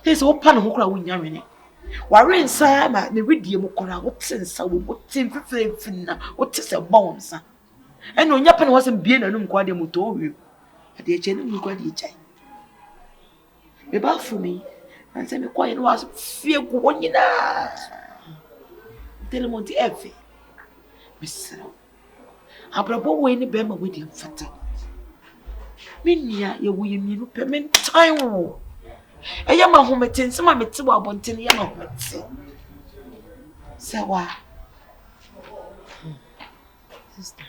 Ese wo pa ne ho kra wo nya wene. Ware nsa ma ne wedie mu kra wo tsensa wo tinfefefina wo tse bonsa. Eno nya pa ne wo se bie na num kwa de mu to wi. Ade eche ne mu kwa de echai. Me ba fu mi. An se me kwa ye no was fie go wonyina. Telemonti efe. Misra. Abrabo we ni bema we di mfata. Minia ye wo ye mienu pe men time wo. Eya ma homete nsema mete wa abonten ye ma homete. Sewa. Sister.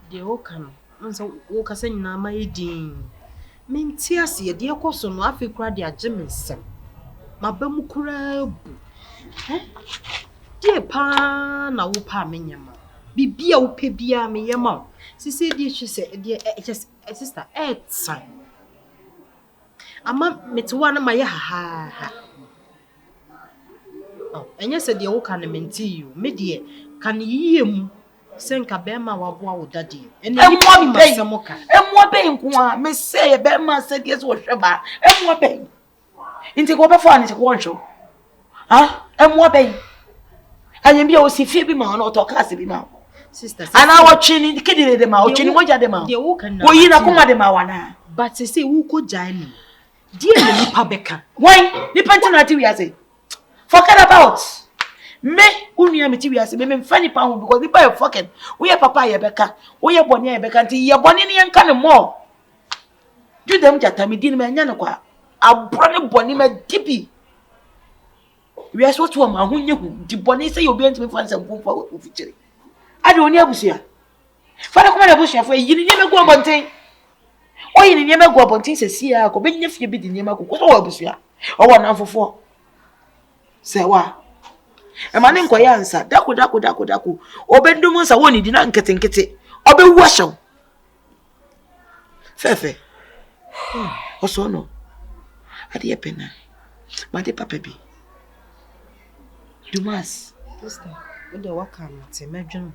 De o kan. Nso wo kasa nyina ma yedin. Menti ase ye de ekoso no afekura de agimensem. Mabamu kura bu. Die pa na wo pa menyama. Bibia wo pe bia meyema. Sisi die hwese die sister etsan. Ama metuwa na maye ha. Oh, enye se die wo kan menti you. Me die kan yiyem senka be ma waboa wo dade. Ene ni masemoka. Emwa be nko a me say be ma se die so hweba. Emwa be. Nti ko be fo ani se ko wonhwo. Emwa be. Anyem bia o si fie bi ma na to class bi ma. Sister. Ana wo twini kidire de ma, o twini moja de ma. Die wo kan na. Wo yi na kuma de ma wana. But say wo ko jani. Die le nipa beka. Why? Nipa nti we say. Forget about. Me unia meti we say me mfa nipa ho because nipa e forget. We ye papa ye beka. We ye boni ye beka nti ye boni ne nka ne mo. Do them jata me din me nya ne kwa. Abro ne boni me dibi. We are so to ma ho nye hu. Di boni say obi ntimi fa nsam fo fo fichire. Ade oni abusia. Fada kuma na abusia fo yi ni me go abonten. Oyi ni me go abonten sesia ko be nya fie bi di nyema ko so abusia. O wona afofo. Sewa. E ma ne nkoya ansa. Dako. Obendum nsa woni di na nketenkete. Obe wu ahyew. Fefe. Oso no. Ade ye pena. Ma de papa bi. Dumas. Sister, what the work am te medwon.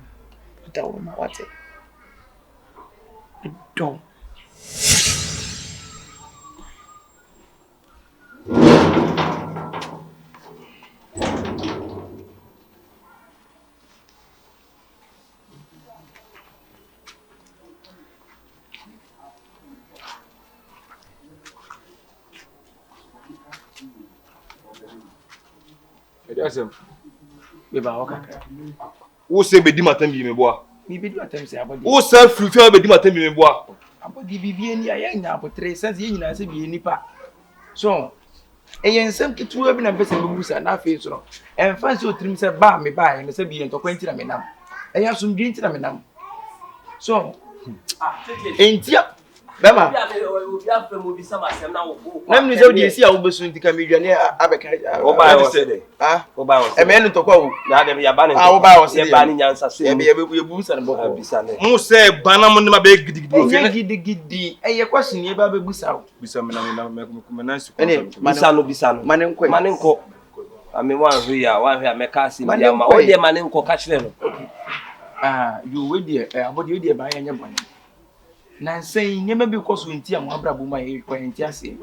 Da wo ma wate. Don. Edasem. Beba wakaka. Wo se be di matam bi me boa. Mi be di matam se abodi. Wo se frufia be di matam bi me boa. Abodi bibie ni aye nya apotre sense ye nyina se bi nipa. So, ensem kitu bi na pese be busa na fe so no. Emfa se otrim se ba me ba e se bi entokwa ntira me nam. Eya so ndwi ntira me nam. So, entia Bema. Na me say dey see a wo besu ntika me dwane abeka. Wo ba wo se de. Ah, wo ba wo se. E me no tokwa wo. Na de ya ba ne. Ah, wo ba wo se. Ya ba ni nyansa so. E be bu sa ne boko. Bisa ne. Mu se bana mu ne ma be gidigidi o fe. Gidigidi. E ye question e ba be busa wo. Bisa me na su. Bisa no. Mane nko. Ame wan hwe ya meka asim dia ma. O de mane nko ka kire no. Ah, you we there abodi we there ba ya nya bone. Na nsen nyema bi koso nti a mo abrabo ma e kwa nti ase.